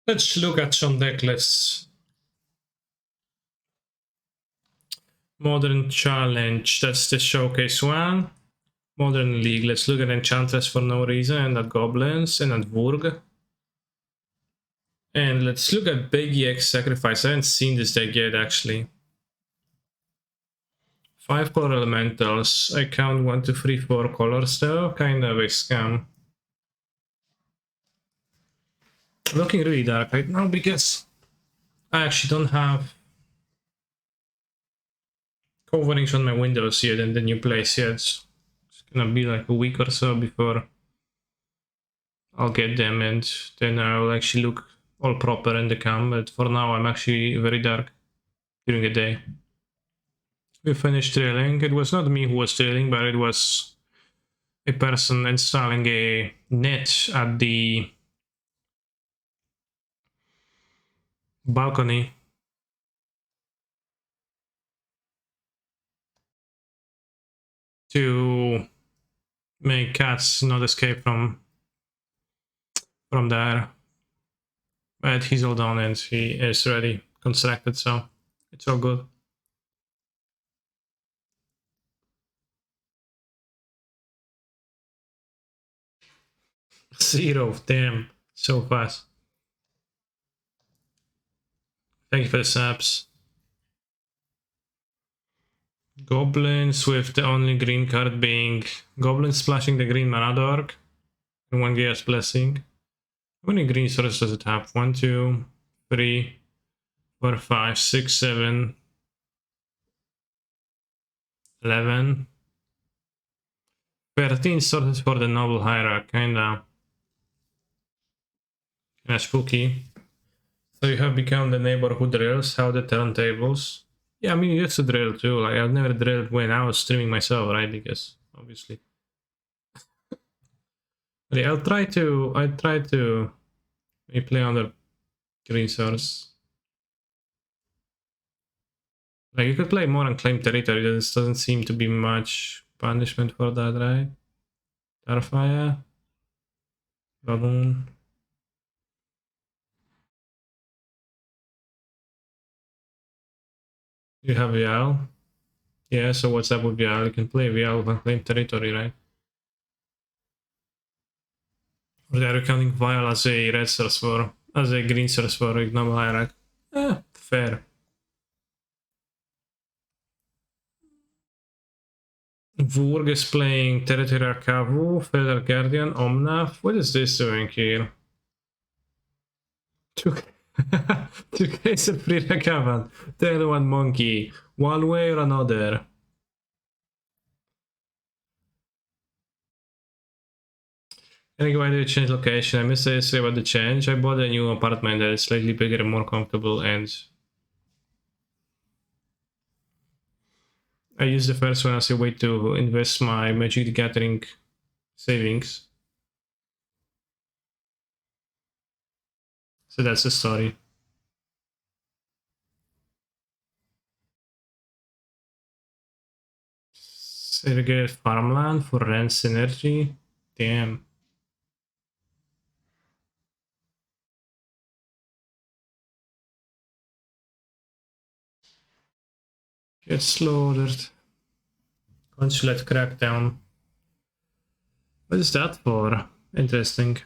Let's look at some deck lists. Modern Challenge, that's the showcase one. Modern League, let's look at Enchantress for no reason, and at Goblins, and at Vurg. And let's look at Big EX Sacrifice. I haven't seen this deck yet, actually. 5 color elementals. I count 1, 2, 3, 4 colors though. Kind of a scam. Looking really dark right now because I actually don't have coverings on my windows yet in the new place yet. It's gonna be like a week or so before I'll get them, and then I'll actually look all proper in the cam. But for now, I'm actually very dark during the day. We finished drilling. It was not me who was drilling, but it was a person installing a net at the balcony. To make cats not escape from there. But he's all done and he is ready, constructed, so it's all good. Zero, damn, so fast. Thank you for the subs. Goblins with the only green card being Goblins splashing the green mana dork and 1 Chaos Blessing. How many green sources does it have? 1, 2, 3, 4, 5, 6, 7, 11. 13 sources for the Noble Hierarch, kinda spooky. So you have become the neighbor who drills. How the turntables? Yeah, I mean, you used to drill too. Like, I've never drilled when I was streaming myself, right? Because obviously. Okay, I try to maybe play under green source. Like, you could play more unclaimed territory. There doesn't seem to be much punishment for that, right? Starfire. Baboon. You have Vial. Yeah, so what's up with Vial? You can play Vial with unclaimed territory, right? Or are you counting Vial as a red source for, as a green source for Ignoble Hierarch? Fair. Vurg is playing Territorial Kavu, Feather Guardian, Omnath. What is this doing here? 2K's a free recovered. The other one monkey. One way or another. Anyway, why did you change location? I missed yesterday about the change. I bought a new apartment that is slightly bigger and more comfortable, and I used the first one as a way to invest my Magic the Gathering savings. So that's the story. Segregate farmland for rent synergy. Damn. Get slaughtered. Consulate crackdown. What is that for? Interesting.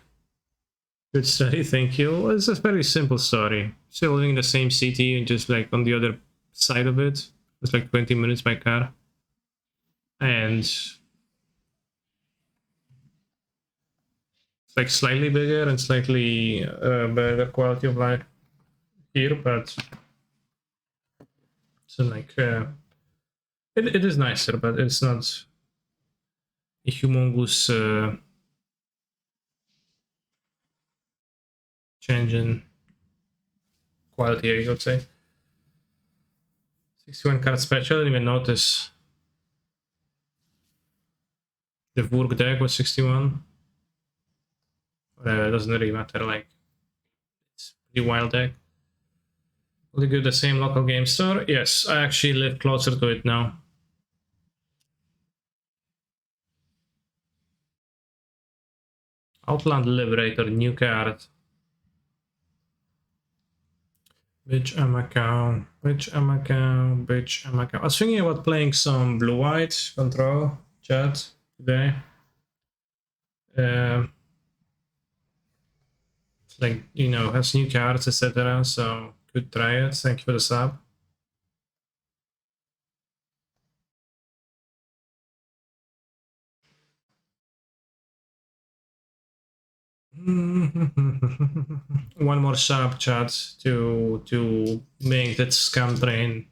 Good story, thank you. Well, it's a very simple story. Still living in the same city and just like on the other side of it. It's like 20 minutes by car. And it's like slightly bigger and slightly better quality of life here, but it's like it is nicer, but it's not a humongous change in quality, I would say. 61 card special, I didn't even notice. The Vurg deck was 61. Whatever, it doesn't really matter, like, it's a pretty wild deck. Will you go to the same local game store? Yes, I actually live closer to it now. Outland Liberator, new card. Bitch, I'm a cow. Bitch, I'm a cow. Bitch, I'm a cow. I was thinking about playing some blue-white control chat today. Like, you know, has new cards, etc. So could try it. Thank you for the sub. One more sub chat to make that scam train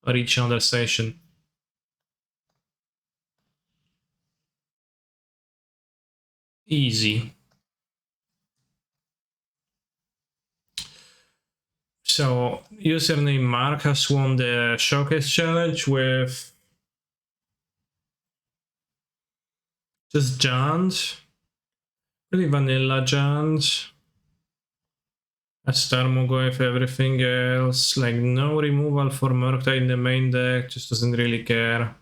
reach another station. Easy. So username Mark has won the showcase challenge with just Jans, really vanilla Jans. A star Mogoev, everything else, like no removal for Murktide in the main deck, just doesn't really care.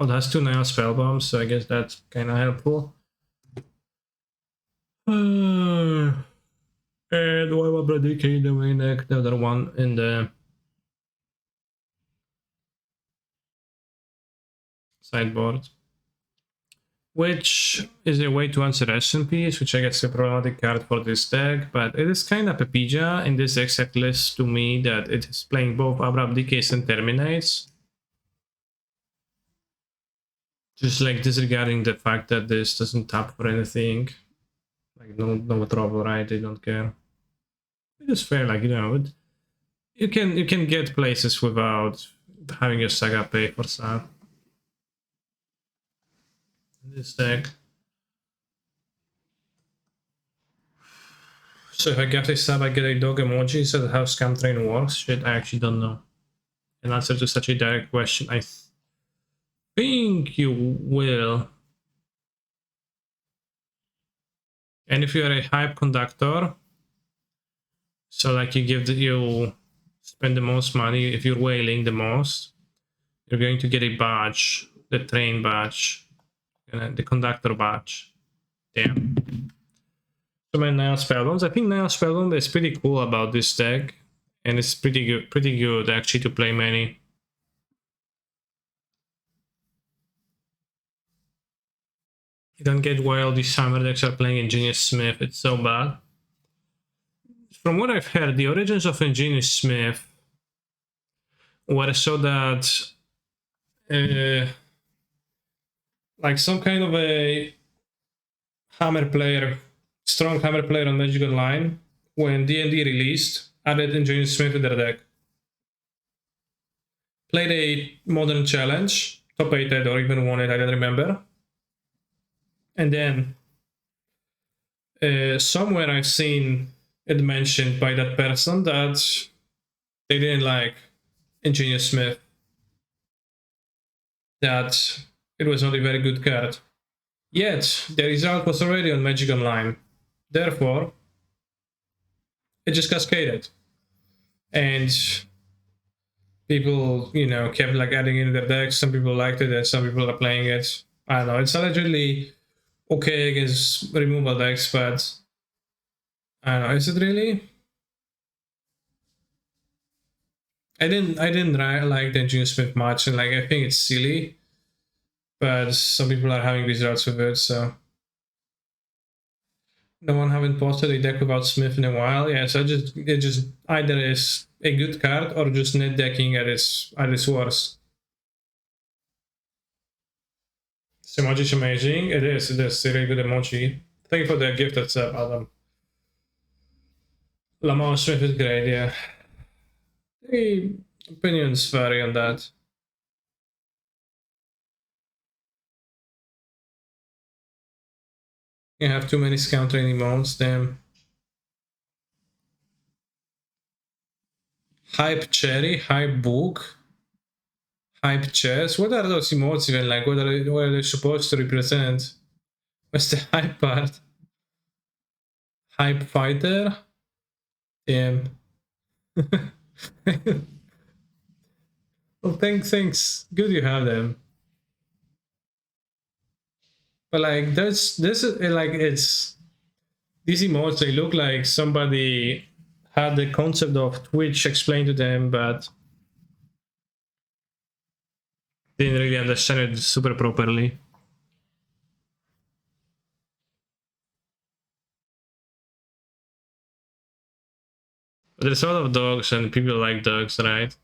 Oh, it has 2 Nile spell bombs, so I guess that's kind of helpful. And Wild Bradike in the main deck, the other one in the sideboard. Which is a way to answer SMPs, which I guess is a problematic card for this deck, but it is kind of Pepija in this exact list to me that it is playing both Abrupt Decays and Terminates. Just like disregarding the fact that this doesn't tap for anything. Like no trouble, right? They don't care. It is fair, like, you know, you can get places without having your Saga pay for stuff. This deck. So if I get a sub, I get a dog emoji. Is that how Scam Train works? Shit, I actually don't know. In answer to such a direct question, I think you will. And if you're a hype conductor, so like you spend the most money, if you're whaling the most, you're going to get a badge, the train badge, the conductor badge. Damn. So my Nile Spellbound. I think Nile Spellbound is pretty cool about this deck, and it's pretty good actually to play many. You don't get wild. These summer decks are playing Ingenious Smith. It's so bad. From what I've heard, the origins of Ingenious Smith were so that like some kind of a hammer player, strong hammer player on Magic Online, when D&D released, added Ingenious Smith to their deck. Played a modern challenge, top 8 or even won it, I don't remember. And then somewhere I've seen it mentioned by that person that they didn't like Ingenious Smith, that it was not a very good card. Yet, the result was already on Magic Online. Therefore, it just cascaded. And people, you know, kept like adding in their decks. Some people liked it and some people are playing it. I don't know. It's allegedly okay against removal decks, but I don't know. Is it really? I didn't like the Ingenious Smith much, and like I think it's silly. But some people are having results with it, so no one haven't posted a deck without Smith in a while. Yeah, so it just either is a good card or just net decking at its worst. This emoji is amazing. It is a really good emoji. Thank you for the gift, that's Adam. Lamar Smith is great, yeah. The opinions vary on that. You have too many countering emotes, damn. Hype Cherry, Hype Book, Hype Chess. What are those emotes even like? What are they supposed to represent? What's the hype part? Hype Fighter? Damn. Well, thanks. Good you have them. But like, this is like, it's these emotes. They look like somebody had the concept of Twitch explained to them, but didn't really understand it super properly. But there's a lot of dogs and people like dogs, right?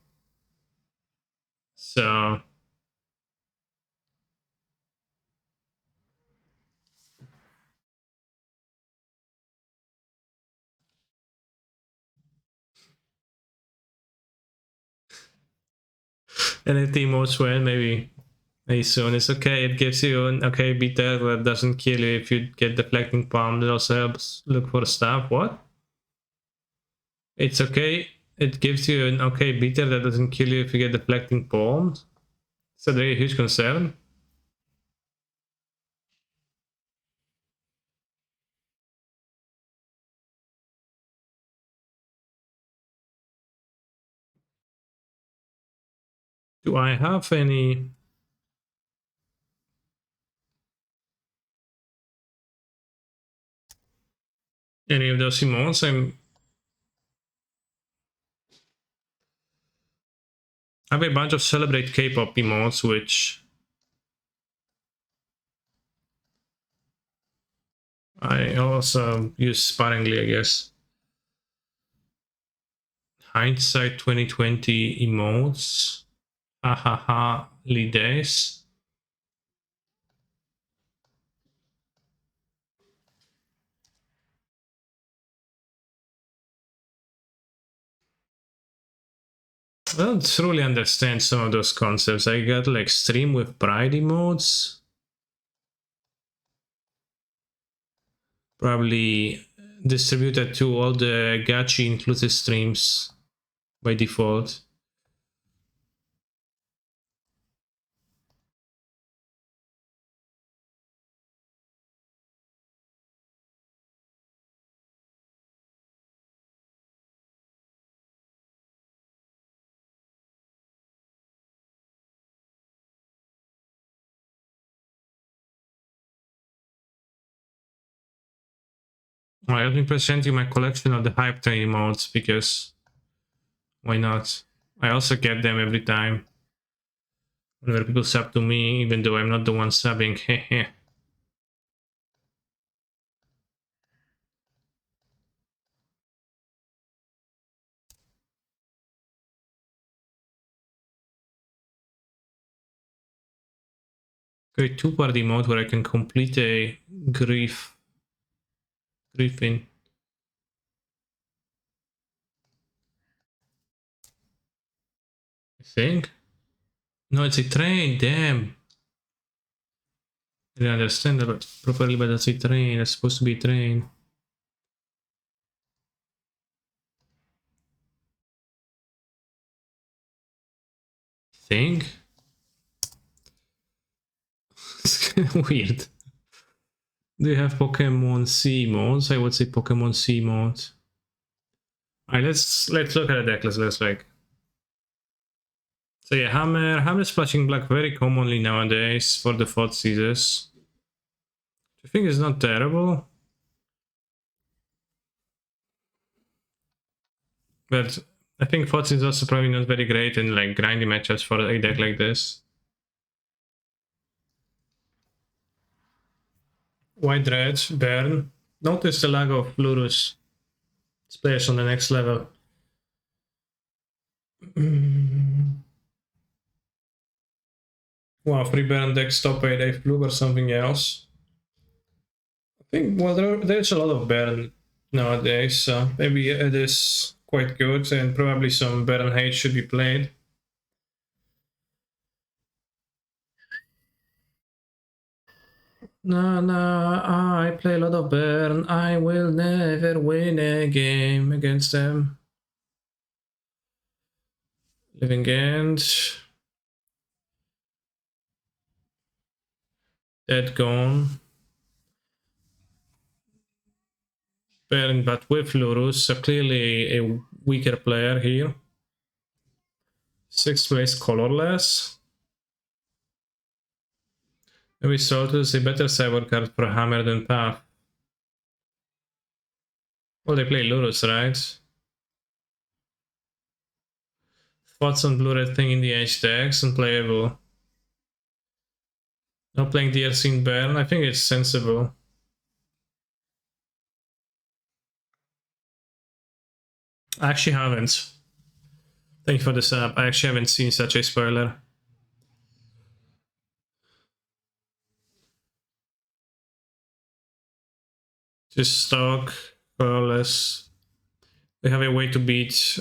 So NFT most well, maybe soon. It's okay. It gives you an okay beta that doesn't kill you if you get deflecting palm. It also helps look for stuff. What? It's okay. It gives you an okay beta that doesn't kill you if you get deflecting palms. It's a very huge concern. Do I have any of those emotes? I have a bunch of celebrate K-pop emotes, which I also use sparingly, I guess. Hindsight 2020 emotes. Ha ha ha. Days. I don't truly understand some of those concepts. I got like stream with pride emotes. Probably distributed to all the gachi inclusive streams by default. I have been presenting my collection of the hype train emotes because why not? I also get them every time whenever people sub to me, even though I'm not the one subbing. Hehe. Okay, two-party mode where I can complete a griefing. I think. No, it's a train. Damn. I didn't understand that properly, but that's a train. It's supposed to be a train. I think. It's kind of weird. Do you have Pokemon C modes? I would say Pokemon C mode. Alright, let's look at the deck. Let's like. So yeah, Hammer splashing black very commonly nowadays for the default seasons. I think it's not terrible. But I think Fots is also probably not very great in like grindy matchups for a deck like this. White Red, Burn. Notice the lag of Lurus. This player's on the next level. Wow, free Burn deck stop 8 blue or something else. I think, well, there's a lot of Burn nowadays, so maybe it is quite good, and probably some Burn hate should be played. No, I play a lot of Burn. I will never win a game against them. Living End. Dead Gone. Burn, but with Lurus, so clearly a weaker player here. 6th place, colorless. Maybe Salt is a better cyber card for Hammer than Path. Well, they play Lurus, right? Spots on blue-red thing in the edge decks, unplayable. Not playing DRC in Bern, I think it's sensible. I actually haven't. Thank you for the sub. I actually haven't seen such a spoiler. Just stock, colorless. They have a way to beat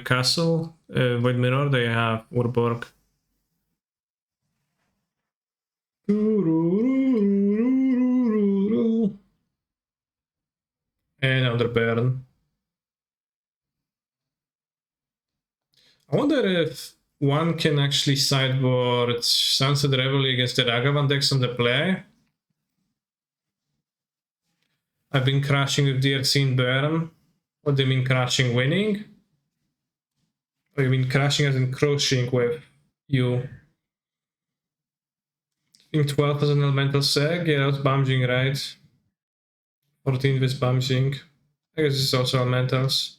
Castle, Void Mirror, they have Urborg. And another Baron. I wonder if one can actually sideboard Sunset Reveille against the Ragavan decks on the play. I've been crashing with DRC in Baron. What do you mean crashing? Winning? Or you mean crashing as in crushing with you? I think 12 as an elemental seg? Yeah, that's Bamjing, right? 14 with Bamjing. I guess it's also elementals.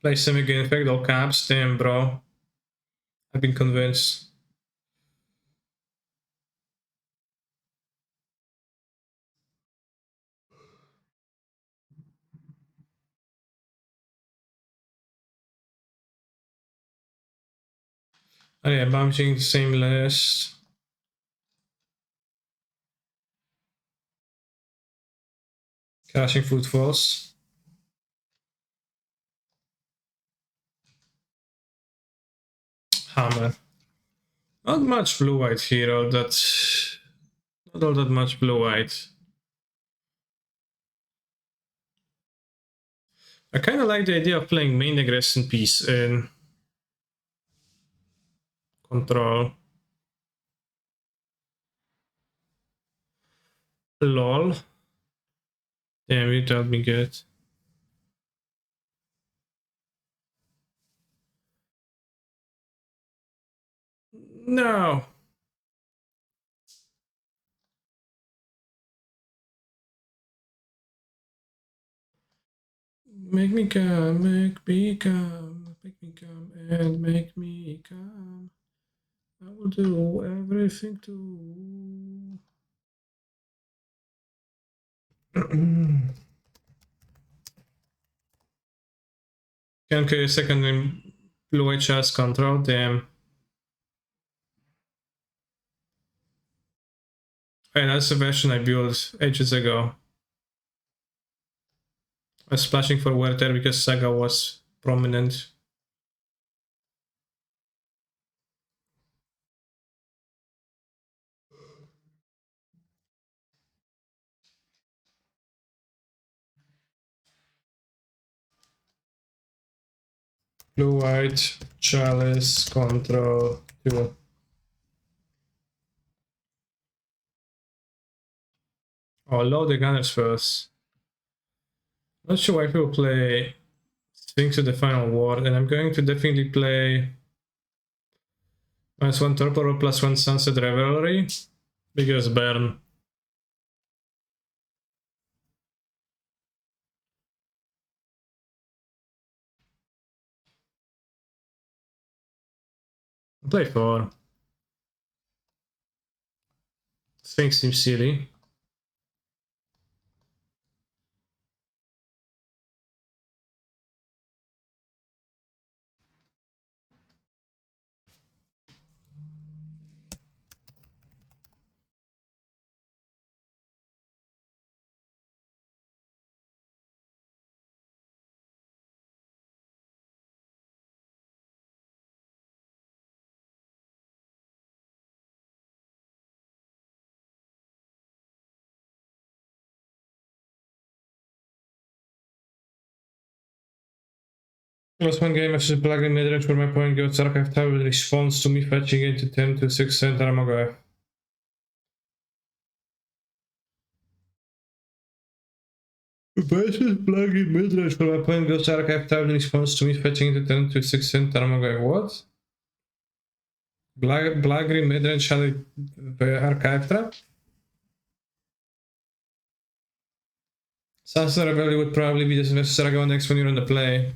Play semi-game effect, all caps. Damn, bro. I've been convinced. Oh yeah, Bamjing, the same list. Crashing Footfalls. Hammer. Not much blue-white here, not all that much blue-white. I kind of like the idea of playing main aggression piece in control. Lol. Damn, you told me good. No. Make me come, make me come, make me come, and make me come. I will do everything to. Can carry a second in blue HS control, damn. Hey, that's the version I built ages ago. I was splashing for Werther because Saga was prominent. Blue-white, Chalice, Control, 2. Oh, load the gunners first. Not sure why people play Sphinx of the Final Ward, and I'm going to definitely play -1 Torpor +1 Sunset Revelry, because burn. I'll play 4. Sphinx seems silly. Last one game versus Black in midrange where my opponent goes Archive Tower with response to me fetching into 10 to 6 center Armagoy. Versus Black in midrange where my opponent goes Archive Tower in response to me fetching into 10 to 6 center Armagoy. What? Black green midrange had the Archive Trap? Sunset Rebellion would probably be this versus Aragorn next when you're on the play.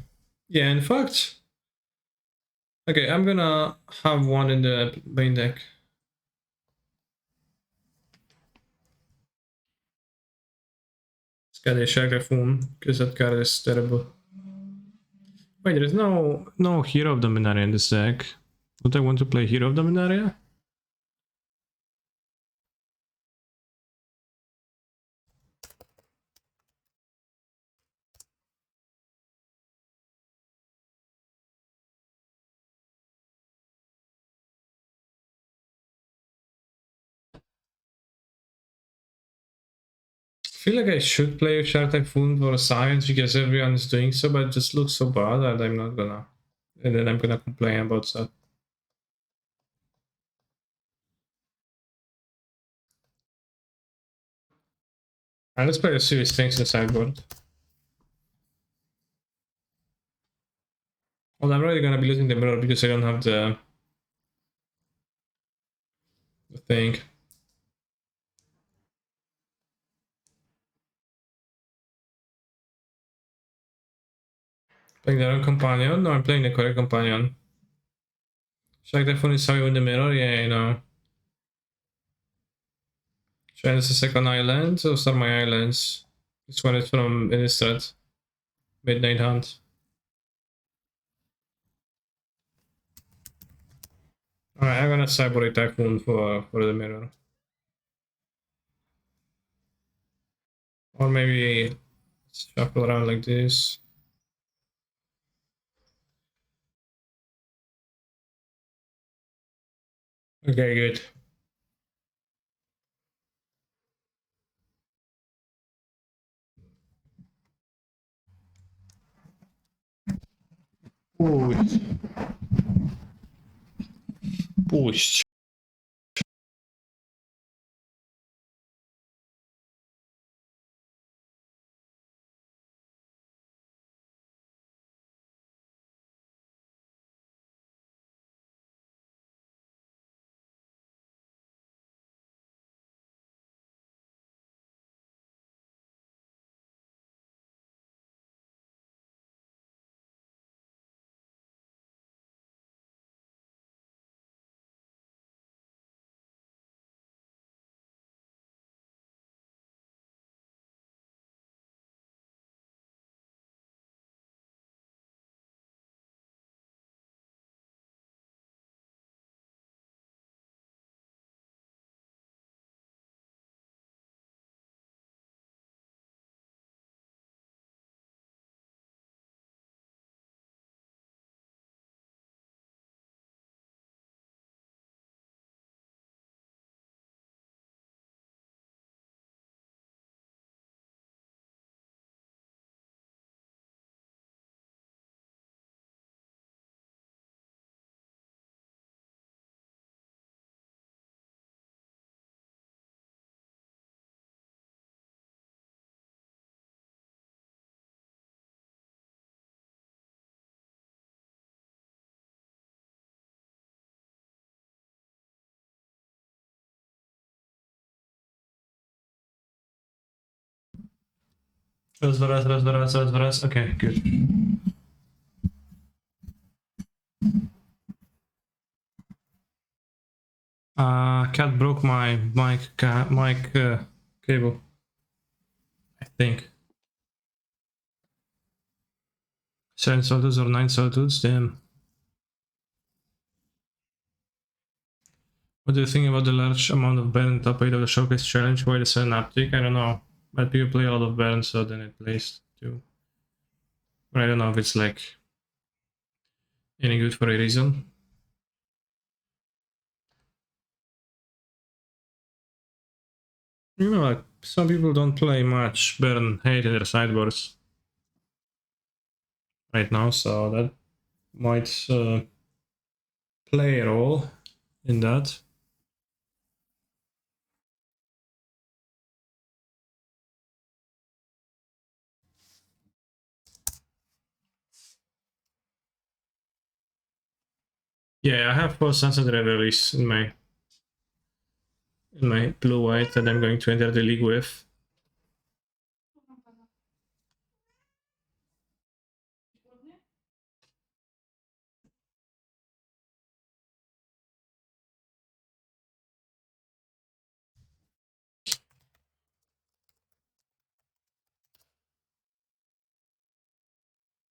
Yeah, in fact... Okay, I'm gonna have one in the main deck. It's got a Shack Typhoon, because that card is terrible. Wait, there is no Hero of Dominaria in this deck. Would I want to play Hero of Dominaria? I feel like I should play Shack Typhoon for science because everyone is doing so, but it just looks so bad that I'm not gonna. And then I'm gonna complain about that. Alright, let's play a series things in the sideboard. Well, I'm really gonna be losing the mirror because I don't have the thing. Playing the wrong companion? No, I'm playing the correct companion. Shack Typhoon is how you win the mirror? Yeah, I know. Should I use the second island or start my islands? This one is from Innistrad. Midnight Hunt. Alright, I'm gonna cyber a Typhoon for the mirror. Or maybe shuffle around like this. Okay, good. Puść. Puść. Raz. Okay, good. Cat broke my mic cable. I think. 7 solitudes or 9 solitudes, damn. What do you think about the large amount of Baron top 8 of the Showcase Challenge? Why the 7 uptick? I don't know. But people play a lot of Baron, so then it plays too. But I don't know if it's like any good for a reason. You know, like some people don't play much Baron hate in their sideboards right now, so that might play a role in that. Yeah, I have 4 Sunset Reveries in my blue-white that I'm going to enter the league with.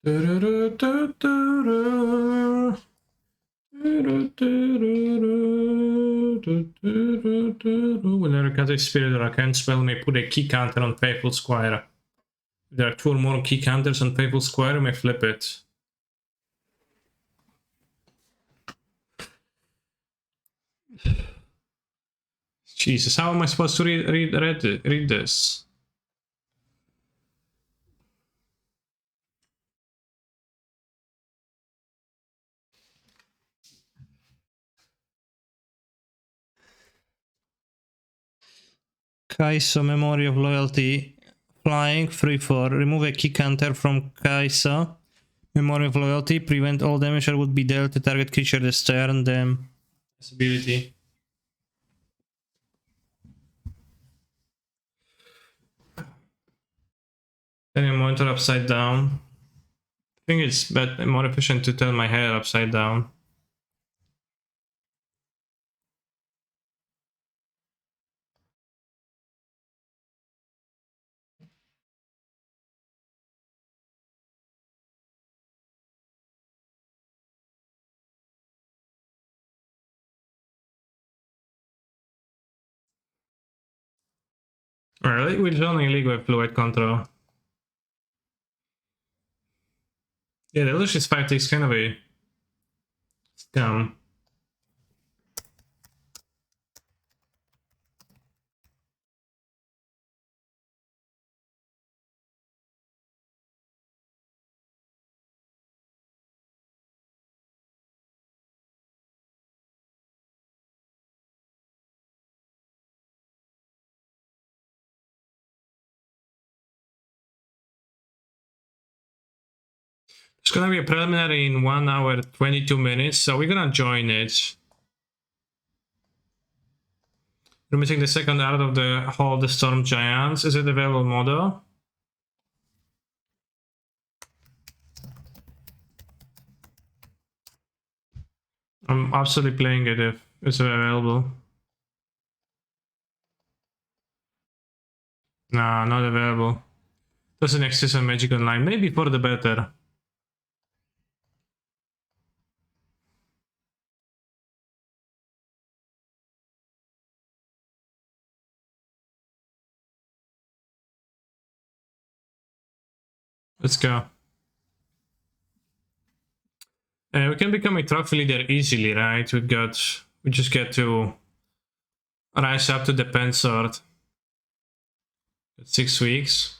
Whenever cast a spirit or a can spell may put a key counter on Faithful Squire. If there are 2 or more key counters on Faithful Squire, you may flip it. Jesus, how am I supposed to read this? Kai'Sa, Memory of Loyalty. Flying, 3/4. Remove a key counter from Kai'Sa. Memory of Loyalty. Prevent all damage that would be dealt to target creature this turn. Damn. This ability. Then you monitor upside down. I think it's more efficient to turn my head upside down. Alright, we're only League with Fluid Control. Yeah, the Lucius fight is kind of a scam. It's gonna be a preliminary in 1 hour 22 minutes, so we're gonna join it. We're missing the second art of the Hall of the Storm Giants. Is it available model? I'm absolutely playing it if it's available. Nah, not available. Doesn't exist on Magic Online. Maybe for the better. Let's go. We can become a trophy leader easily, right? We just get to rise up to the pen sword. 6 weeks.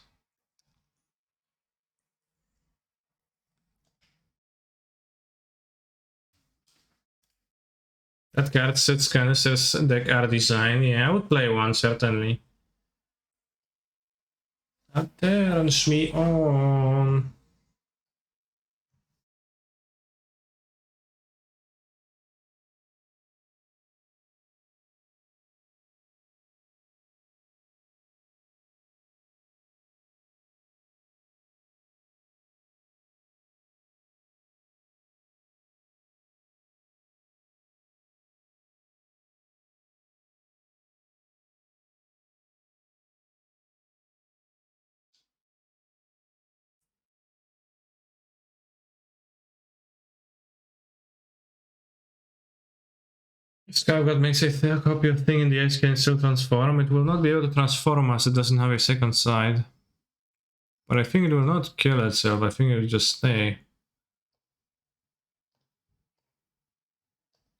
That card sets canisters deck art design. Yeah, I would play one certainly. That turns me on. If Scout makes a third copy of thing in the ice can still transform, it will not be able to transform as it doesn't have a second side. But I think it will not kill itself, I think it will just stay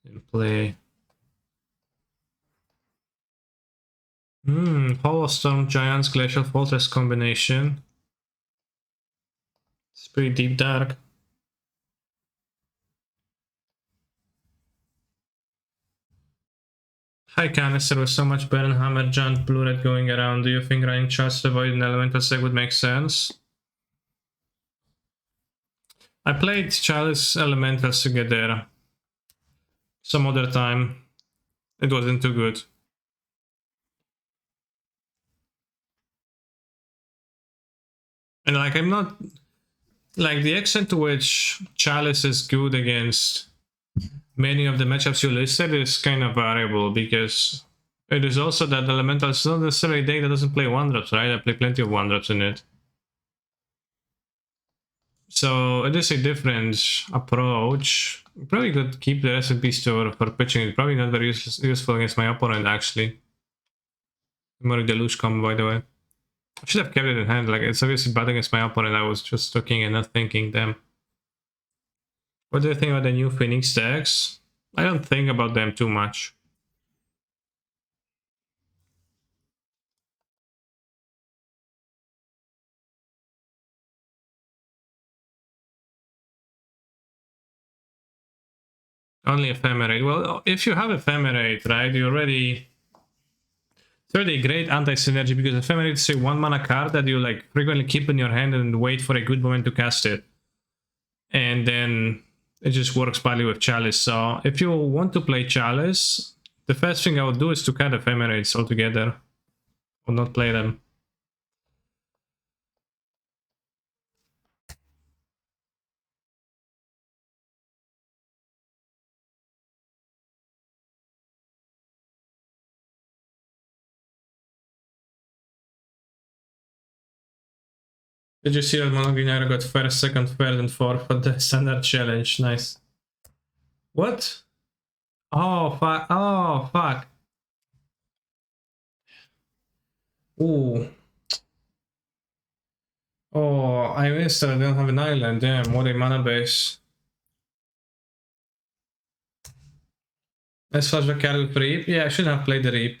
in play. Hall of Storm Giants Glacial Fortress combination. It's pretty deep dark. High canister with so much Baron Hammer, Giant Blue Red going around. Do you think running charge to avoid an elemental sec would make sense? I played Chalice Elementals together some other time. It wasn't too good. And like, I'm not... Like, the extent to which Chalice is good against many of the matchups you listed is kind of variable, because it is also that Elemental is not necessarily a deck that doesn't play 1-drops, right? I play plenty of 1-drops in it. So it is a different approach. Probably could keep the recipe store for pitching it. Probably not very useful against my opponent, actually. More deluge combo, by the way. I should have kept it in hand. Like, it's obviously bad against my opponent. I was just looking and not thinking them. What do you think about the new Phoenix decks? I don't think about them too much. Only Ephemerate. Well, if you have Ephemerate, right, it's already a great anti-synergy because Ephemerate is a 1 mana card that you like frequently keep in your hand and wait for a good moment to cast it. And then it just works badly with Chalice. So if you want to play Chalice, the first thing I would do is to cut Ephemerates altogether. Or not play them. Did you see that Monoginaro got first, second, third, and fourth for the standard challenge? Nice. What? Oh, fuck. Oh, fuck. Ooh. Oh, I missed that I don't have an island. Damn, what a mana base. Let's flashback card with Reap. Yeah, I shouldn't have played the Reap.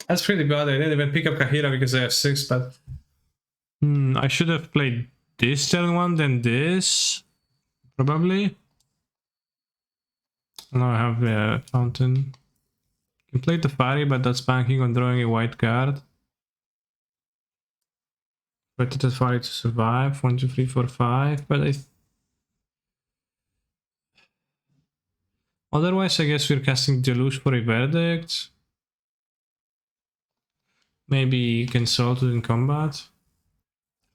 That's pretty bad. I didn't even pick up Kahira because I have 6, but... I should have played this turn one, then this. Probably. Now I have the Fountain. I can play the Fairy, but that's banking on drawing a white card. Wait the Fairy to survive. 1, 2, 3, 4, 5. But otherwise, I guess we're casting Deluge for a Verdict. Maybe Consult in combat.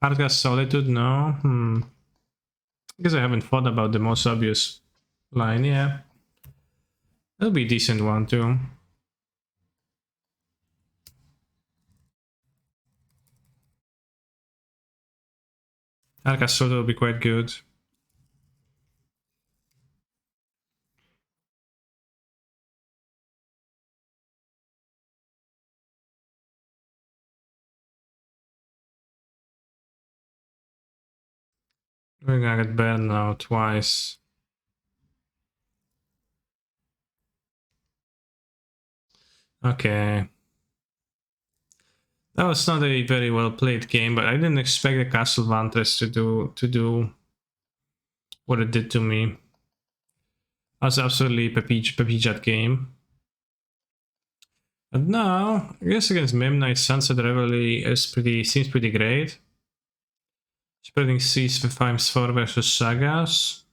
Hardcast Solitude, no. I guess I haven't thought about the most obvious line, yeah. That'll be a decent one too. Hardcast Solitude will be quite good. We're gonna get burned now twice. Okay. That was not a very well played game, but I didn't expect the Castle Vantress to do what it did to me. That was absolutely Pepijat game. But now, I guess against Memnite, Sunset Reveille seems pretty great. Spreading Seas for 5-4 versus Sagas.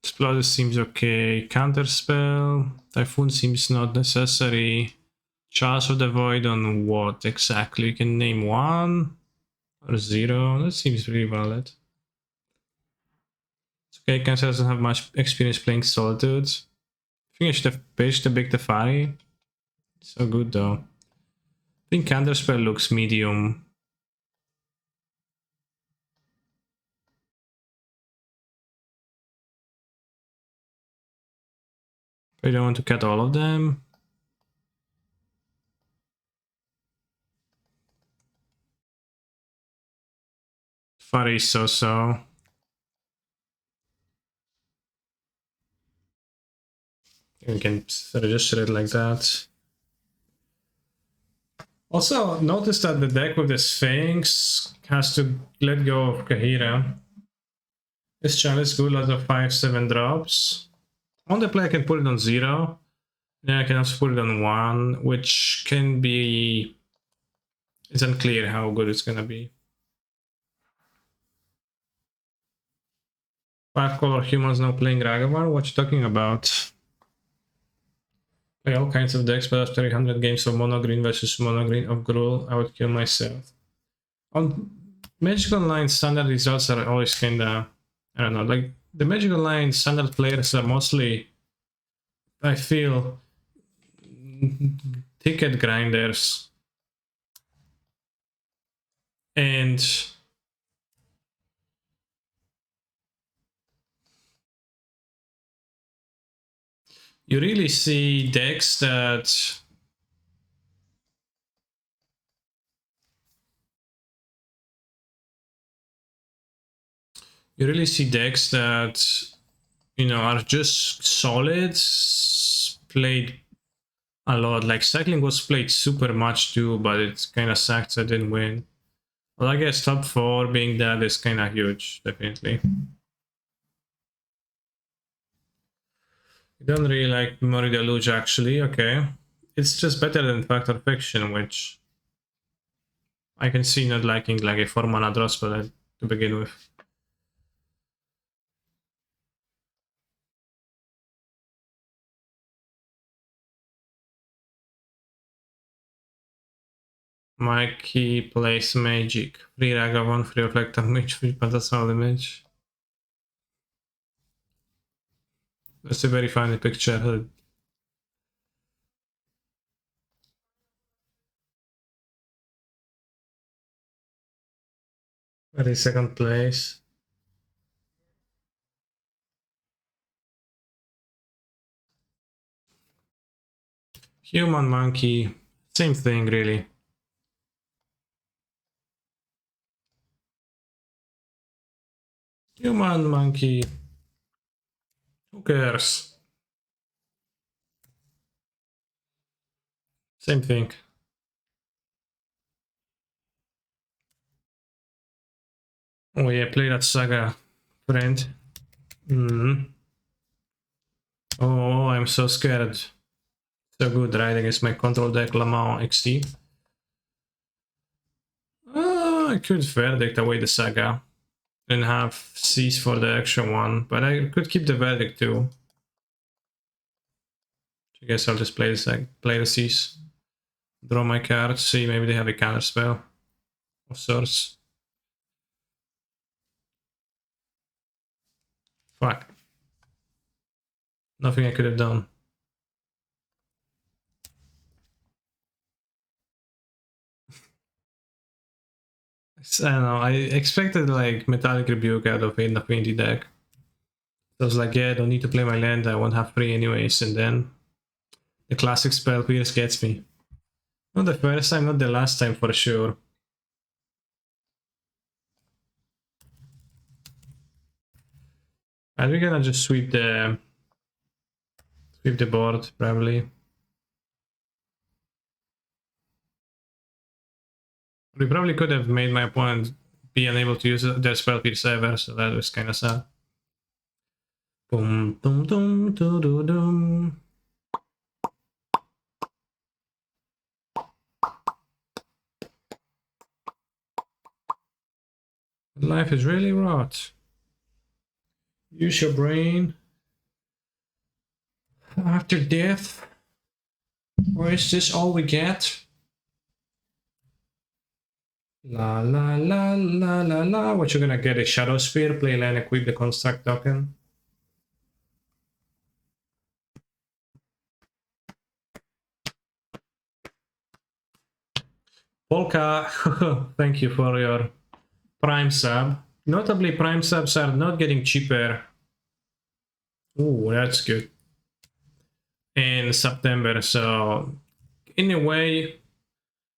Explosive seems okay. Counterspell. Typhoon seems not necessary. Charge of the Void on what exactly? You can name 1 or 0. That seems pretty valid. It's okay, Cancer doesn't have much experience playing Solitudes. I think I should have pitched a big Tefari. So good though. I think Counterspell looks medium. I don't want to cut all of them. Tefari is so-so. We can register it like that. Also, notice that the deck with the Sphinx has to let go of Kahira. This challenge good, lots of 5-7 drops. On the play I can put it on 0. Yeah, I can also put it on 1, which can be... It's unclear how good it's gonna be. 5-color humans now playing Ragavan? What you talking about? Play all kinds of decks, but after 100 games of mono green versus mono green of Gruul, I would kill myself. On Magic Online, standard results are always kinda... I don't know, like, the Magic Online standard players are mostly, I feel, ticket grinders. And You really see decks that you know are just solid, played a lot. Like cycling was played super much too, but it kind of sucked I didn't win. Well, I guess top 4 being that is kind of huge, definitely. You don't really like Memory Deluge, actually. Okay. It's just better than Factor Fiction, which I can see not liking like a 4-mana draw spell to begin with. Mikey plays Magic. Free Ragavan, free Reflector Mage, free Phantasmal Image. That's a very funny picture. That is second place. Human Monkey, same thing really. Human Monkey, who cares? Same thing. Oh yeah, play that Saga, friend. Oh, I'm so scared. So good, right? Against my control deck, Lamau XT. I could Verdict away the Saga and have Seize for the extra one, but I could keep the Verdict too. I guess I'll just play the Seize. Draw my card, see maybe they have a counter spell of sorts. Fuck. Nothing I could have done. I don't know, I expected like Metallic Rebuke out of in the Infinity deck. So I was like, yeah, I don't need to play my land, I won't have 3 anyways, and then the classic spell Pierce gets me. Not the first time, not the last time for sure. And we're gonna just sweep the board, probably. We probably could have made my opponent be unable to use their spell pierce ever, so that was kind of sad. Boom, dum, dum, dum, dum, dum. Life is really rot. Use your brain. After death? Or is this all we get? La la la la la la. What you're gonna get? A Shadow Sphere, play land, equip the construct token. Polka, thank you for your Prime sub. Notably, Prime subs are not getting cheaper. Ooh, that's good. In September, so in a way,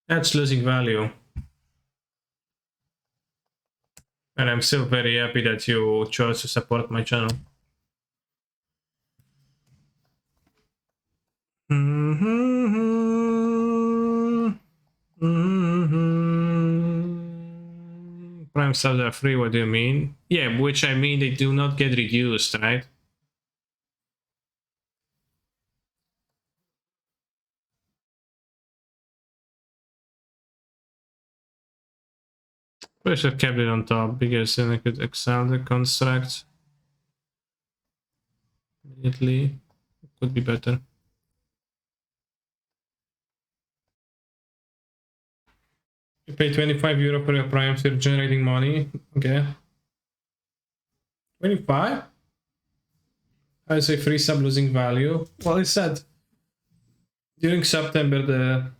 that's losing value. And I'm still very happy that you chose to support my channel. Prime subs are free, what do you mean? Yeah, which I mean they do not get reduced, right? I should have kept it on top because then I could exile the construct immediately. It could be better. You pay 25 euro for your Prime, so you're generating money. Okay. 25? I say free sub losing value. Well, it said during September the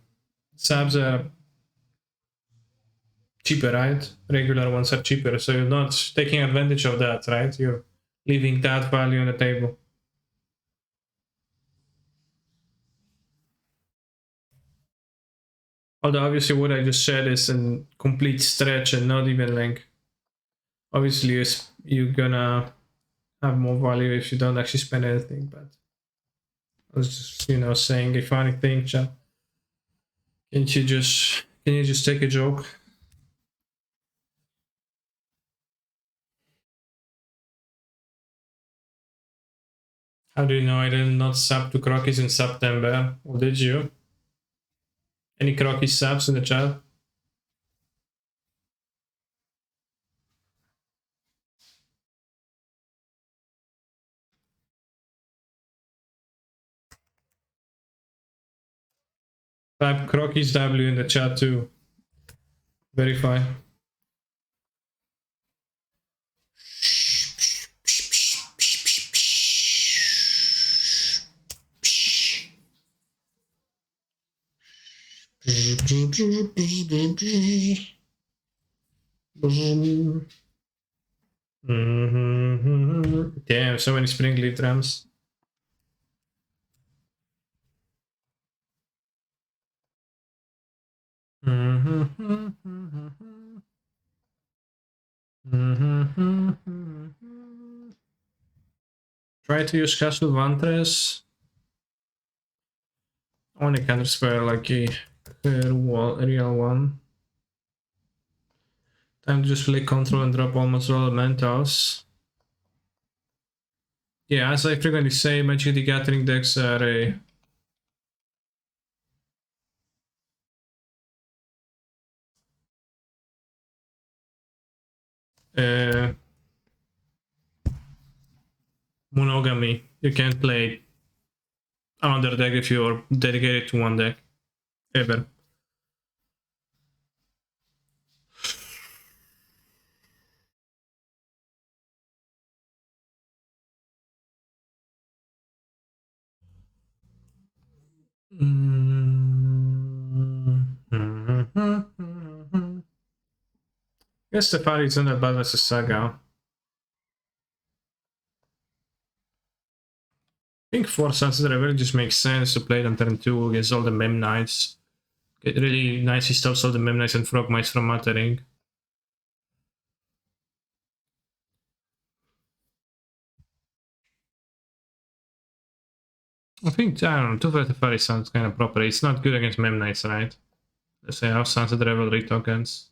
subs are cheaper, right? Regular ones are cheaper, so you're not taking advantage of that, right? You're leaving that value on the table. Although obviously what I just said is a complete stretch and not even like, obviously you're gonna have more value if you don't actually spend anything, but I was just, you know, saying a funny thing, chat. Can you just take a joke? How do you know I did not sub to Crockies in September? Or did you? Any Crockies subs in the chat? Type Crockies W in the chat too. Verify. Damn, so many spring leaf drums. Try to use Castle Vantres. Only can spare like a real one. Time to just play control and drop almost all elementals. Yeah, as I frequently say, Magic the Gathering decks are a monogamy. You can't play another deck if you're dedicated to one deck. Ever. Guess the party is not as bad as a Saga. I think 4 Sunset Rebellion just makes sense to play it on turn 2 against all the Mem Knights. It really nicely stops all the Mem Knights and Frog Mites from mattering. I think, I don't know, 235 sounds kind of proper. It's not good against Mem Knights, right? Let's say how Sunset Revelry tokens.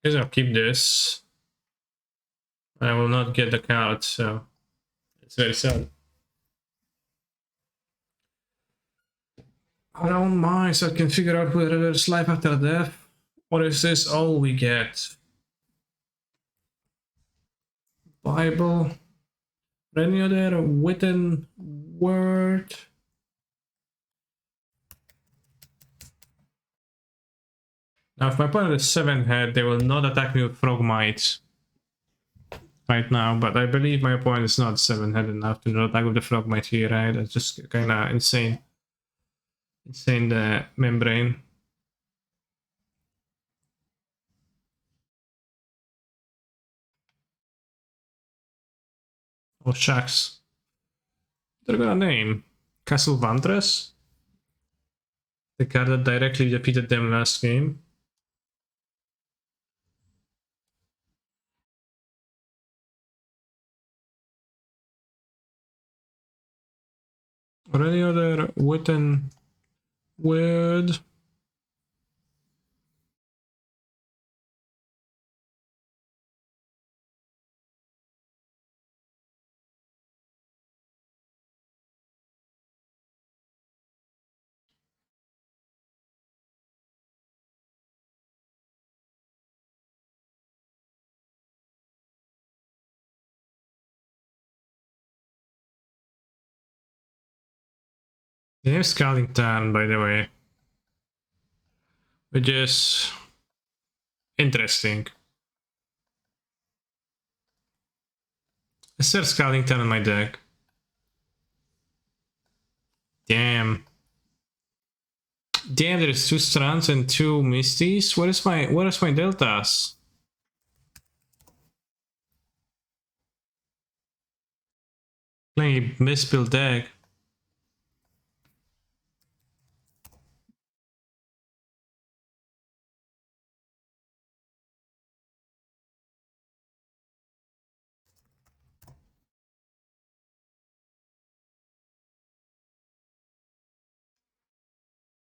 Guess I'll keep this. I will not get the card, so it's very sad. I don't mind, so I can figure out whether there's life after death, or is this all we get? Bible, any other written word? Now, if my opponent is 7 head, they will not attack me with Frog Mites right now, but I believe my opponent is not 7 head enough to not attack with the Frog Mite here, right? That's just kind of insane. Insane, the membrane. Oh, shucks. They're gonna name Castle Vantres, the card that directly defeated them last game. Or any other written word? They have Scalding Tarn, by the way, which is interesting. Is there Scalding Tarn in my deck? Damn. Damn, there's 2 strands and 2 misties. Where is my deltas? Playing a misbuilt deck.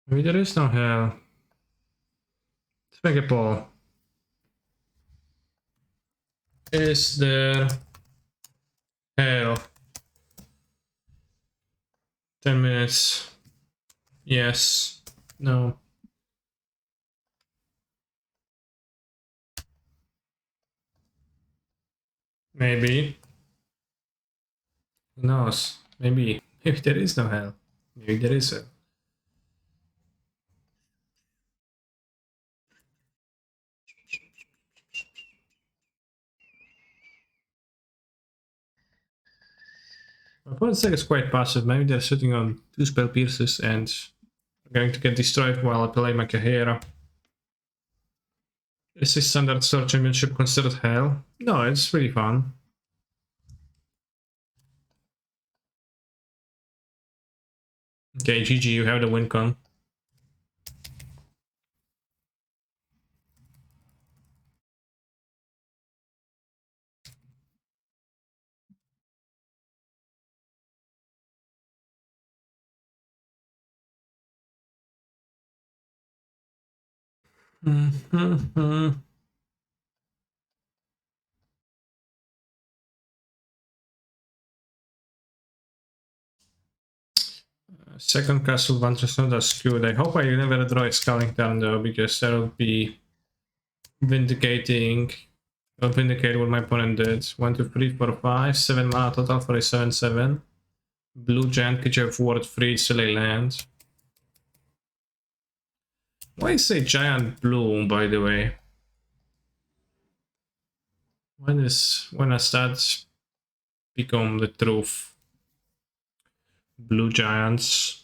Maybe there is no hell. Let's make a poll. Is there hell? 10 minutes. Yes. No. Maybe. Who knows? Maybe. Maybe there is no hell. Maybe there is hell. My opponent's deck is quite passive. Maybe they're sitting on 2 spell pierces and are going to get destroyed while I play my Kahera. Is this standard Star Championship considered hell? No, it's really fun. Okay, GG, you have the win con. Second Castle Vantress not as good. I hope I never draw a Sculling turn though, because that would be vindicating. I'll vindicate what my opponent did. 1, 2, 3, 4, 5, 7 mana total for a 7/7. Blue Giant creature of ward free, it's still a land. Why is a giant blue, by the way? When has that become the truth? Blue giants.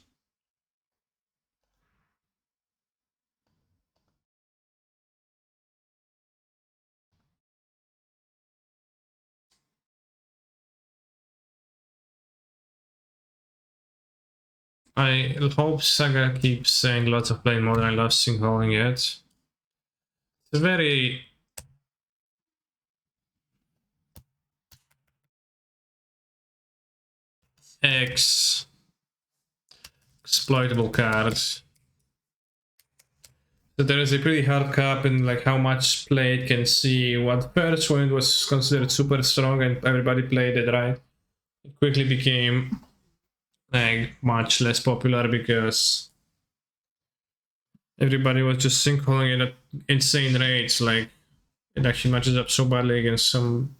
I hope Saga keeps saying lots of playing modern. I love sinkholing it. It's a very exploitable card. So there is a pretty hard cap in like how much play it can see. What first when it was considered super strong and everybody played it right, it quickly became like much less popular because everybody was just sinkholing it at insane rates. Like it actually matches up so badly against some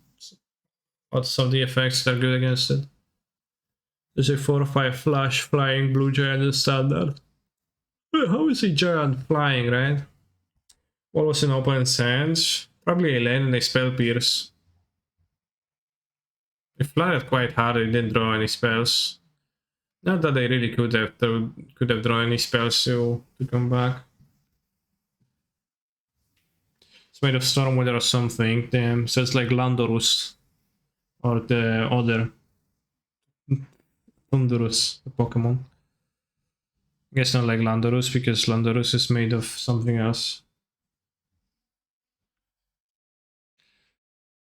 of the effects that are good against it. There's a 4 or 5 flash flying blue giant in standard. How is a giant flying, right? What was in opponent's hands? Probably a land and a spell pierce. They flyed quite hard, they didn't draw any spells. Not that they really could have drawn any spells to come back. It's made of Stormwather or something. Damn, so it's like Landorus. Or the other Thunderous, the Pokemon. I guess not like Landorus, because Landorus is made of something else.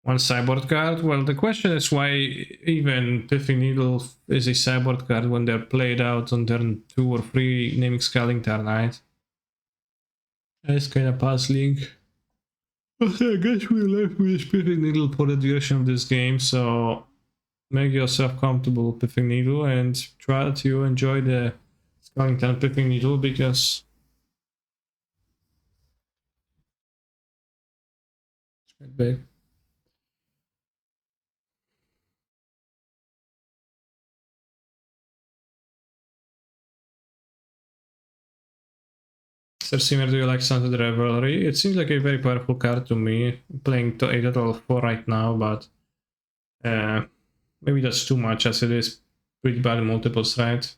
One sideboard card? Well, the question is why even Piffing Needle is a sideboard card when they're played out on turn 2 or 3, naming Sculling turn, right? That's kind of puzzling. Okay, I guess we're left with Piffing Needle for the duration of this game, so make yourself comfortable with Piffing Needle and try to enjoy the Sculling turn Piffing Needle, because it's quite big. Sir Simmer, do you like Sunset Revelry? It seems like a very powerful card to me. I'm playing a total of 4 right now, but maybe that's too much, as it is pretty bad in multiples, right?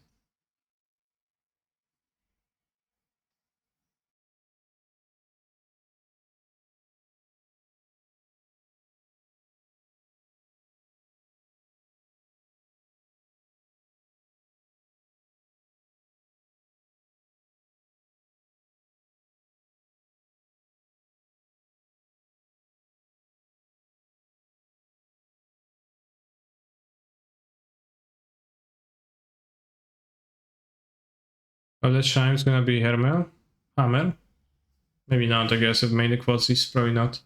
Oh, that Shime's gonna be Hammer. Maybe not, I guess. If made the quadsies, probably not.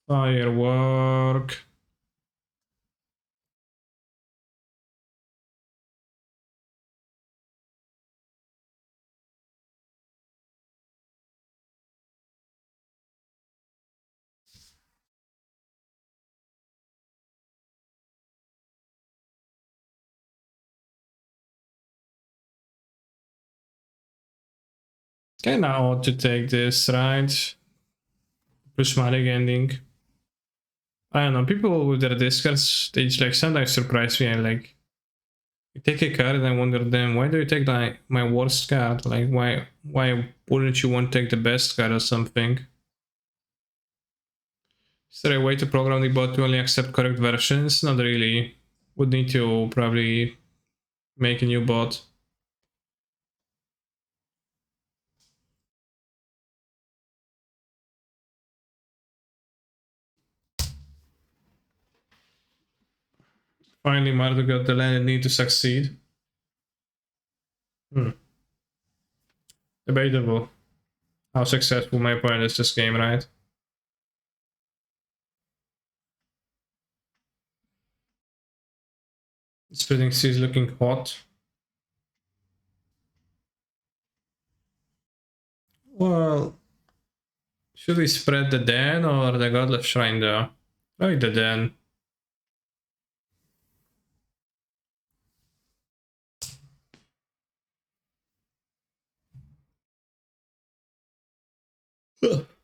Firework. Okay, now I ought to take this, right? Prismatic ending. I don't know, people with their discards, they just like sometimes surprise me and like you take a card and I wonder then why do you take like my worst card? Like why wouldn't you want to take the best card or something? Is there a way to program the bot to only accept correct versions? Not really. Would need to probably make a new bot. Finally, Mardu got the land it need to succeed. Debatable how successful my opponent is this game, right? Splitting C is looking hot. Well, should we spread the Den or the Godless Shrine though? Probably the Den.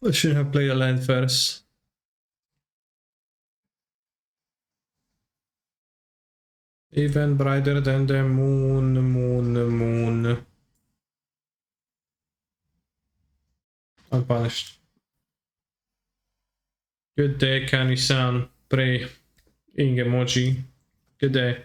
I should have played a land first. Even brighter than the moon. Unpunished. Good day, Kani-san. Pray. Ing emoji. Good day.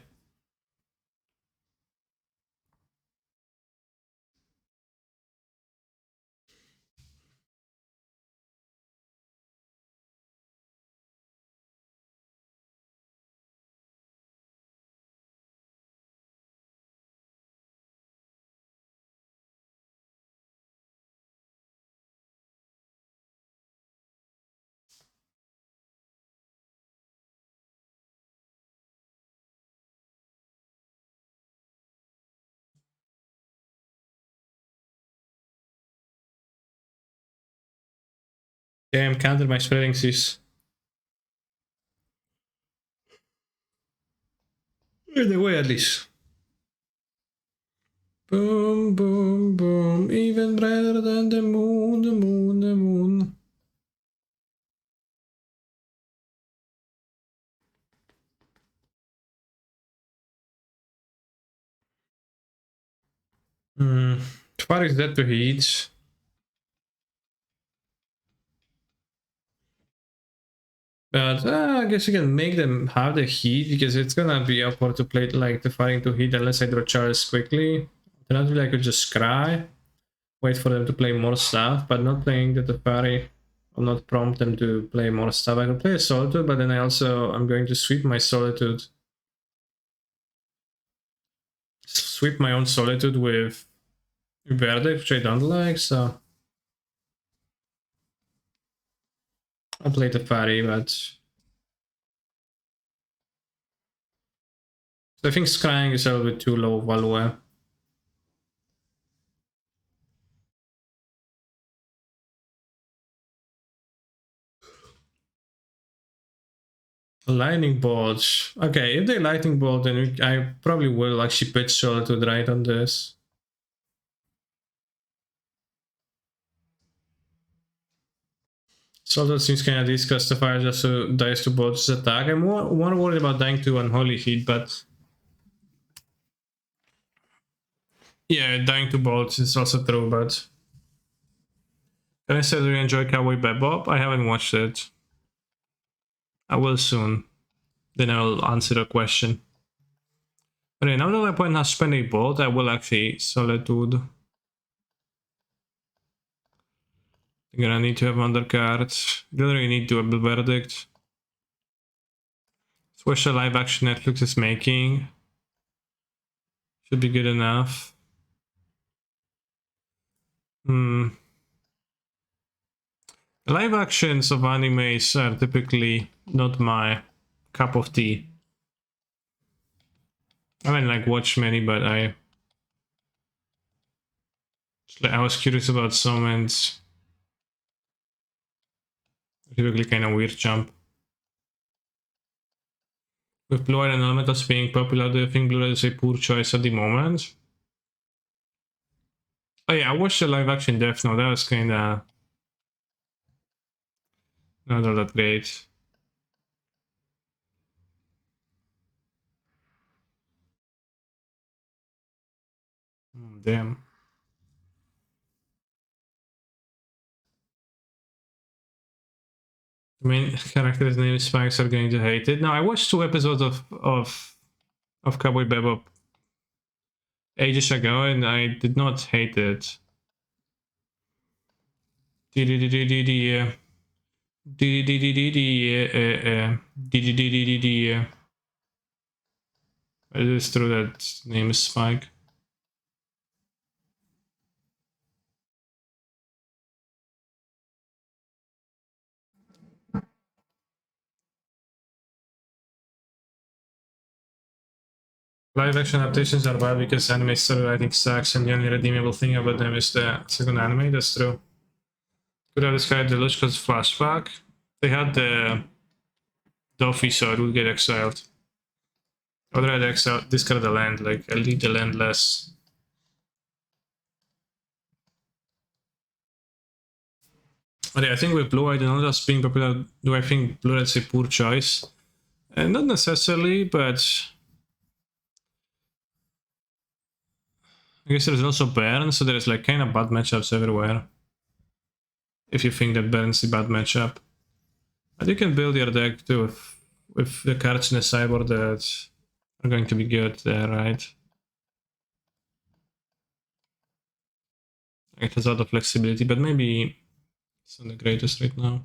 Damn, counter my spreading sis. In the way at least. Boom, boom, boom. Even brighter than the moon. Far is that to heat? But I guess you can make them have the heat because it's gonna be awkward to play like the fighting to heat unless I draw charges quickly. Alternatively, I could just cry, wait for them to play more stuff, but not playing the Teferi will not prompt them to play more stuff. I could play a Solitude, but then I'm going to sweep my Solitude. Sweep my own Solitude with Verde, which I don't like, so I'll play Teferi, but I think scrying is a little bit too low value. Lightning bolts. Okay, if they lightning bolt, then I probably will actually pitch Solitude right on this. Solitude seems kind of discussed the fire just so dies to bolts attack. I'm more worried about dying to Unholy Heat, but yeah, dying to bolts is also true, but can I say, do you enjoy Cowboy Bebop? I haven't watched it. I will soon. Then I'll answer the question. Okay, now that my opponent has spent a bolt, I will actually Solitude. You're gonna need to have undercards. You don't really need Double Verdict. Watch the live action Netflix is making. Should be good enough. The live actions of animes are typically not my cup of tea. I haven't like watched many, but I was curious about some, and typically kind of weird jump. With Blue Eye and Elementals being popular, do you think Blue Eye is a poor choice at the moment? Oh yeah, I watched the live action Death Note. That was kinda not all that great. Damn. The main character's name is Spikes are going to hate it. No, I watched 2 episodes of Cowboy Bebop ages ago, and I did not hate it. It is true that name is Spike. Live action adaptations are bad because anime story writing sucks, and the only redeemable thing about them is the second anime. That's true. Could have described the Luchko's flashback. They had the Doffy, so it would get exiled. I would rather discard the land, like I'll leave the land less. But yeah, I think with Blue Eye and Others being popular, do I think Blue Eye is a poor choice? Not necessarily, but I guess there's also Baron, so there's like kind of bad matchups everywhere. If you think that Baron's a bad matchup. But you can build your deck too with the cards in the sideboard that are going to be good there, right? It has a lot of flexibility, but maybe it's not the greatest right now.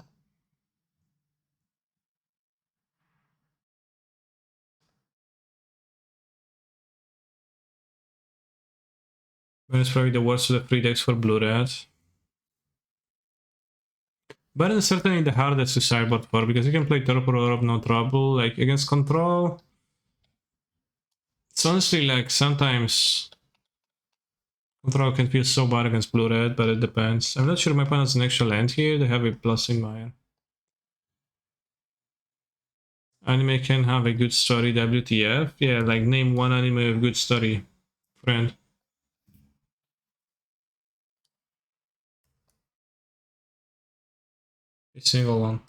Baron is probably the worst of the free decks for Blue-Red. Baron is certainly the hardest to sideboard for, because you can play Torpor or No Trouble. Like, against Control, it's honestly like sometimes Control can feel so bad against Blue-Red, but it depends. I'm not sure my opponent has an extra land here. They have a plus in Mire. Anime can have a good story, WTF. Yeah, like name one anime with good story, friend. A single one.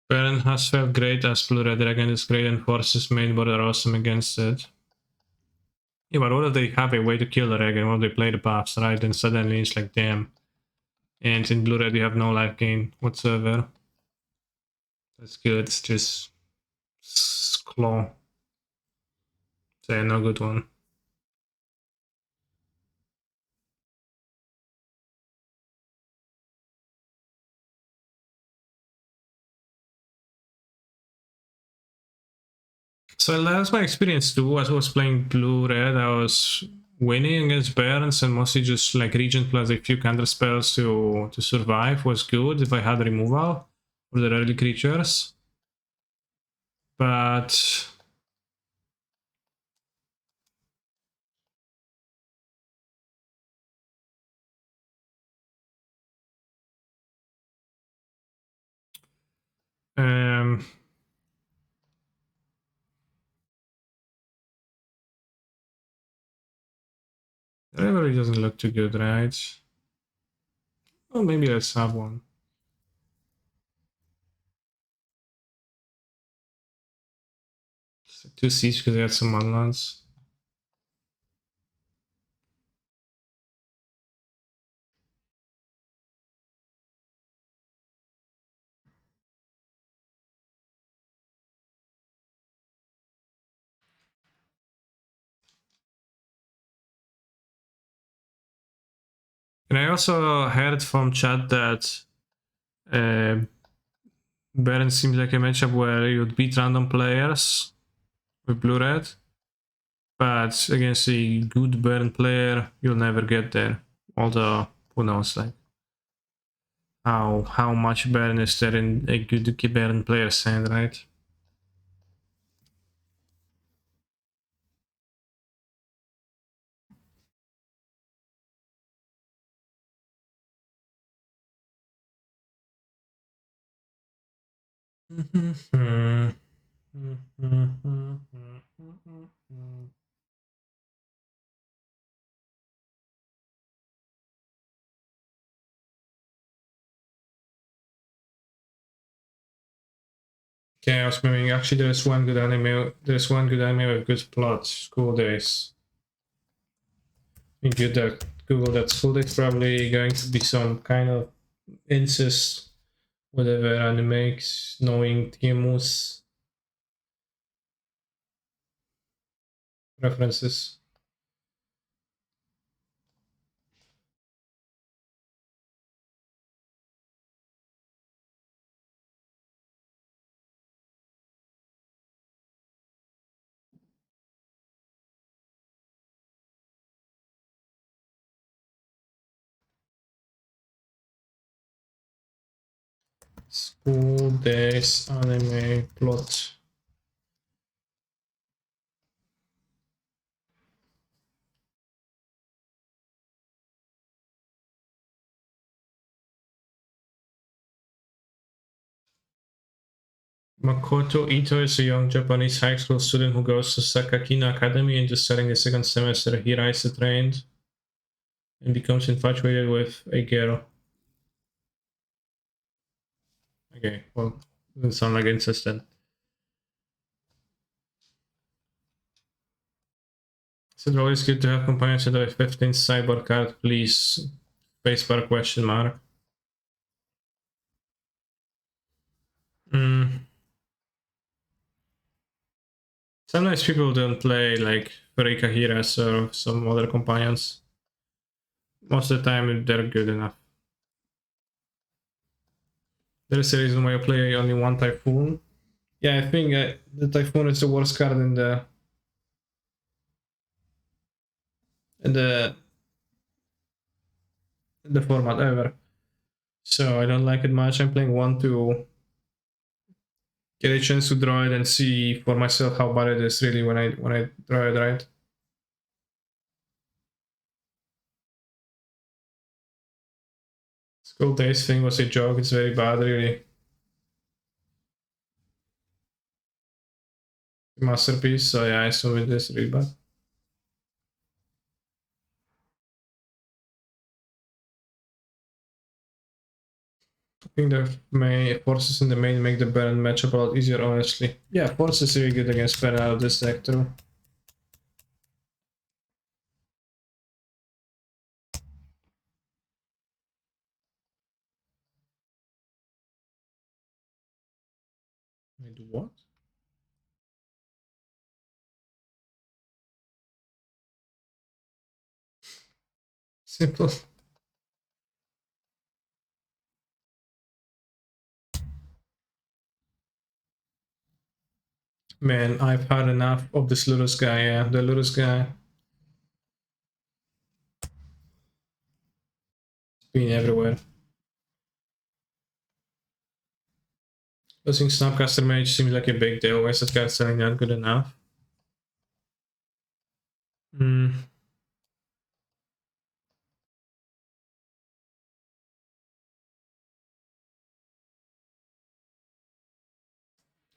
Baron has felt great as Blue-Red Dragon is great and forces main board are awesome against it. Yeah, but what if they have a way to kill the dragon? What if they play the paths, right? And suddenly it's like, damn. And in Blue-Red you have no life gain whatsoever. That's good, it's just claw. So no good one. So that's my experience too. As I was playing Blue-Red, I was winning against Barons and mostly just like Regent plus a few counter spells to survive was good if I had removal for the early creatures. But Rivalry doesn't look too good, right? Well, maybe let's have one. Just 2 Siege because I had some Manlands. And I also heard from chat that Baron seems like a matchup where you'd beat random players with blue-red, but against a good Baron player, you'll never get there. Although, who knows, like, how much Baron is there in a good Baron player's hand, right? Chaos Miming. Actually, there's one good anime. There's one good anime with good plot. School Days. You get that Google that School Days probably going to be some kind of incest, whatever anime, knowing Tiemus references. School Days anime plot. Makoto Ito is a young Japanese high school student who goes to Sakakina Academy and just starting the second semester. He rides the train and becomes infatuated with a girl. Okay, well, doesn't sound like incest then. Is it always good to have companions with a 15 cyborg card, please? Spacebar question mark. Sometimes people don't play like Furika Hiras or some other companions. Most of the time they're good enough. There's a reason why I play only one Typhoon. Yeah, I think the Typhoon is the worst card in the in the in the format ever. So I don't like it much. I'm playing one to get a chance to draw it and see for myself how bad it is really when I draw it, right? School Days thing was a joke. It's very bad, really. Masterpiece. So yeah, I saw it is really bad. I think the forces in the main make the Baron matchup a lot easier, honestly. Yeah, forces really good against Baron out of this deck too. Wait, what? Simple. Man, I've had enough of this Lurus guy, yeah. The Lurus guy. It's been everywhere. Losing Snapcaster Mage seems like a big deal. Why is that card selling not good enough?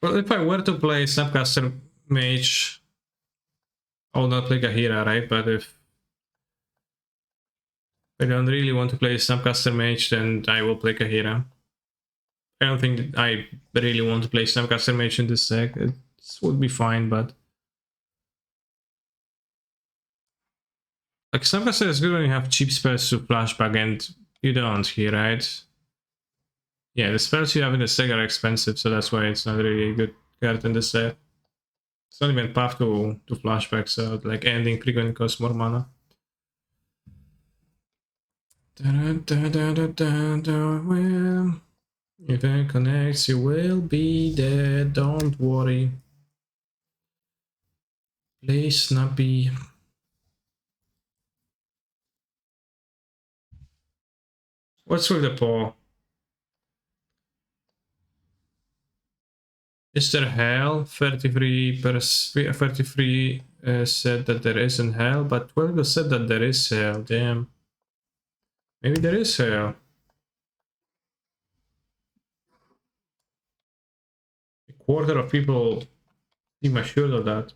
Well, if I were to play Snapcaster Mage, I would not play Gahira, right? But if I don't really want to play Snapcaster Mage, then I will play Kahira. I don't think that I really want to play Snapcaster Mage in this deck. It would be fine, but like Snapcaster is good when you have cheap spells to flashback, and you don't here, right? Yeah, the spells you have in the deck are expensive, so that's why it's not really a good card in this deck. It's not even path to flashback, so like ending frequently costs more mana. Well, if it connects, you will be there. Don't worry. Play snappy. What's with the paw? Is there hell? 33 said that there isn't hell, but 12 said that there is hell. Damn. Maybe there is hell. A quarter of people seem assured of that.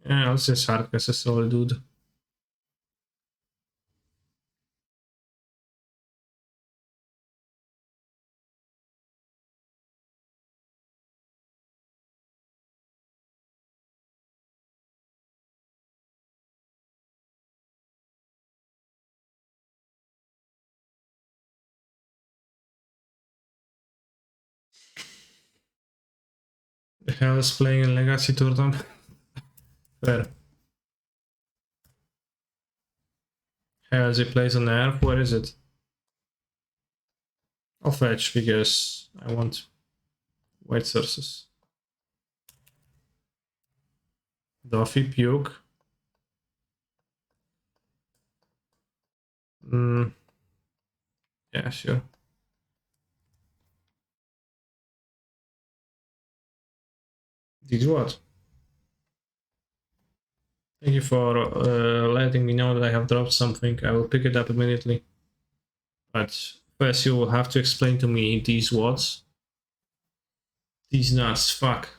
Yeah, I'll say sarcasm as all, dude. The hell is playing in Legacy Tournament? Where? Hell is it plays on Earth? Where is it? I'll fetch because I want white sources. Duffy, Puke. Yeah, sure. Did what? Thank you for letting me know that I have dropped something. I will pick it up immediately. But first you will have to explain to me these words. These nuts, fuck.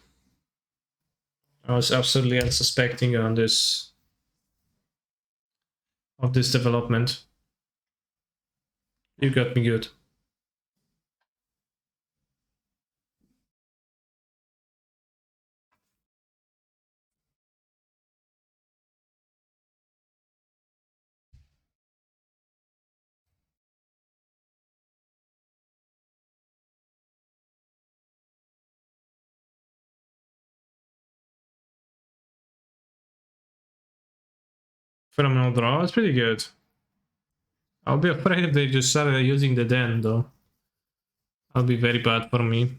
I was absolutely unsuspecting on this of this development. You got me good. Phenomenal draw, it's pretty good. I'll be afraid if they just started using the den though. That'll be very bad for me.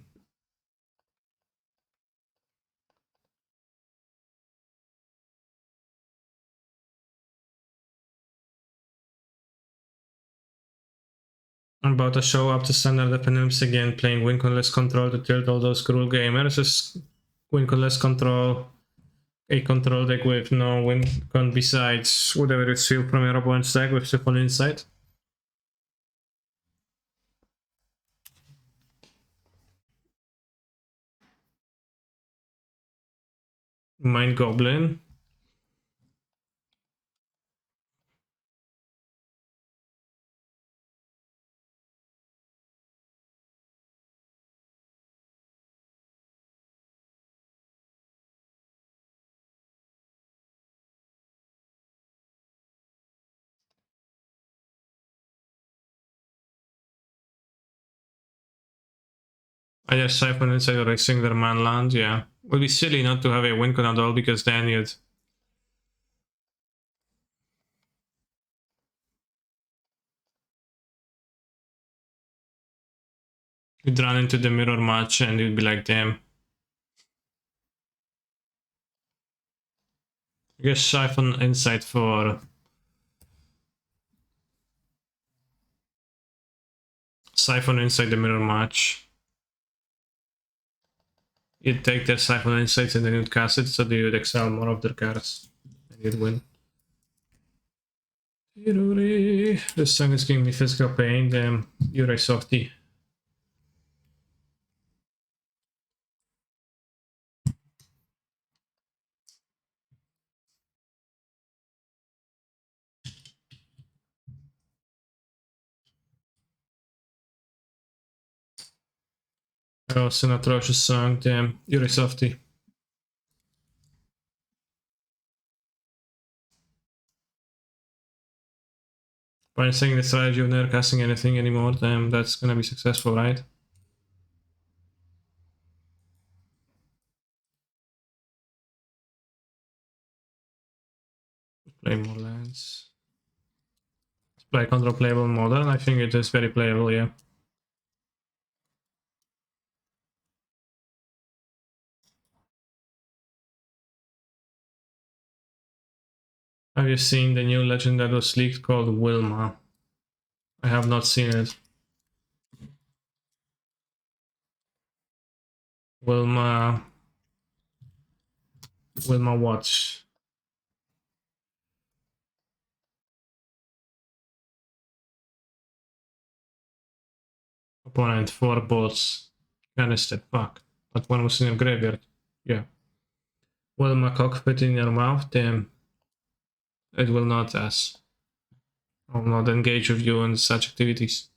I'm about to show up to standard FNMs again, playing win con less control to tilt all those cruel gamers. Just win con less control, a control deck with no win con besides whatever it's feel from your opponent's deck with Siphon Insight. Mind Goblin. I just Siphon Insight or Racing their man land, yeah. Would be silly not to have a win con at all because then you'd run into the mirror match and you'd be like, damn. I guess Siphon Insight for Siphon Insight the mirror match. You'd take their Siphon Insights and then you'd cast it so they would exile more of their cards. And you'd win. This song is giving me physical pain, damn. You're a softie. Oh, it's an atrocious song, damn. You're a softie. By saying the strategy of never casting anything anymore, damn, that's gonna be successful, right? Play more lands. Play control playable modern. I think it is very playable, yeah. Have you seen the new legend that was leaked called Wilma? I have not seen it. Wilma Watch. Opponent 4 bots. Canister, fuck. But one was in a graveyard. Yeah. Wilma cockpit in your mouth, damn. It will not as. I will not engage with you in such activities.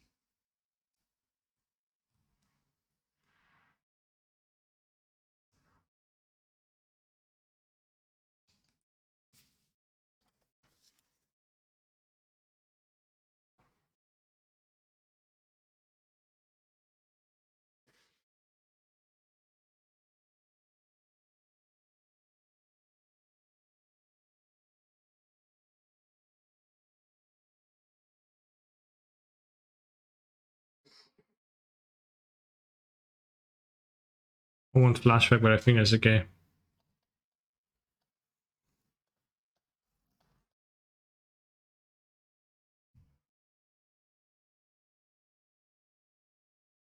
I want flashback, but I think that's okay.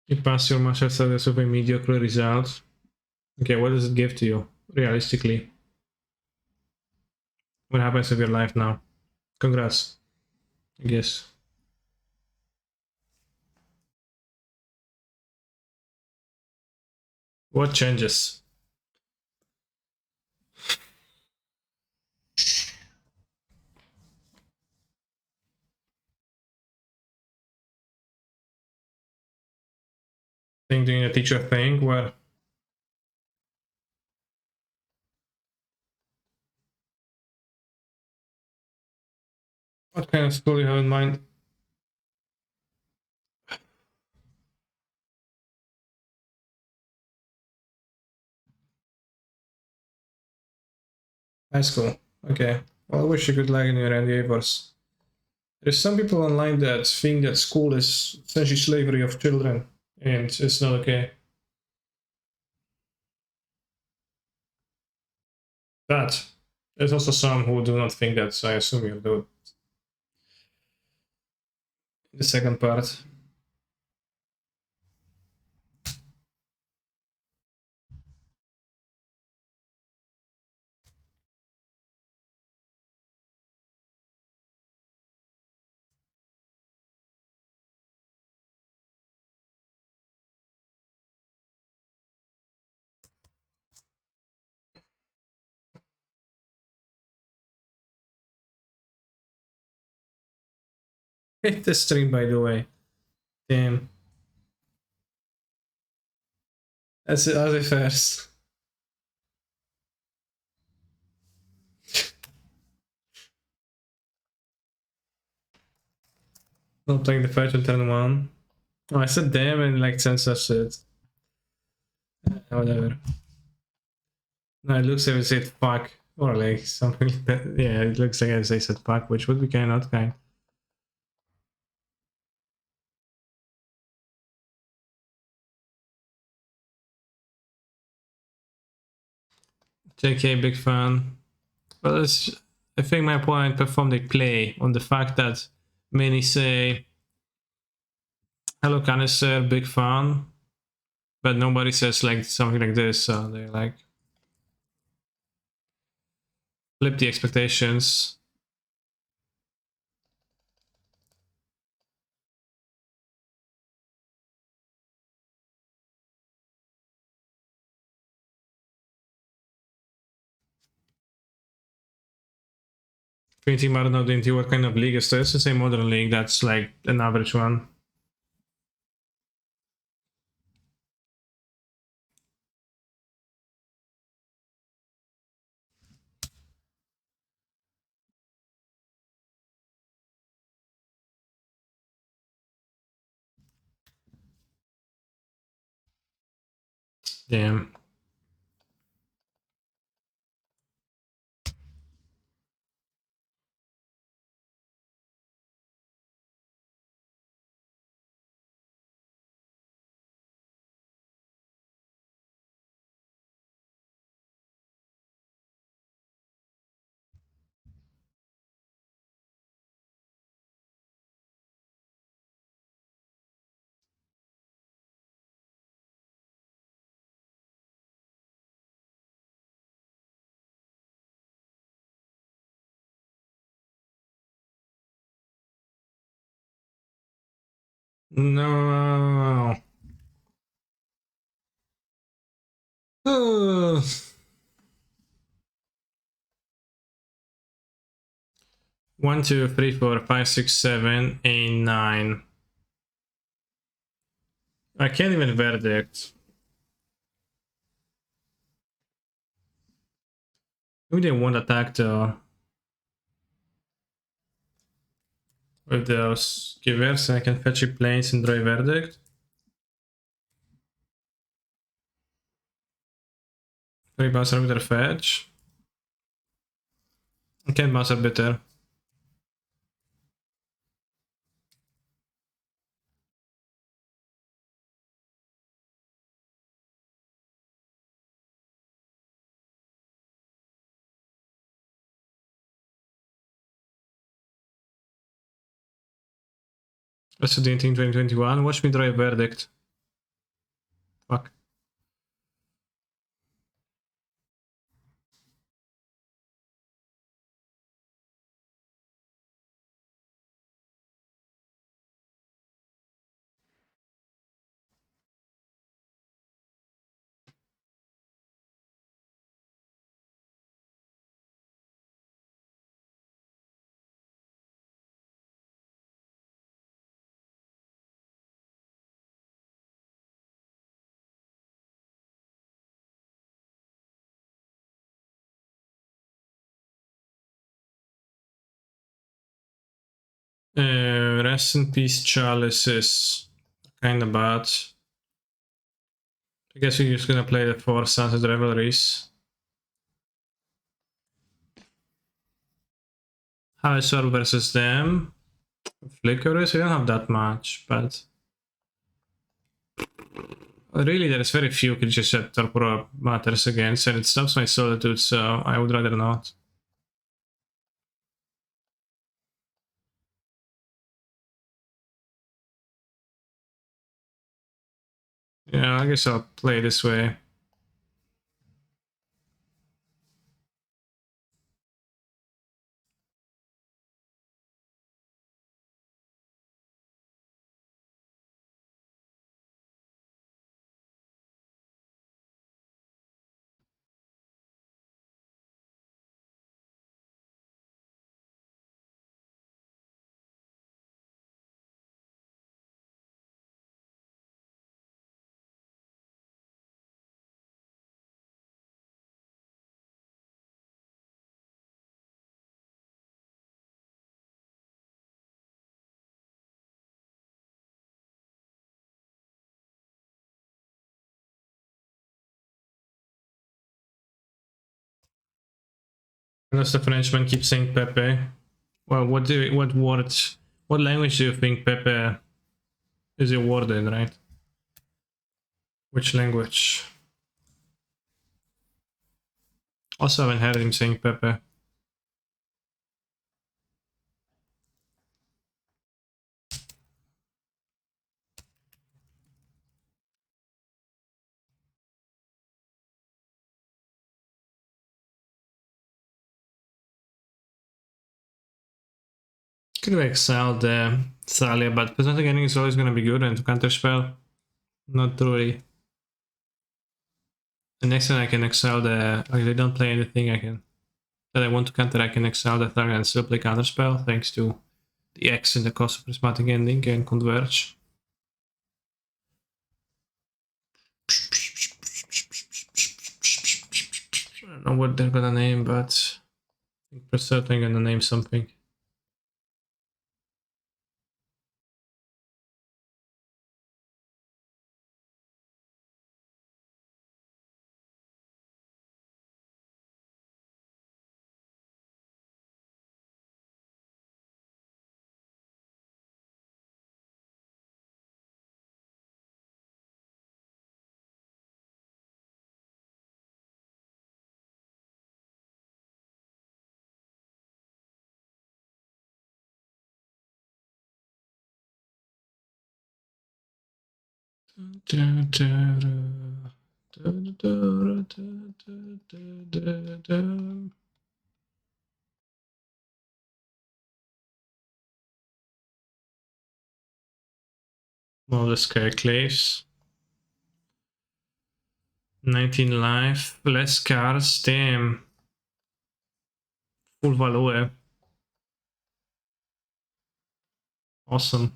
You pass your master status with a mediocre result. Okay, what does it give to you, realistically? What happens with your life now? Congrats, I guess. What changes? Think doing a teacher thing where what kind of school you have in mind? High school. Okay. Well, I wish you could like in your endeavors. There's some people online that think that school is essentially slavery of children, and it's not okay. But there's also some who do not think that, so I assume you do. The second part. Hate the stream, by the way. Damn. That's a first. Not playing the fight on turn 1. Oh, I said damn and like censored it. Whatever. No, it looks like I said fuck. Or like something like that. Yeah, it looks like I said fuck, which would be kind of not kind. JK, big fan. Well, I think my opponent performed a play on the fact that many say, hello Canister, big fan. But nobody says like something like this, so they like flip the expectations. Twenty Marno into what kind of league is this? It's a modern league that's like an average one. Damn. No. Ugh. 1, 2, 3, 4, 5, 6, 7, 8, 9. I can't even verdict. Maybe they won't attack though. With those givers, and I can fetch your planes and draw a verdict. 3 bounce arbiter fetch. I can't bounce arbiter. Let's do the 2021. Watch me draw a verdict. Fuck. Rest in peace, chalices. Kinda bad. I guess we're just gonna play the 4 Sunset Revelries. How I serve versus them. Flickers, we don't have that much, but really there is very few creatures that Torpora matters against, and it stops my Solitude, so I would rather not. Yeah, I guess I'll play this way. Unless the Frenchman keeps saying Pepe. Well, what words, what language do you think Pepe is a word in, right? Which language? Also haven't heard him saying Pepe. Could have exiled Thalia, but Prismatic Ending is always going to be good, and to counterspell, not really. The next time I can exile the... Like, they don't play anything I can... That I want to counter, I can exile the Thalia and still play counterspell, thanks to the X in the cost of Prismatic Ending and Converge. I don't know what they're gonna name, but I think for certain gonna name something. All the Sky Claves. 19 life, less cards, damn. Full Valoe. Awesome.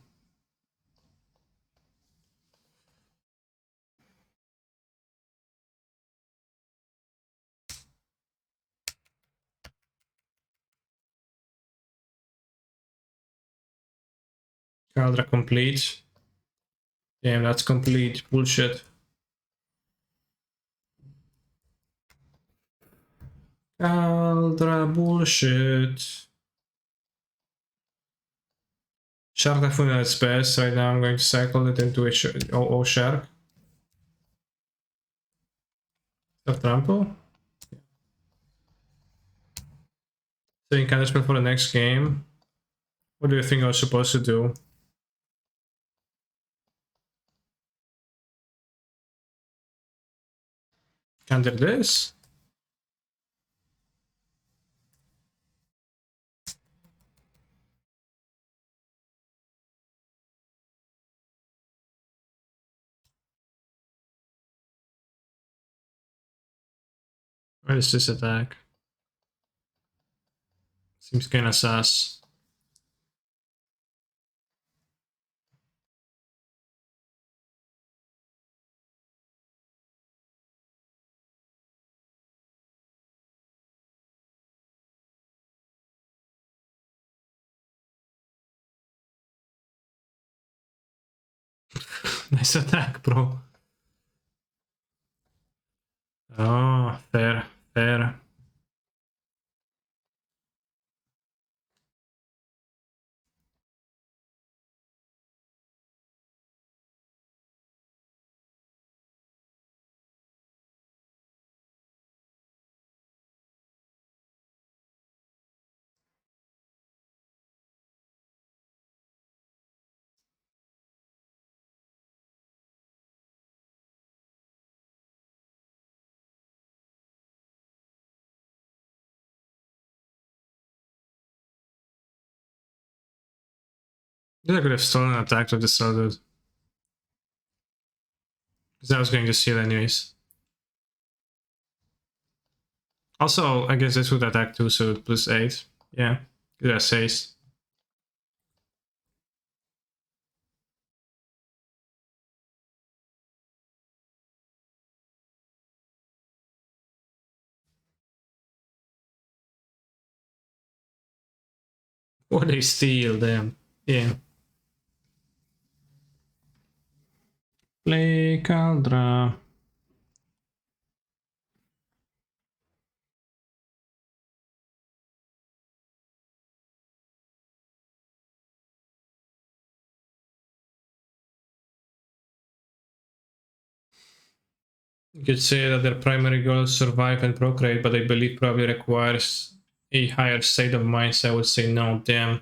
Caldra complete. Damn, that's complete bullshit. Caldra bullshit. Shark Typhoon at its best. Right now I'm going to cycle it into a Shark. Start trample. Setting counterspell for the next game. What do you think I was supposed to do? Counter this? Where is this attack? Seems kinda sus. Nice attack, bro. Oh, fair, fair. I could have stolen an attack with the Salud. Because I was going to steal anyways. Also, I guess this would attack too, so plus 8. Yeah, good essays. Or they steal them. Yeah. Play Caldra. You could say that their primary goal is survive and procreate, but I believe probably requires a higher state of mind, so I would say no, damn.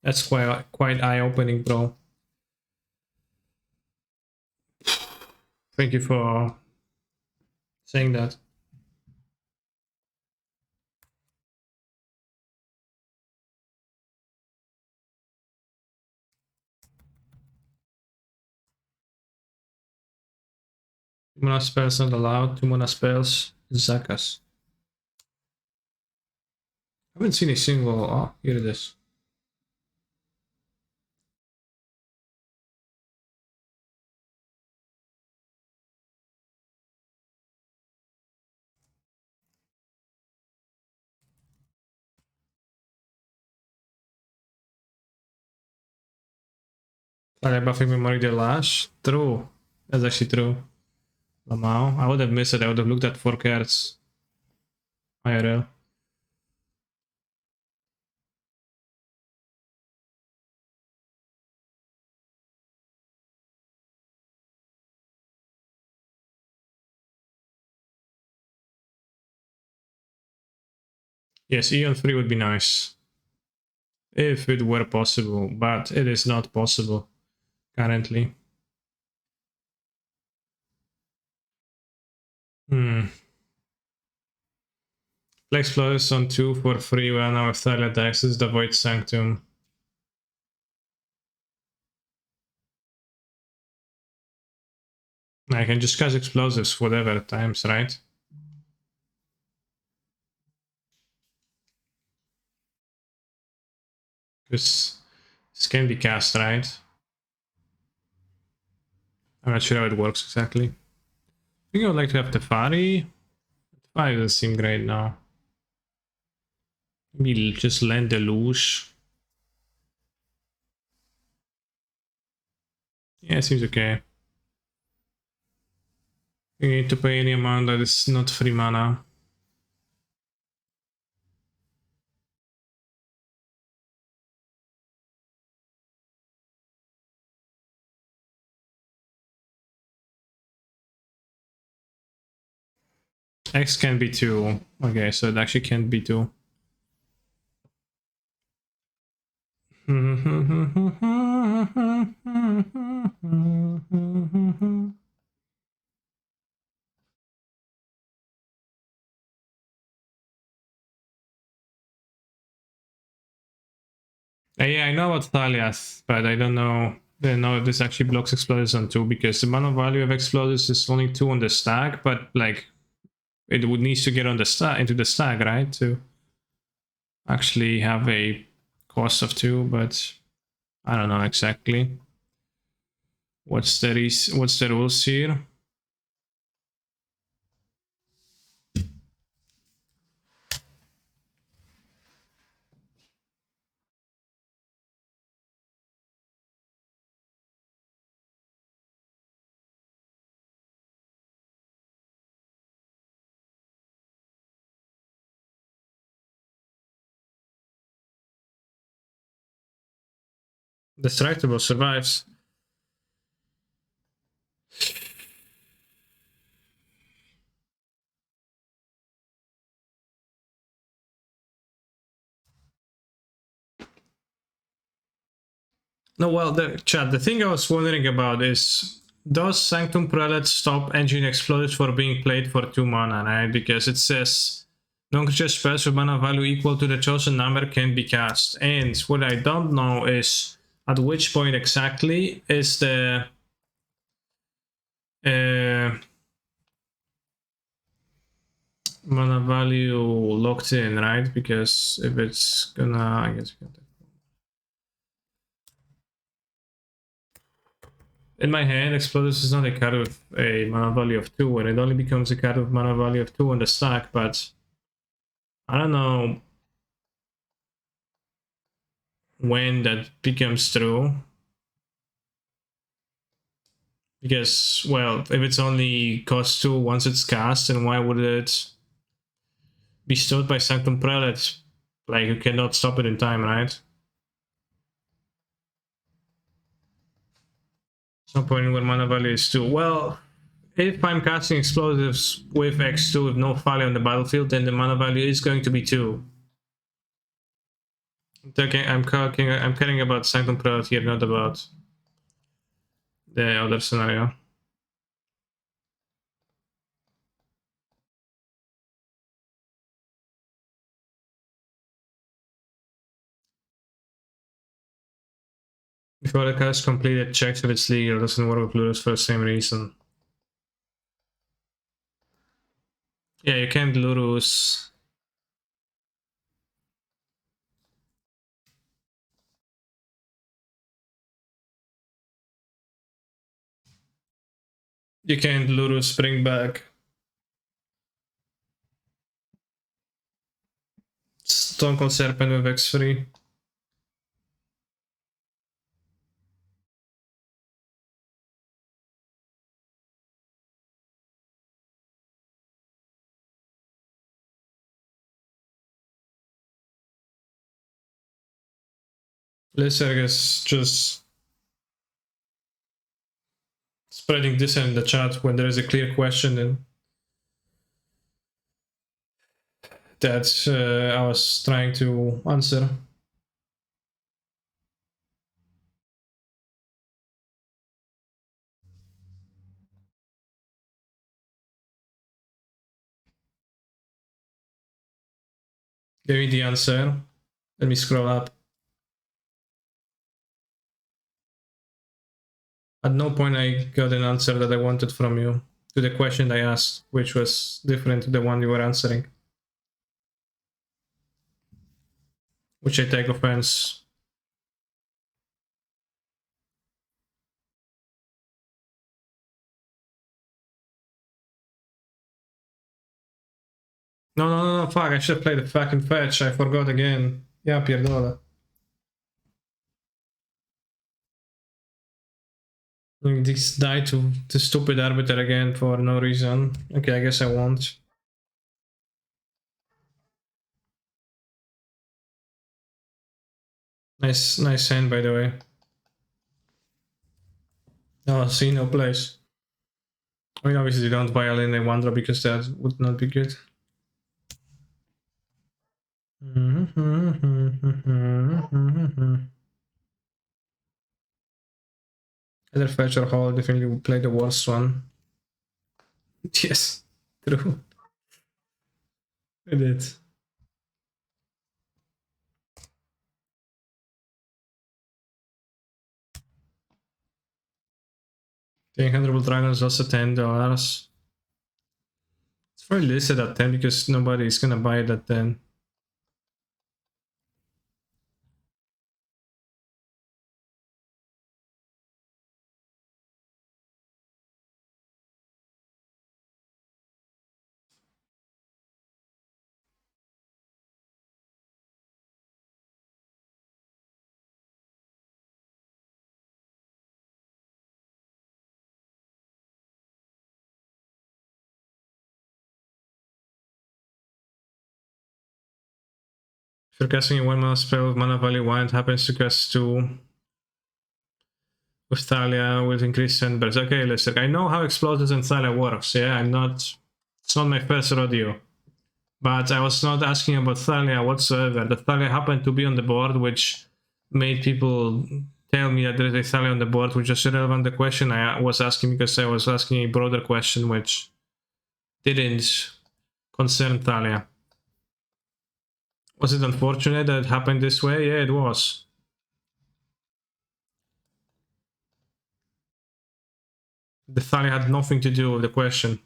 That's quite eye-opening, bro. Thank you for saying that. Mana spells not allowed. 2 mana spells. Zakas. I haven't seen a single. Oh, here it is. Are they buffing memory the lash? True. That's actually true. Lamau. I would have missed it. I would have looked at 4 cards. IRL. Yes, Eon 3 would be nice. If it were possible, but it is not possible currently. Flex Plus on 2 for free when our Thailand access the Void Sanctum. I can just cast explosives whatever times, right? Because this can be cast, right? I'm not sure how it works exactly. I think I would like to have Tefari. Tefari doesn't seem great now. Maybe just land the Luge. Yeah, it seems okay. You need to pay any amount that is not free mana. X can be 2. Okay, so it actually can't be 2. Yeah, I know about Thaliath, but I don't know. I don't know if this actually blocks explosives on 2 because the mana value of explosives is only 2 on the stack, but like it would need to get on the stack into the stack, right? To actually have a cost of 2, but I don't know exactly. What's the rules here? Destructible survives. No, well, the thing I was wondering about is, does Sanctum Prelate stop engine explosives for being played for 2 mana, right? Because it says non-creature spells with mana value equal to the chosen number can be cast. And what I don't know is at which point exactly is the mana value locked in, right? Because if it's gonna, I guess we can. In my hand, Explosives is not a card with a mana value of 2, and it only becomes a card with mana value of 2 on the stack, but I don't know when that becomes true. Because, well, if it's only cost 2 once it's cast, then why would it be stopped by Sanctum Prelate? Like, you cannot stop it in time, right? There's no point when mana value is 2. Well, if I'm casting explosives with X2 with no value on the battlefield, then the mana value is going to be 2. I'm caring about Sanctum Prelate here, not about the other scenario. Before the card is completed, checks if it's legal. Doesn't work with Ludus for the same reason. Yeah, you can't Ludus. You can't Ludus bring back Stone Cold Serpent with X3. Lizard is just spreading this in the chat when there is a clear question and that I was trying to answer. Give me the answer. Let me scroll up. At no point I got an answer that I wanted from you to the question I asked, which was different to the one you were answering. Which I take offense. No, fuck, I should have played the fucking fetch, I forgot again. Yeah, Pierdola. This died to the stupid arbiter again for no reason. Okay, I guess I won't. Nice hand, by the way. No, see, no place. I mean, obviously, you don't violin a Wandra because that would not be good. Either fetch or hall definitely would play the worst one. Yes, true. I did. The Incredible Dragon is also $10. It's probably listed at 10 because nobody is gonna buy it at 10. If you're casting a 1 mana spell with mana value 1, it happens to cast 2 with Thalia with increased sandbirds. Okay, listen, I know how Explosives and Thalia works, yeah? I'm not... It's not my first rodeo. But I was not asking about Thalia whatsoever. The Thalia happened to be on the board, which made people tell me that there is a Thalia on the board, which is irrelevant the question I was asking because I was asking a broader question which didn't concern Thalia. Was it unfortunate that it happened this way? Yeah, it was. The Thalia had nothing to do with the question.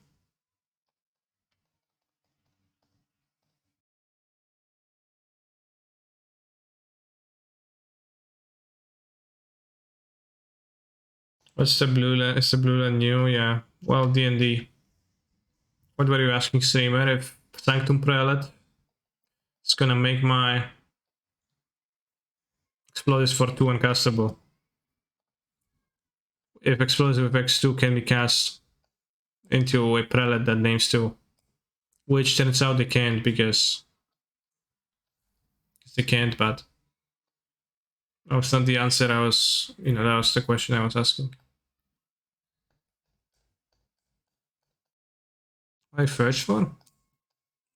What's the blue land? Is the blue land new? Yeah. Well, D&D. What were you asking, streamer? If Sanctum Prelate is gonna make my Explosives for 2 uncastable. If Explosive with X2 can be cast into a Prelate that names 2. Which turns out they can't because they can't, but that was not the answer I was, that was the question I was asking. I searched for?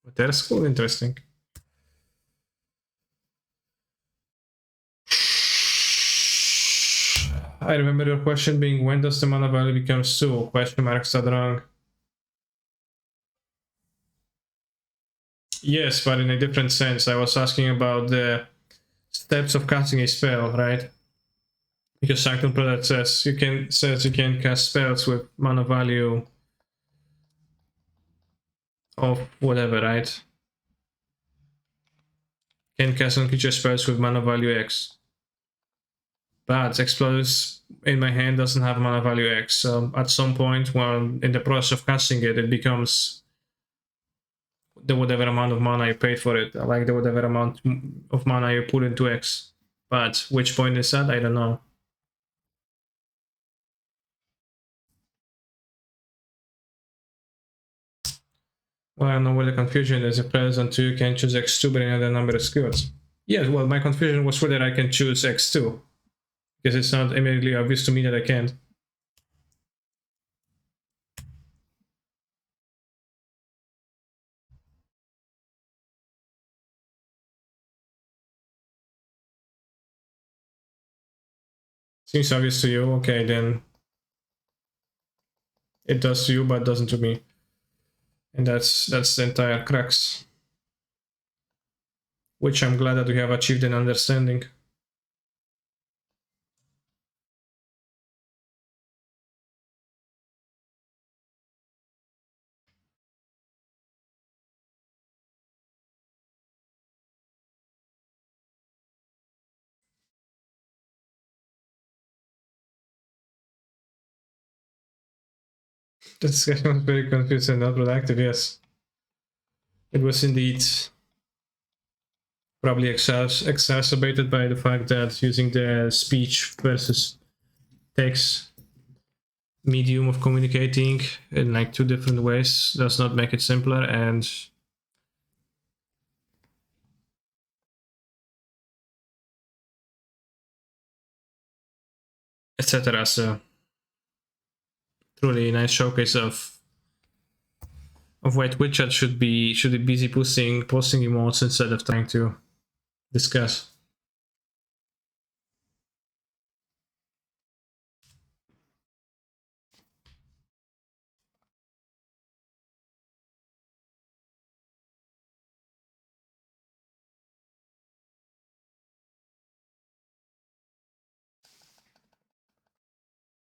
But that's cool, interesting. I remember your question being when does the mana value become 2? Question mark Sadrang. Yes, but in a different sense. I was asking about the steps of casting a spell, right? Because Sanctum Prelate says you can cast spells with mana value of whatever, right? Can cast non-creature spells with mana value X. But Explosives in my hand doesn't have mana value X, so at some point while in the process of casting it, it becomes the whatever amount of mana you paid for it, like the whatever amount of mana you put into X. But which point is that? I don't know. Well, I don't know where the confusion is. If present 2, you can choose X2, but another number is good. Yes, well, my confusion was whether I can choose X2. Because it's not immediately obvious to me that I can't. Seems obvious to you. Okay, then it does to you, but doesn't to me. And that's the entire crux. Which I'm glad that we have achieved an understanding. The discussion was very confused and not productive, yes. It was indeed probably exacerbated by the fact that using the speech versus text medium of communicating in like two different ways does not make it simpler, and etc. So truly nice showcase of why Twitch chat should be busy posting emotes instead of trying to discuss.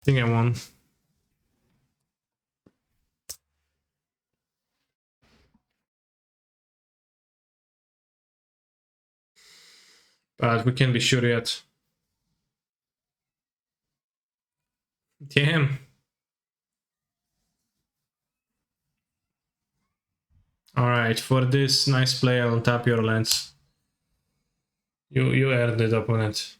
I think I won. But we can't be sure yet. Damn. Alright, for this nice play, I'll tap your lens. You earned it, opponent.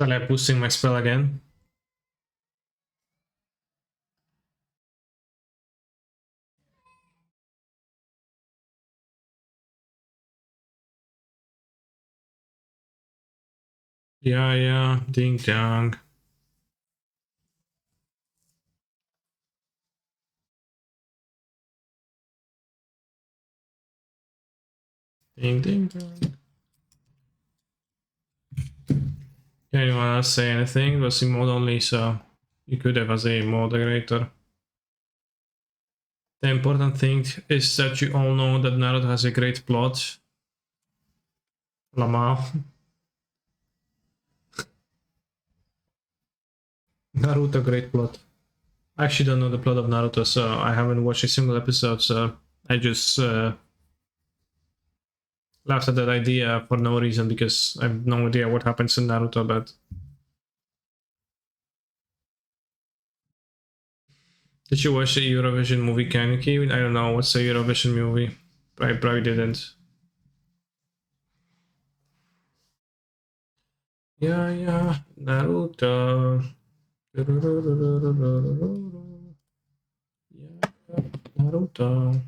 Shall I boosting my spell again? Yeah, ding dong. Ding ding dong. Anyone else say anything? It was in mode only, so you could have as a moderator. The important thing is that you all know that Naruto has a great plot. Lama. Naruto, great plot. I actually don't know the plot of Naruto, so I haven't watched a single episode, so I just laughed at that idea for no reason because I have no idea what happens in Naruto, but did you watch the Eurovision movie Kaneki? I don't know, what's the Eurovision movie? I probably didn't. Yeah, Naruto. Yeah, Naruto.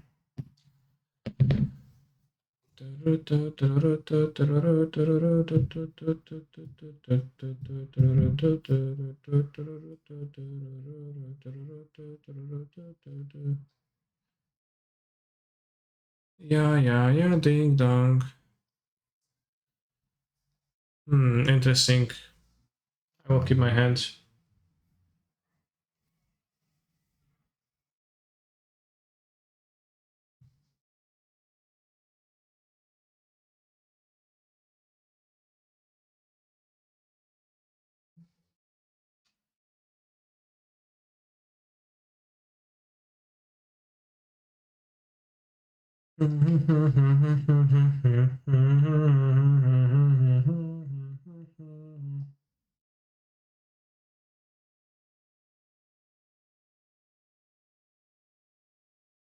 Yeah, ding dong. Interesting. I will keep my hands.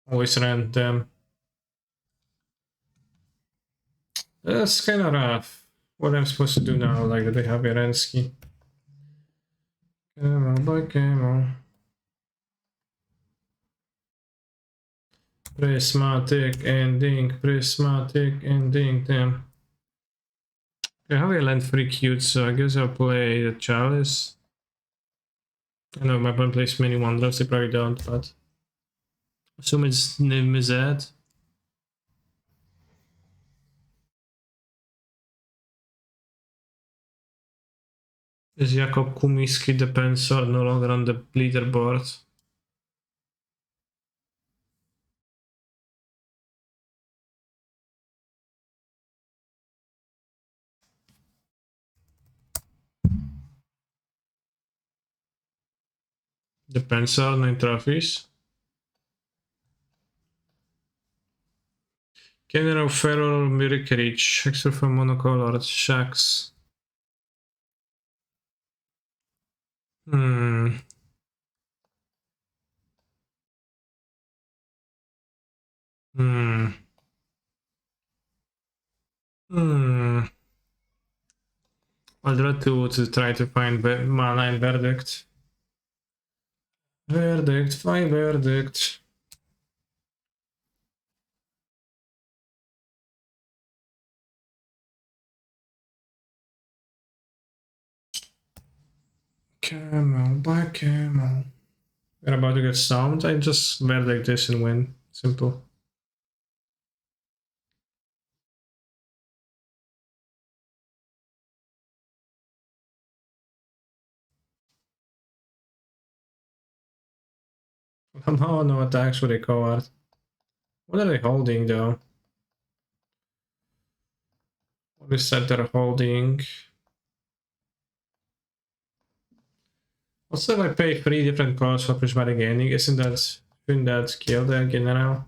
Always ran them. That's kind of rough. What I'm supposed to do now, like, do they have Irensky? Camel by camel. Prismatic ending, prismatic ending, damn. Okay, how I land 3 cute, so I guess I'll play the Chalice. I know my opponent plays many wonders, they probably don't, but assume it's Mizet. Is Jakob Kumiski defensor no longer on the leaderboard? Defensor, 9 trophies. General Feral Mirikirich, extra for monocolored, Shax. Hmm. Hmm. Hmm. I'll draw 2 to try to find mana in Verdict. Verdict, find Verdict. Camel by camel. We're about to get stomped. I just Verdict this and win. Simple. Oh no attacks with a card. What are they holding though? What is that they're holding? Also, if I pay 3 different cards for prismatic ending, shouldn't that kill the general?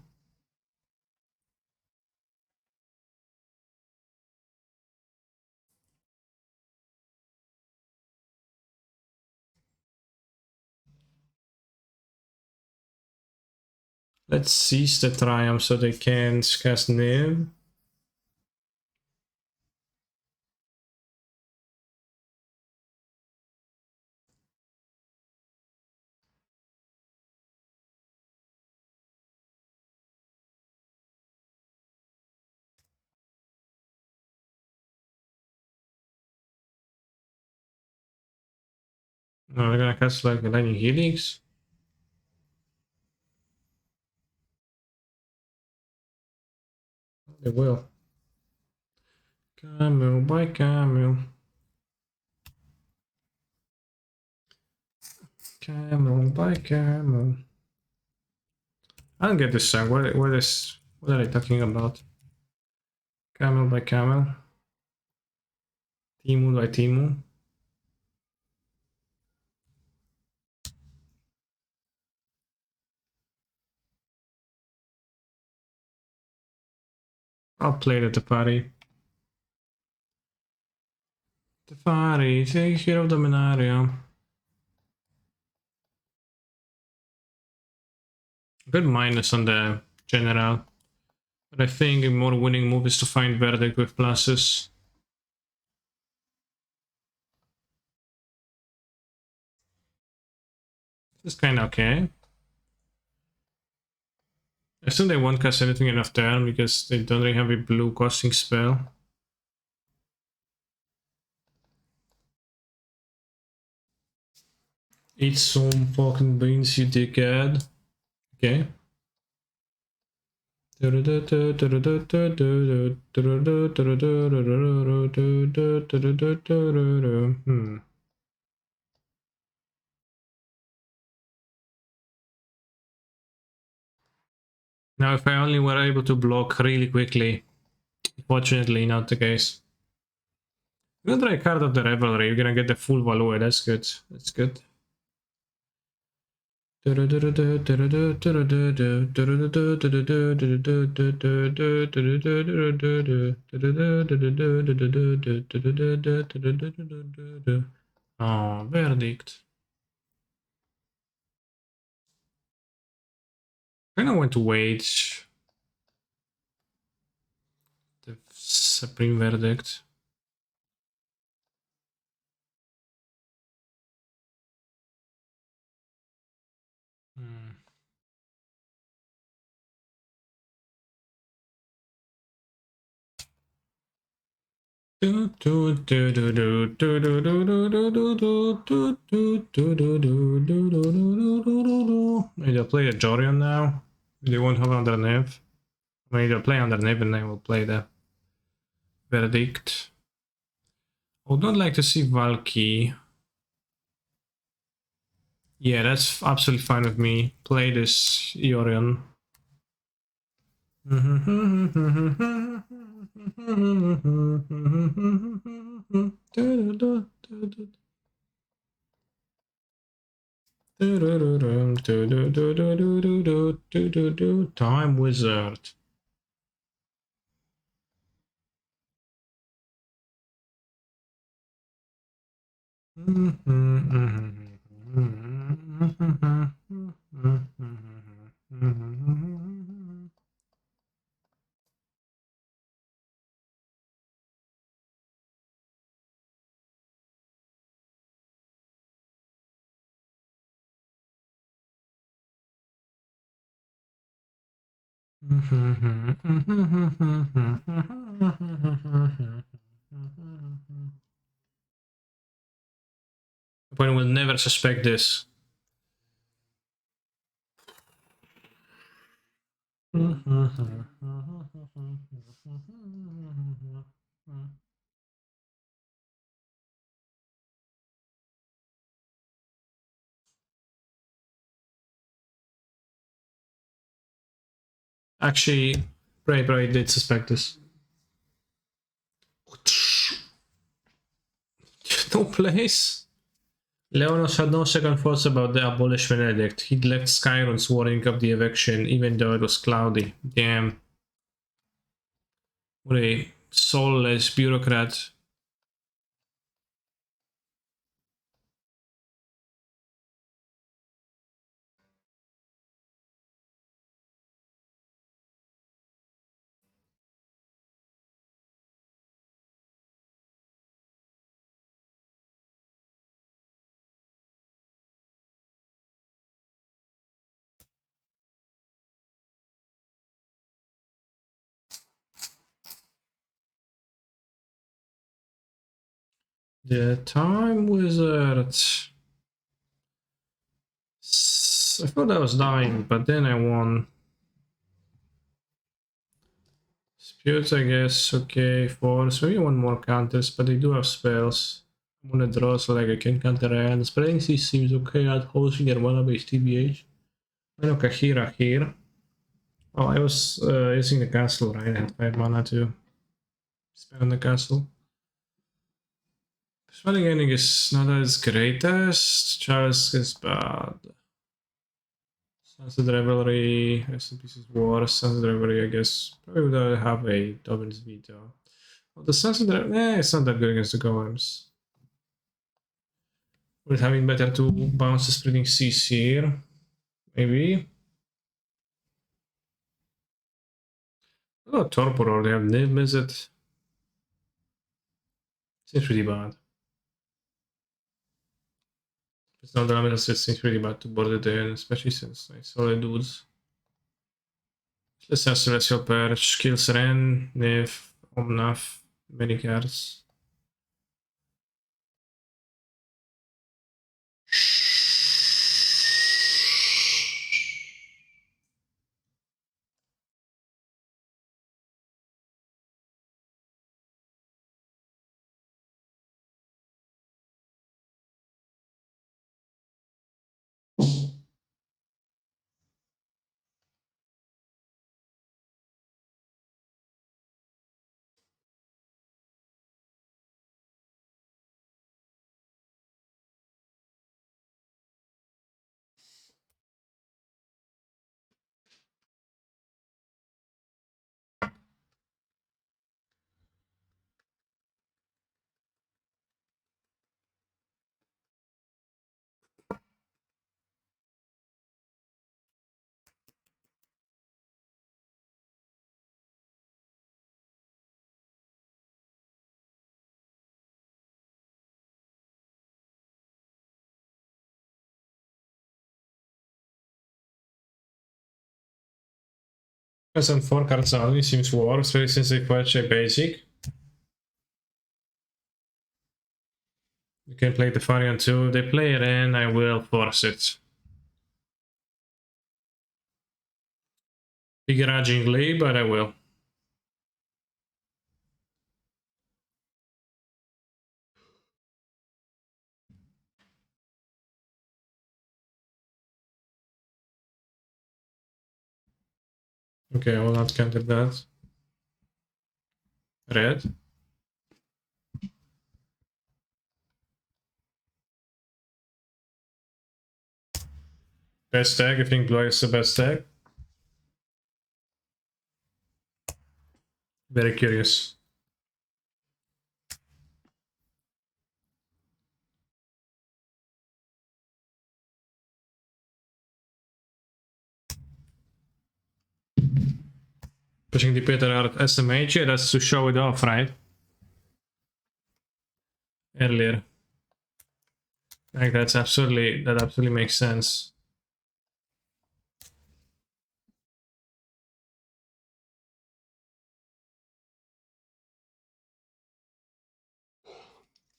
Let's seize the triumph so they can cast Niv. No, they're gonna cast like Lightning Helix. They will. Camel by camel. Camel by camel. I don't get this song. What are they talking about? Camel by camel. Timu by Timu. I'll play it at the party. The party, take care of Dominaria. A bit minus on the general. But I think a more winning move is to find Verdict with pluses. It's kinda okay. I assume they won't cast anything enough turn because they don't really have a blue costing spell. Eat some fucking beans, you dickhead. Okay. Now, if I only were able to block really quickly, fortunately not the case. I'm gonna try a card of the Revelry, you're gonna get the full value, that's good. That's good. Oh, Verdict. I kinda want to wait the Supreme Verdict. Either play a Jorion now. They won't have underneath. Either play underneath and then we'll play the Verdict. I would not like to see Valky. Yeah, that's absolutely fine with me. Play this Jorion. Time Wizard. Opponent will never suspect this. Actually, Bray did suspect this. No place. Leonos had no second thoughts about the abolish Benedict. He'd left Skyron's warning of the eviction, even though it was cloudy. Damn. What a soulless bureaucrat. The Time Wizard. I thought I was dying, but then I won. Spirits, I guess. Okay, force. Maybe one more counters, but they do have spells. I'm gonna draw so like I can counter and spreading C seems okay at hosting at one base TBH. I know Kahira here. Oh, I was using the castle, right? I had 5 mana to spend on the castle. Spelling ending is not as greatest. Charles is bad. Sunset Revelry, rest in pieces war. Sunset Revelry, I guess, probably would have a Dobbin's veto. Well, the Sunset Revelry, it's not that good against the golems. With having better to bounce the spreading seas here, maybe. Oh, Torpor, they have Niv Mizzet. Seems pretty bad. It's not damage, it seems pretty bad to board it in, especially since I saw the dudes. Let's have Celestial Perch, kills Ren, Niv, Omnath, many cards. Present 4 cards only seems worse, especially since they fetch a basic. You can play the variant too. If they play it in, I will force it. Begrudgingly, but I will. Okay, I will not counter that. Red. Best tag, I think blue is the best tag. Very curious. Pushing the Peter out at SMH, yeah, that's to show it off, right? Earlier. Like that absolutely makes sense.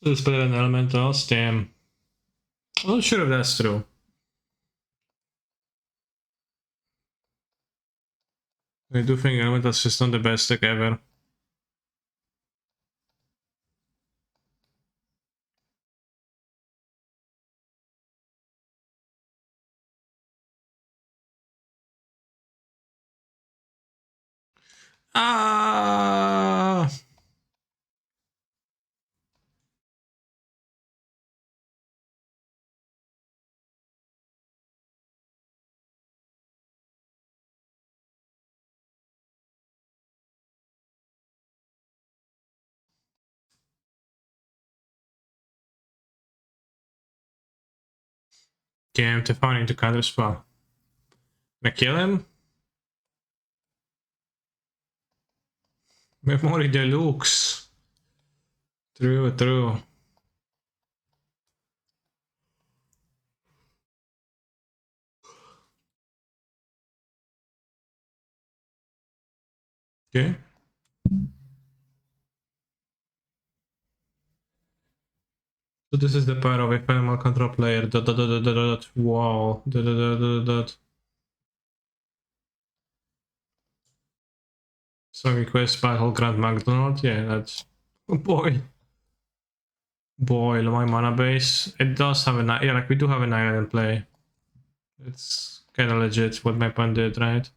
It's better than elementals, damn. I'm not sure if that's true. I do think elementals is not the best deck ever. Ah! Damn, Tefani into counter spell. Can I kill him? Memory Deluxe. True, true. Okay. So this is the power of a final control player. Dot dot dot dot dot. Wow. Dot dot dot dot dot. Song request battle Grand McDonald. Yeah, that's. Oh boy. Boy, my mana base. It does have a yeah, like we do have an island play. It's kind of legit what my pun did, right?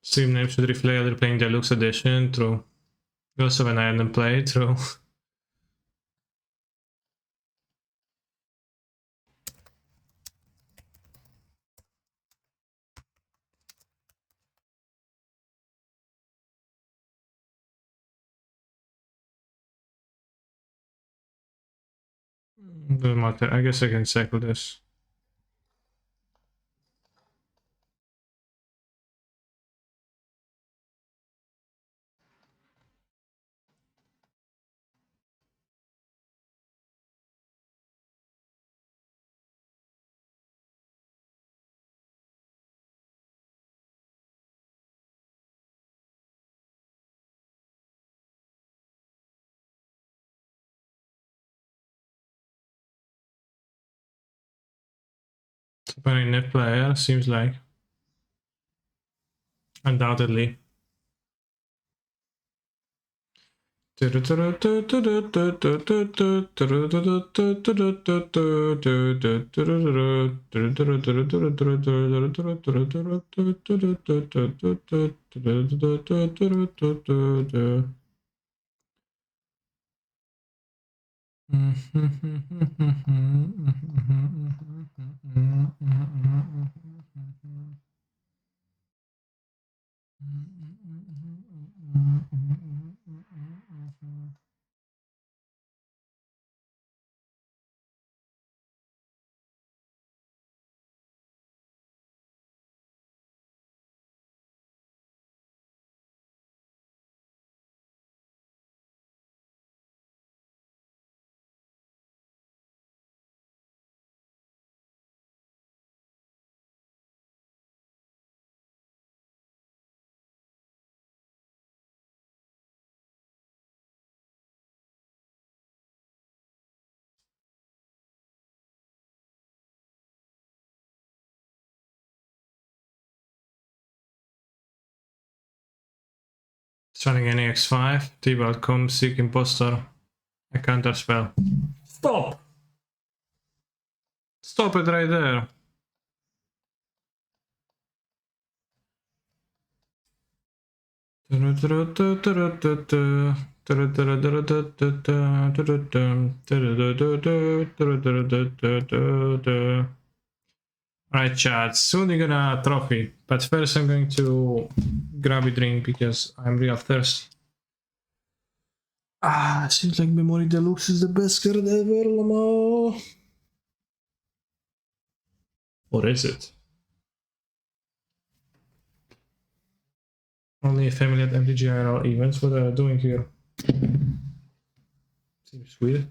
Stream name should reflect other playing deluxe edition. True. We also have an island play. True. Doesn't matter. I guess I can cycle this. Apparently, net player seems like. Undoubtedly. Sonic NEX5, Tibalt Com, Sick Impostor, a counter spell. Stop! Stop it right there! Alright chat, soon we're gonna trophy, but first I'm going to grab a drink because I'm real thirsty. Seems like Memory Deluxe is the best card ever, Lamo. Or is it? Only a family at MTGIRL events, what are they doing here? Seems weird.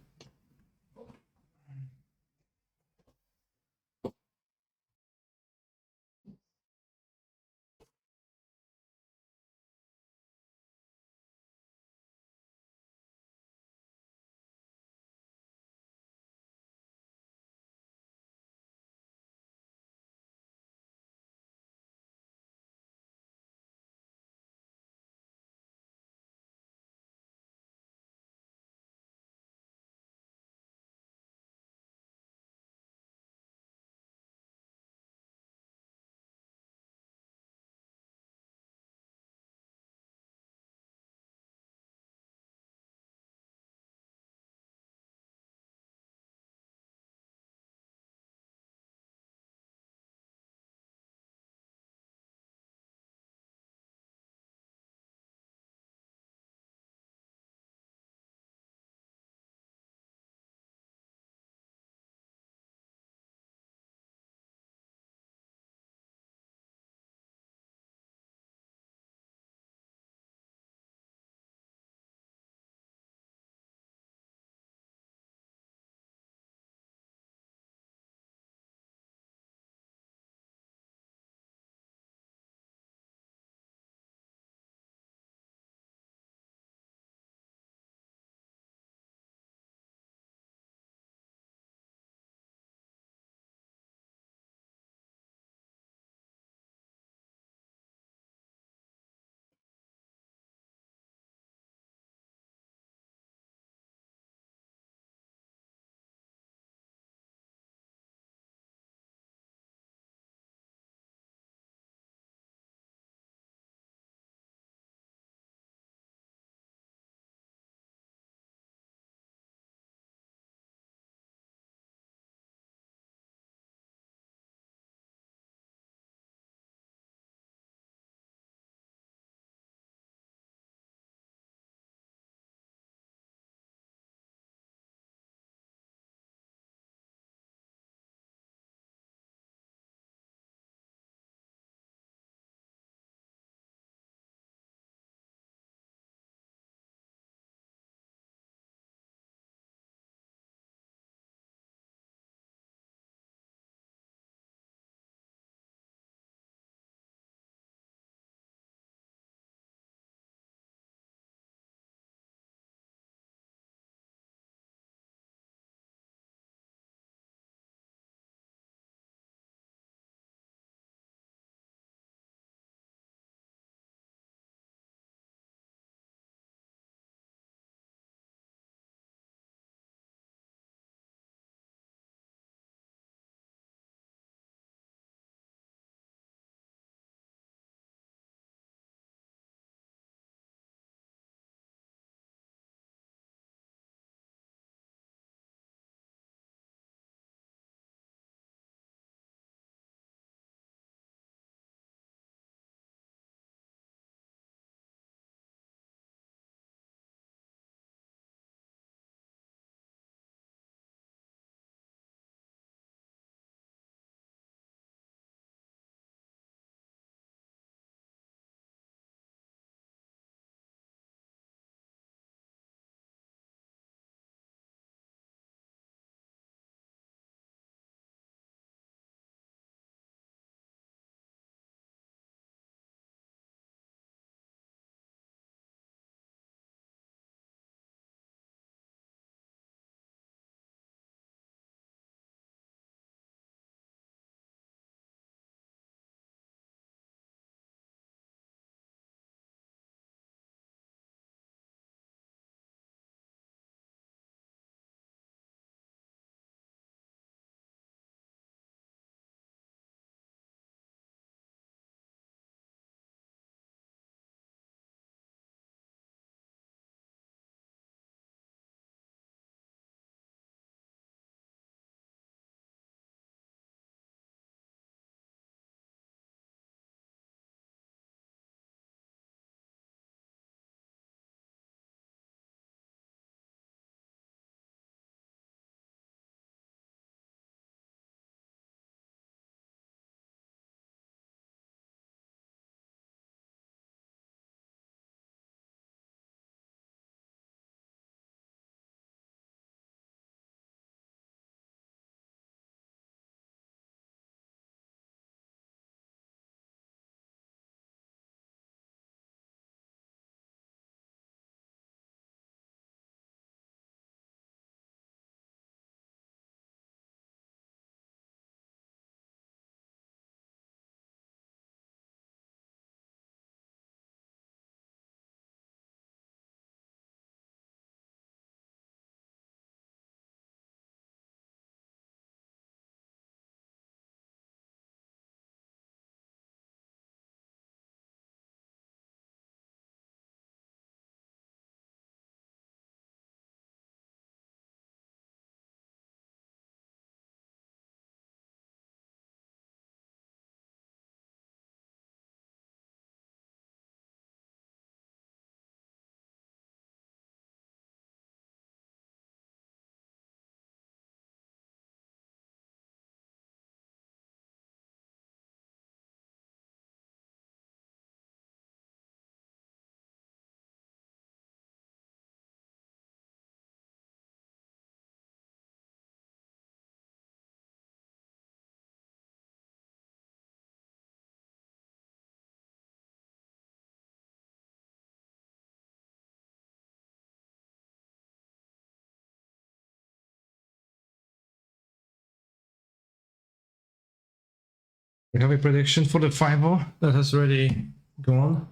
We have a prediction for the 5-0 that has already gone.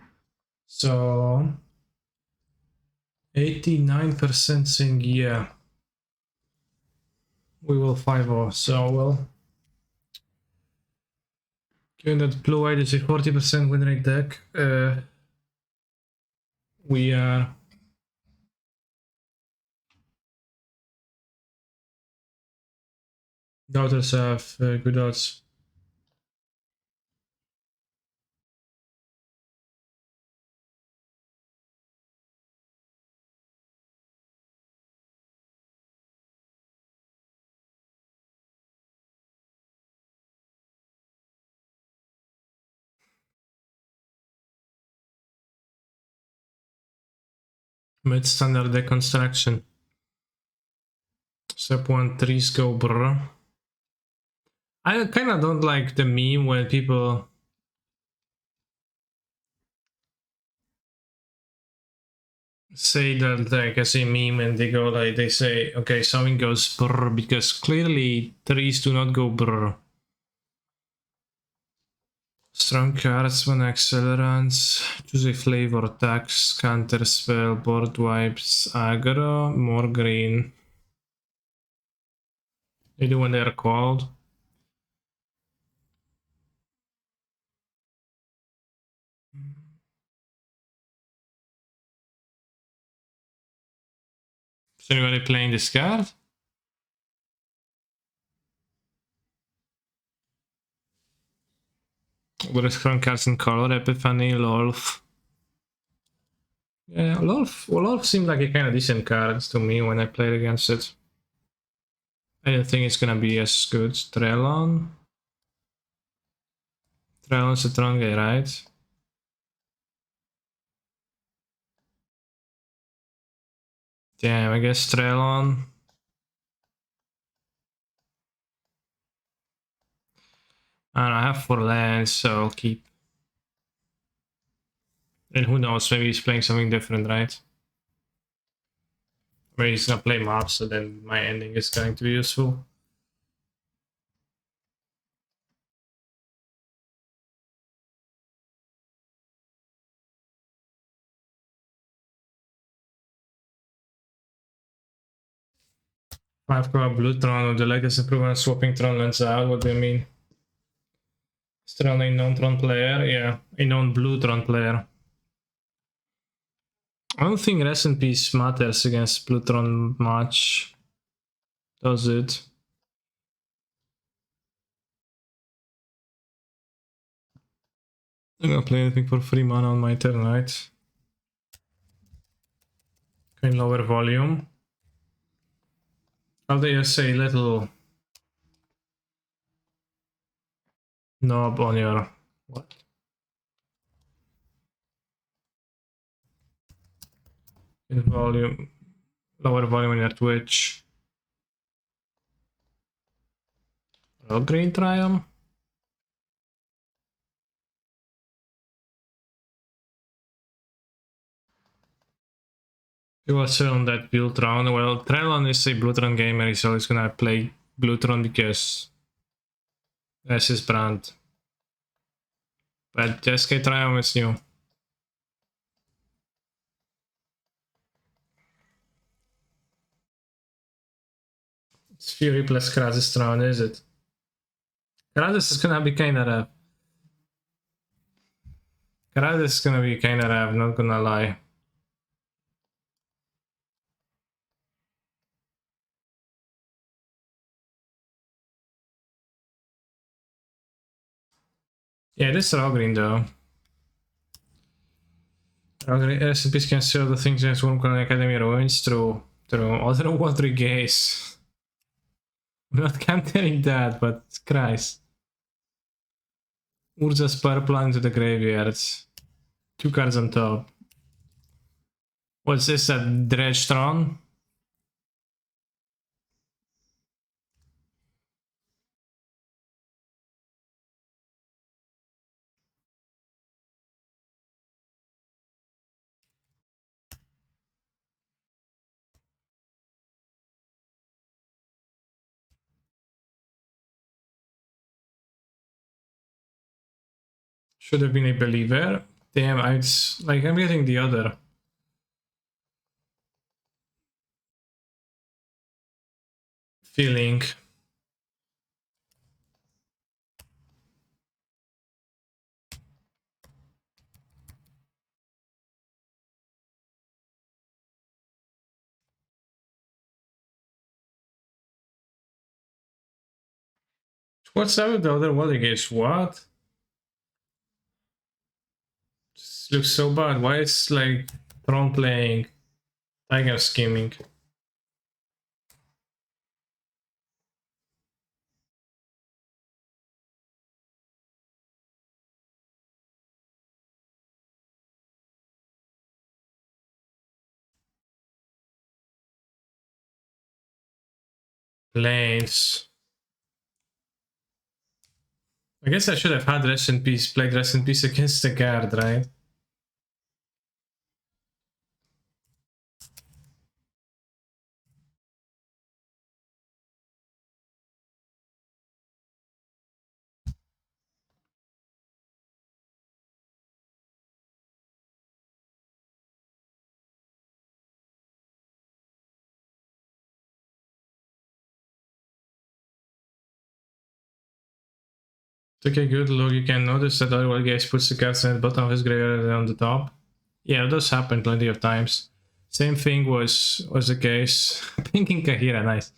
So 89% saying yeah. We will 5-0. So well, given that Blue White is a 40% win rate deck, we are doubters have good odds. Mid standard deck construction. Step 1, trees go brr. I kind of don't like the meme when people say that like as a meme and they go like they say okay something goes brr because clearly trees do not go brr. Strong cards when accelerants, choose a flavor, tax, counter spell, board wipes, aggro, more green. They do when they're called. Is anybody playing this card? What is strong cards in color? Epiphany, Lolf. Yeah, Lolf seemed like a kind of decent card to me when I played against it. I didn't think it's gonna be as good. Trellon. Trellon's a Tronge, right? Damn, I guess Trellon. I have 4 lands, so I'll keep. And who knows, maybe he's playing something different, right? Maybe he's gonna play mobs, so then my ending is going to be useful. I've got blue Tron with the latest improvement swapping Tron lands out. What do you mean? Is Tron a known Tron player? Yeah, a known blue Tron player. I don't think Rest in Peace matters against blue Tron much. Does it? I'm gonna play anything for 3 mana on my turn, right? Can lower volume. How do you say little knob on your what? In volume, lower volume on your Twitch. Oh, green triumph. He was on that Blutron. Well, Trellon is a Blutron gamer, so he's gonna play Blutron because that's his brand. But SK Triumph is new. It's Fury plus Krasis Tron, is it? Krasis is gonna be kinda rough. Krasis is gonna be kinda rough, not gonna lie. Yeah, this is all green though. SCPs can sell the things that Wormcoin Academy ruins through other watery gaze. I'm not countering that, but Christ. Urza's purple into the graveyards. 2 cards on top. What's this, a Dredgetron? Should have been a believer. Damn, I'm getting the other. Feeling. What's up with the other water gauge? What? This looks so bad. Why is like Tron playing Tiger scheming? Planes. I guess I should have had Rest in Peace, played Rest in Peace against the guard, right? Took a good look. You can notice that other guys puts the cards at the bottom of his graveyard and on the top. Yeah, it does happen plenty of times. Same thing was the case. Thinking Kahira, nice.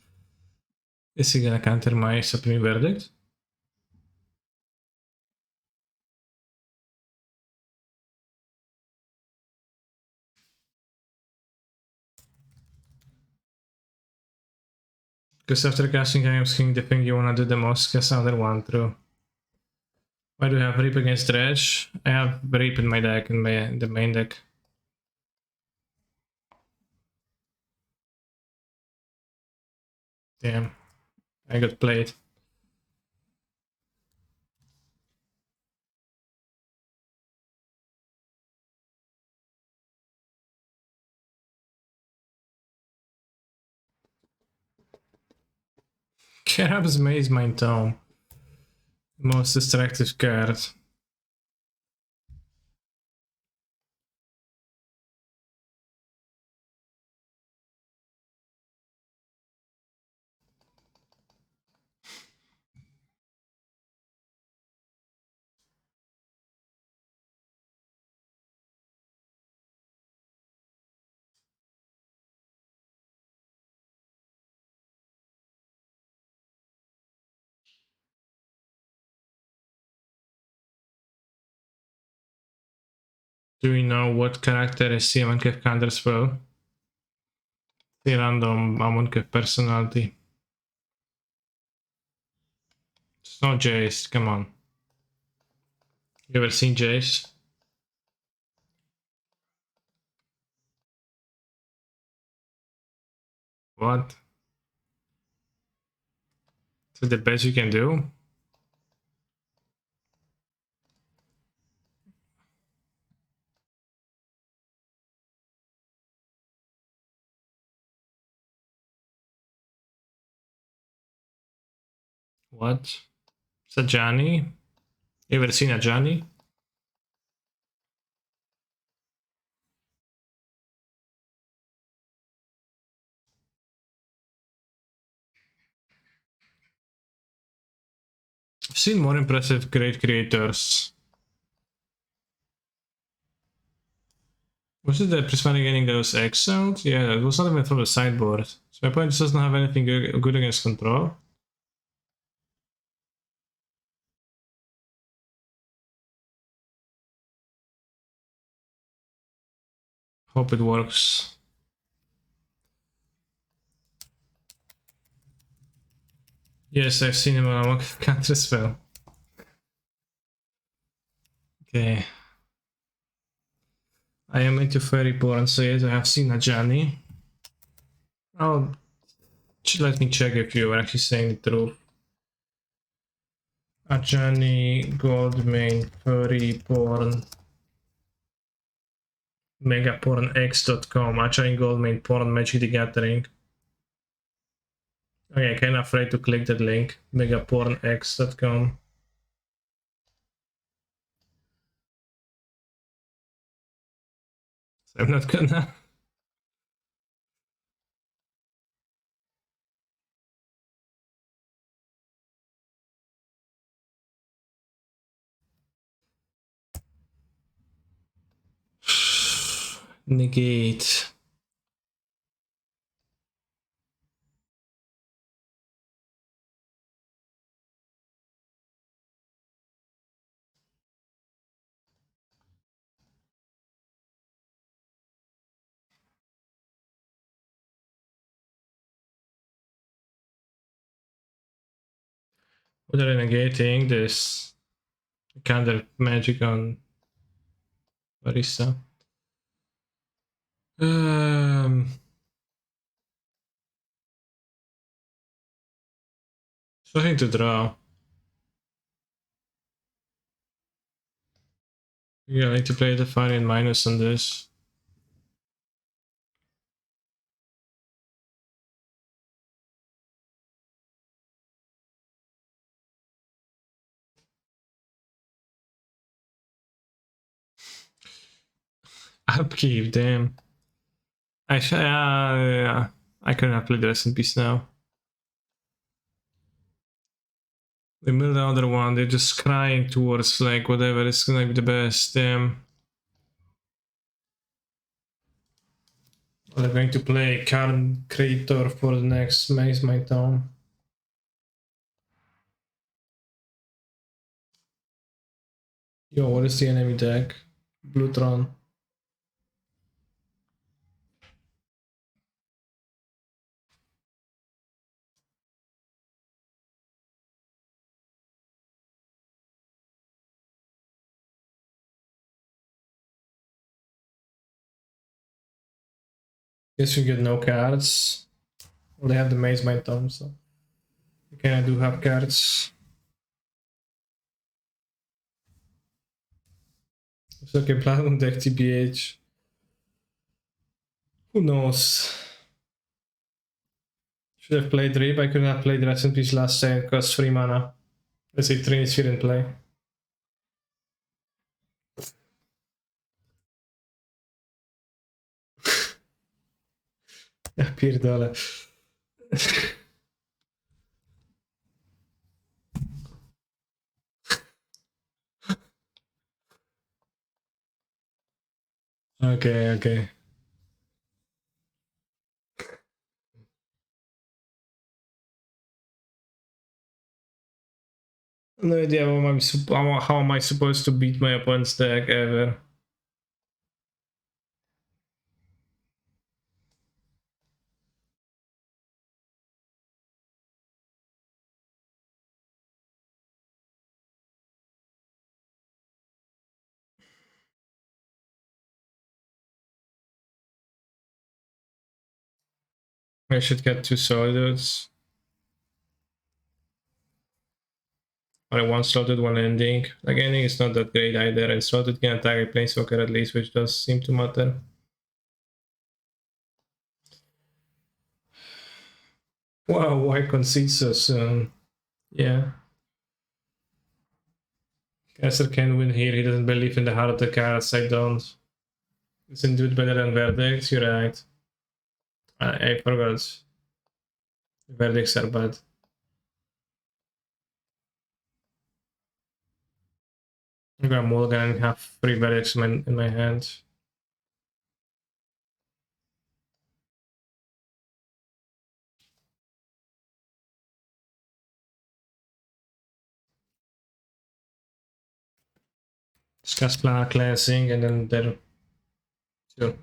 Is he gonna counter my Supreme Verdict? Because after casting I am King, the thing you wanna do the most, cast another one through. Why do I have Reap against Dredge? I have Reap in my deck, in the main deck. Damn, I got played. Kerab's Maze Mind Tome. Most destructive card. Do we know what character is the Amonkhet counter spell? The random Amonkhet personality. It's not Jace, come on. You ever seen Jace? What? Is that the best you can do? What? Sajani? You ever seen a Johnny? I've seen more impressive great creators. Was it the prismatic getting those exiled? Yeah, it was not even from the sideboard. So my point doesn't have anything good against control. Hope it works. Yes, I've seen him on a counter spell. Okay. I am into Fairyborn, so yes, I have seen a Johnny. Oh, let me check if you are actually saying the truth. Ajani, Goldmane, Furry, Megapornx.com, Ajani, Goldmane, Porn, Magic the Gathering. Okay, I'm kinda afraid to click that link, Megapornx.com. I'm not gonna. Negate. What are negating this counter magic on Barista? Something to draw. Yeah, I need to play the Fire minus on this. Upkeep, damn. Yeah. I couldn't have played the rest in peace now. We mill the other one, they're just crying towards like whatever is gonna be the best. Damn. They're going to play card creator for the next Maze My Town. Yo, what is the enemy deck? Blutron. Guess we get no cards. Well, they have the Maze My Town, so okay, I do have cards. It's okay, Platinum deck TBH. Who knows? Should have played Rip. I couldn't have played Rest in Peace last time because 3 mana. Let's say Trinisphere in play. Ja pierdolę. Okay, okay. No idea how am I supposed to beat my opponent's deck ever. I should get 2 Solidudes. Or 1 Slotted, 1 Ending. Like ending is not that great either, and Slotted can attack a Planeswalker at least, which does seem to matter. Wow, why concede so soon? Yeah. Caster can win here, he doesn't believe in the heart of the cards, I don't. Isn't dude better than Verdicts? You're right. I forgot. Verdicts are bad. I'm gonna mulligan and have 3 Verdicts in my hand. Discuss planar cleansing and then there. Sure.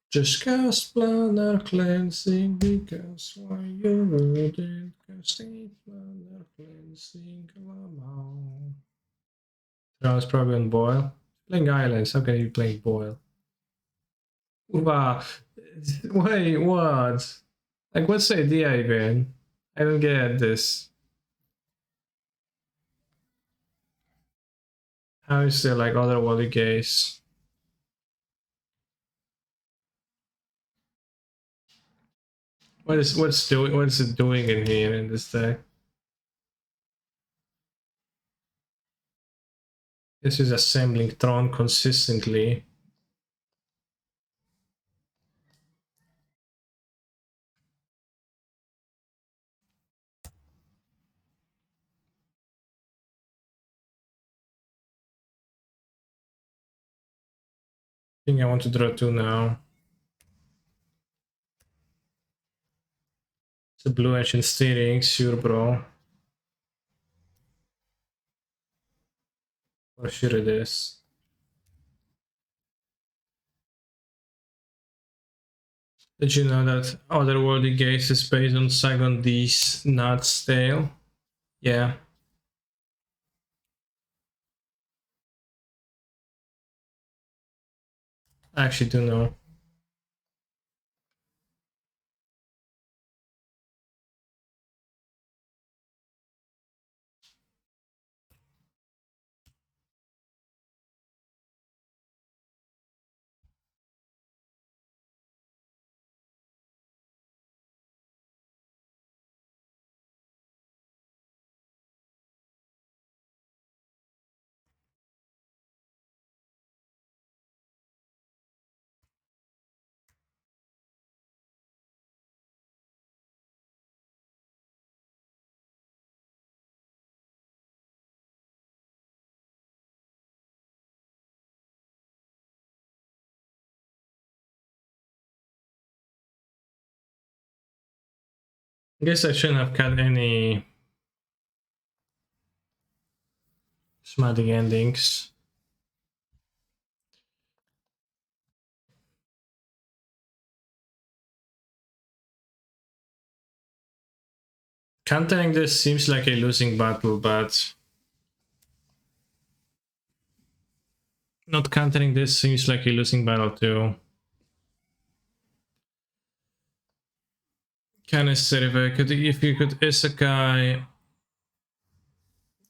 Just cast planar cleansing because why you wouldn't cast a planar cleansing. No, it's probably on Boil. Playing Islands, how can you play Boil? Wow. Wait, what? Like, what's the idea even? I don't get this. How is there like other Wally gays? What's it doing in here in this deck? This is assembling Tron consistently. I think I want to draw 2 now. It's a blue ancient steering, sure bro. For sure it is. Did you know that Otherworldly Gaze is based on Sagon D's Nut's tale? Yeah. I actually do know. I guess I shouldn't have cut any schematic endings. Countering this seems like a losing battle, but not countering this seems like a losing battle too. Canister, if you could isekai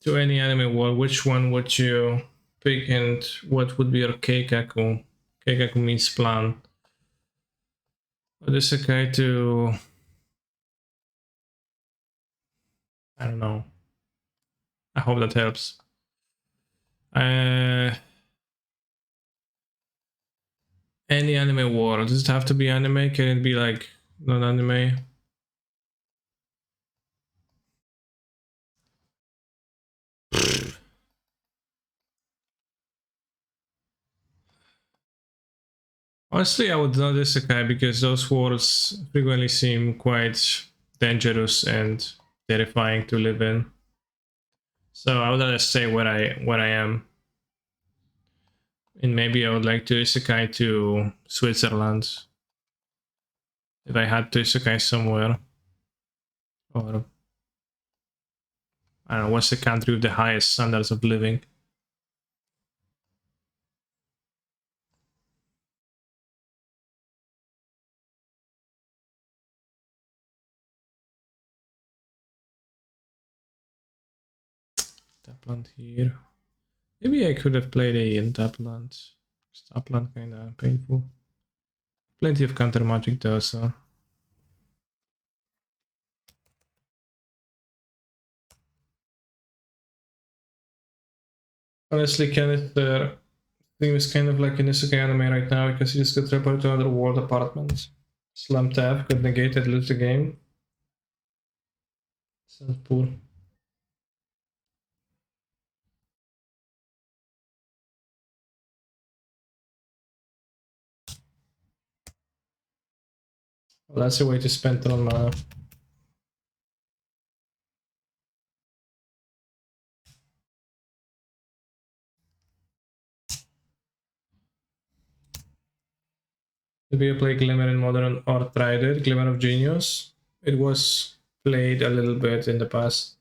to any anime world, which one would you pick and what would be your keikaku? Keikaku means plan. But isekai to... I don't know. I hope that helps. Any anime world. Does it have to be anime? Can it be like non-anime? Honestly, I would not isekai because those worlds frequently seem quite dangerous and terrifying to live in. So I would rather stay where I am. And maybe I would like to isekai to Switzerland. If I had to isekai somewhere. Or I don't know, what's the country with the highest standards of living? Tapland here. Maybe I could have played a in Tapland. Tapland kinda painful. Plenty of counter magic though, so. Honestly, Kenneth, the thing is kind of like in Isekai anime right now because you just got teleported to another world apartment. Slam tab, got negated, lose the game. Sounds poor. Well, that's a way to spend it on mana. Did you play Glimmer in Modern or tried it? Glimmer of Genius? It was played a little bit in the past.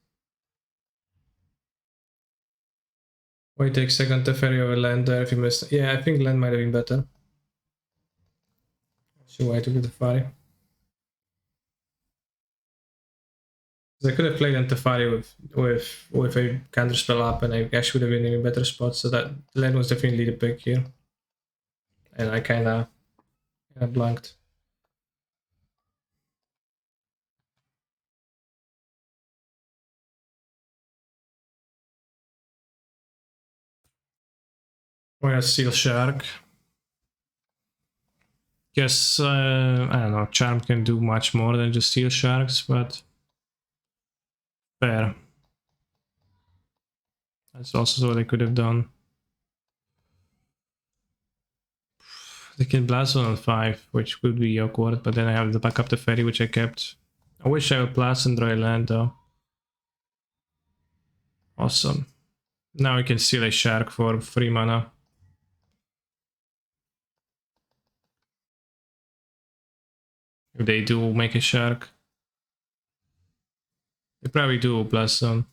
Why take second Teferi over Land there if you missed? Yeah, I think Land might have been better. So why took the Tefari? I could have played on Tefari with a counter spell up, and I actually would have been in a better spot. So that Land was definitely the pick here, and I kind of blanked. Or a Steel Shark. Guess, I don't know, Charm can do much more than just Steel Sharks, but fair. That's also what they could have done. They can blast on 5, which could be awkward, but then I have to back up the ferry, which I kept. I wish I would blast and dry land though. Awesome. Now we can steal a shark for 3 mana. If they do make a shark. They probably do blast zone.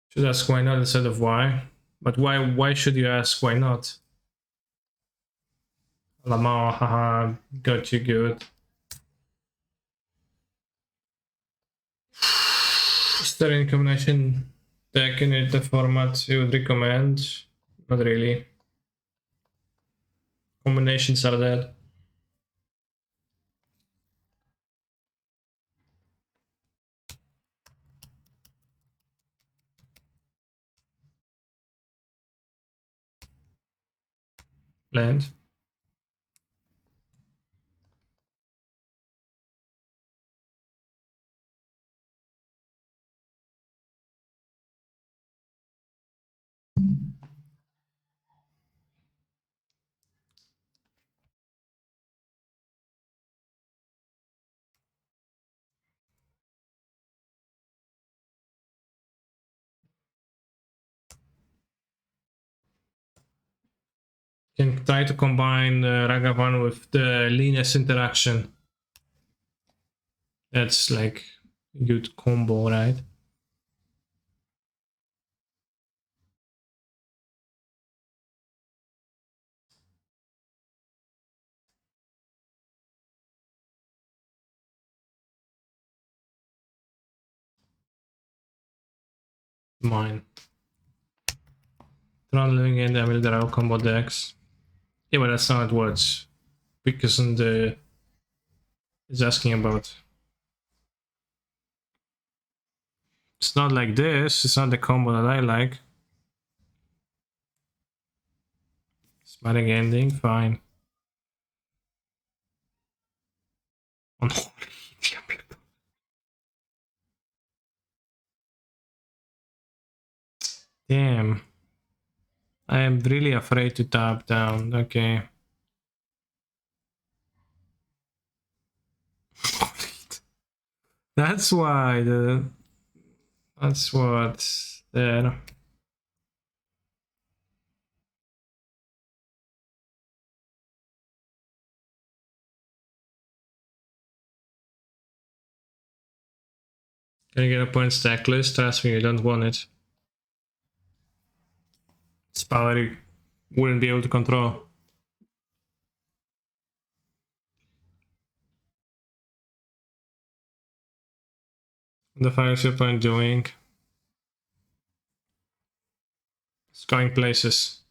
Should ask why not instead of why. But why should you ask why not? Lamar, haha, got you good. Is there any combination deck in the format you would recommend? Not really. Combinations are dead. Land. Can try to combine Ragavan with the Linus interaction. That's like a good combo, right? Mine. Tron living in the Milderal combo decks. Yeah, but that's not what because the is asking about. It's not like this. It's not the combo that I like. Smiting ending, fine. Damn. I am really afraid to tap down. Okay. That's why that's what's there. Can you get a point stack list? Trust me, you don't want it. It's power you wouldn't be able to control. The fire your point doing? It's going places.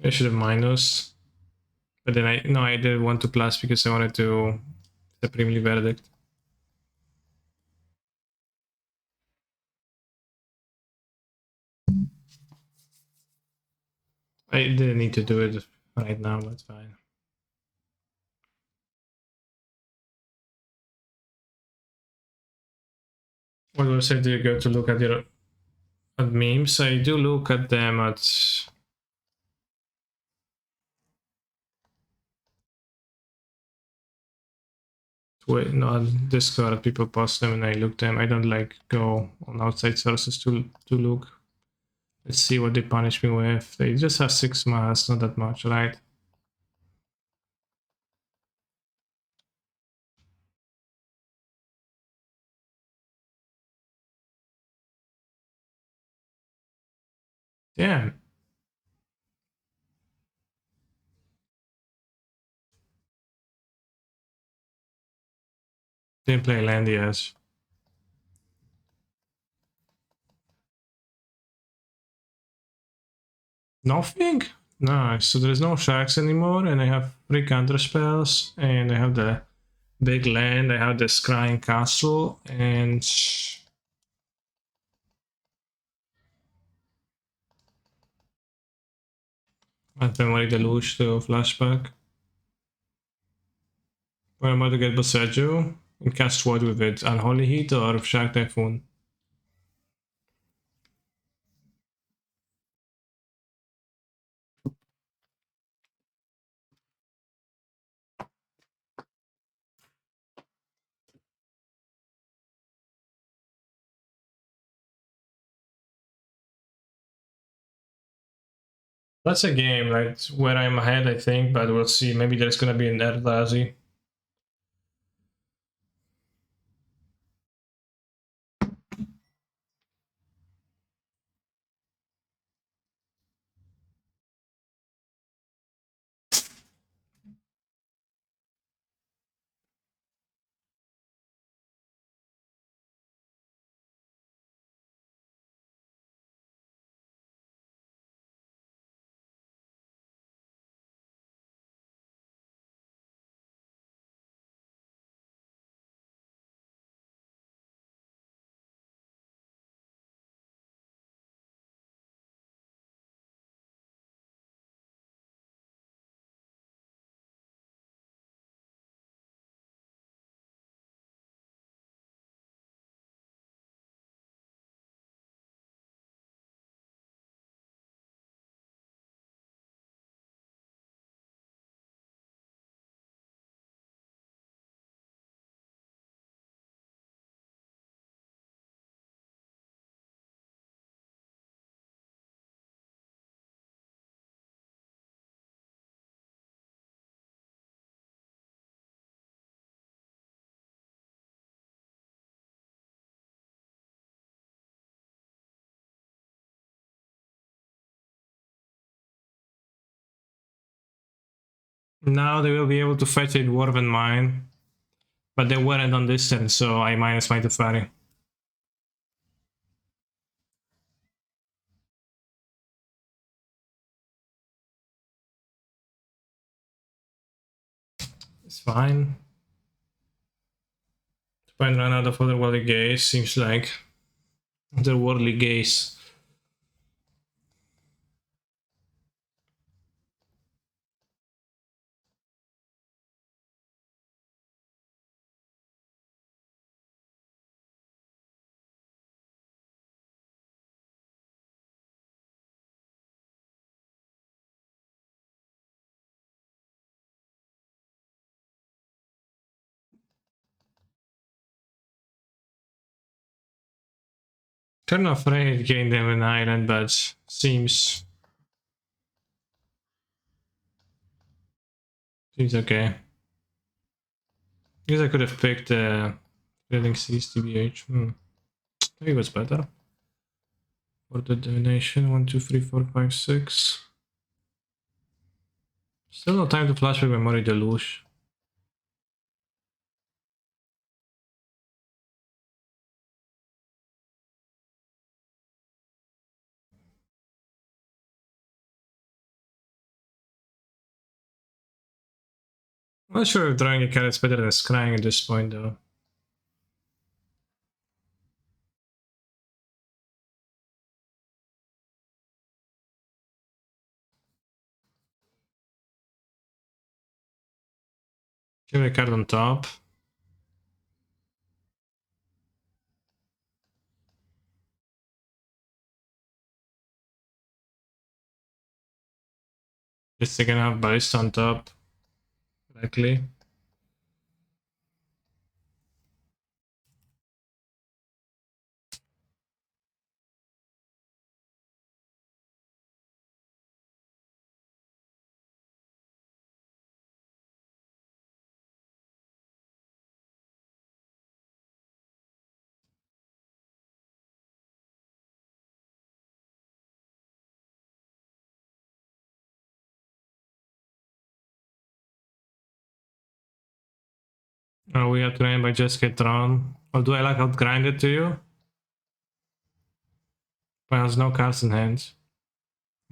I should have minus. But then I did want to plus because I wanted to Supremely Verdict. I didn't need to do it right now, but fine. What website do you go to look at your memes? I do look at them at on Discord. People post them and I look them. I don't like go on outside sources to look. Let's see what they punish me with. They just have 6 mana, it's not that much, right? Damn. Didn't play land yet. Nothing? Nice. So there's no sharks anymore, and I have 3 counter spells, and I have the big land, I have the scrying castle, and I've Memory Deluge to flashback. Where am I to get Boseiju? And cast what with it? Unholy Heat or Shark Typhoon? That's a game like where I'm ahead, I think, but we'll see. Maybe there's gonna be an Erdazi. Now they will be able to fetch a Dwarven Mine, but they weren't on this turn, so I minus my Teferi. It's fine. Try and run out of otherworldly gaze, seems like. Otherworldly gaze. Kind of afraid getting them an island, but seems okay. Guess I could have picked Building Seas TBH. Maybe it was better. For the divination, 1, 2, 3, 4, 5, 6. Still no time to flashback Memory Deluge. I'm not sure if drawing a card is better than scrying at this point though. Give me a card on top. Just gonna have Ballista on top. Likely. Oh, we are trained by Jessica Tron. Or do I like outgrind it to you? But has no cards in hand.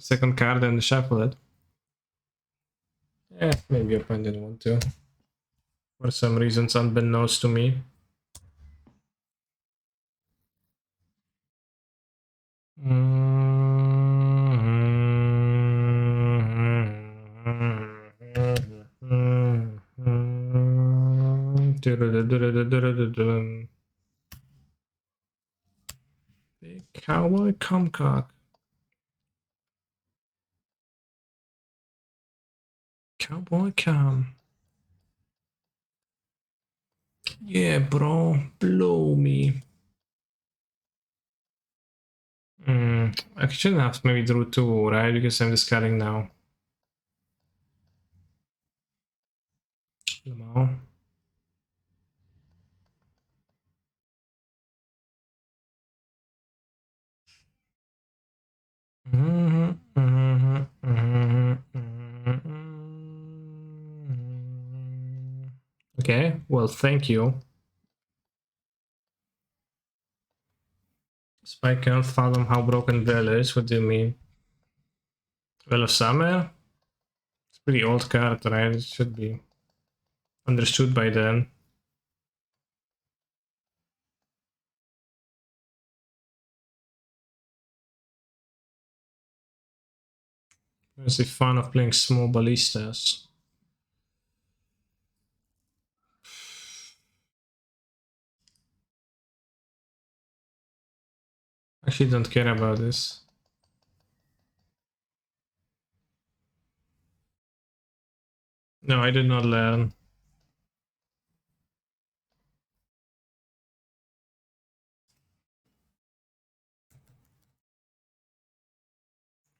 a second card and shuffle it. Yeah, maybe opponent didn't want to. For some reasons unbeknownst to me. Big cowboy Comcock. Cowboy Cam. Yeah, bro. Blow me. I shouldn't have maybe drew 2, right? Because I'm discarding now. Lamau. Okay, well, thank you. Spike cannot fathom how broken Bell is. What do you mean? Well of Summer? It's a pretty old card, right? It should be understood by then. What's the fun of playing small ballistas? Actually don't care about this. No, I did not learn.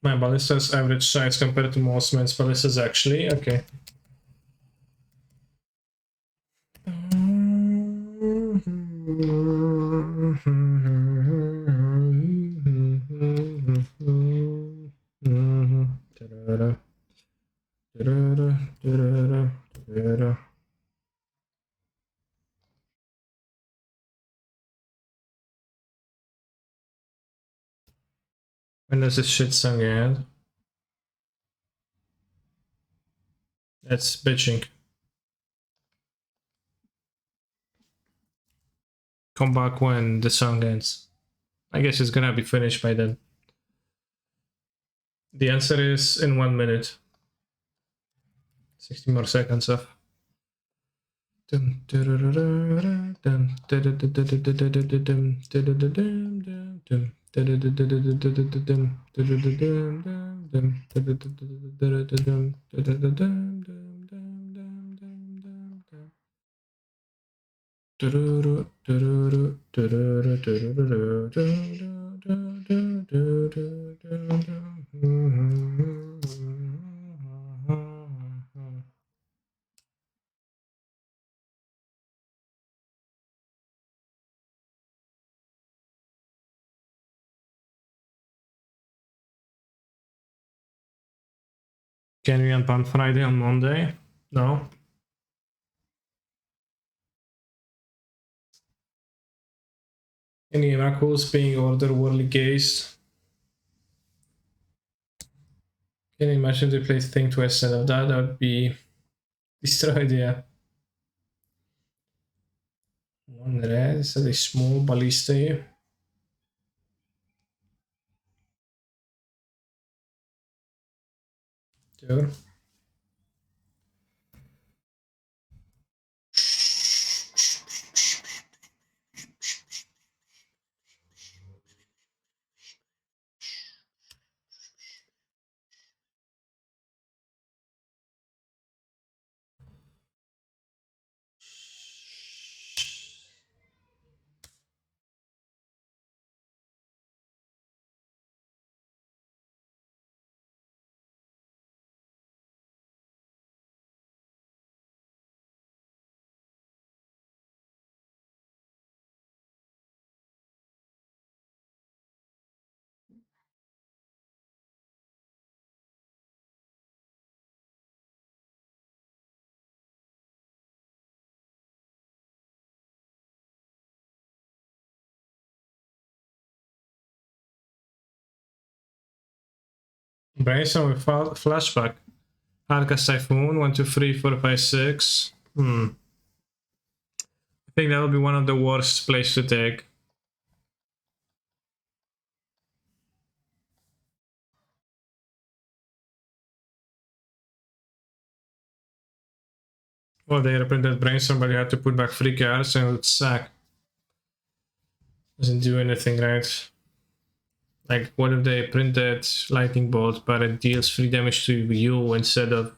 My ballista's average size compared to most men's ballistas actually. Okay. When does this shit song end? That's bitching. Come back when the song ends. I guess it's gonna be finished by then. The answer is in 1 minute. 60 more seconds of. Can we unban Friday on Monday? No. Any knuckles being otherworldly gazed? Can you imagine they play Thing to instead of that? That would be destroyed, yeah. One red, is that a small ballista here? Sure. Brainstorm with flashback. Hardcast Typhoon, 1, 2, 3, 4, 5, 6. I think that would be one of the worst plays to take. Well, they reprinted Brainstorm, but you had to put back 3 cards and it would suck. Doesn't do anything right. Like, what if they printed Lightning Bolt, but it deals 3 damage to you instead of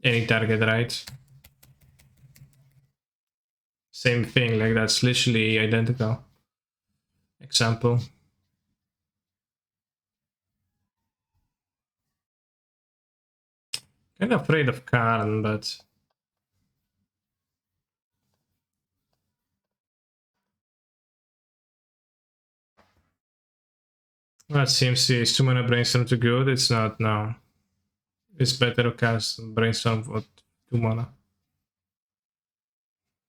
any target, right? Same thing, like that's literally identical. Example. Kind of afraid of Karn, but that seems to is 2 mana Brainstorm too good. It's not, no. It's better to cast Brainstorm for 2 mana.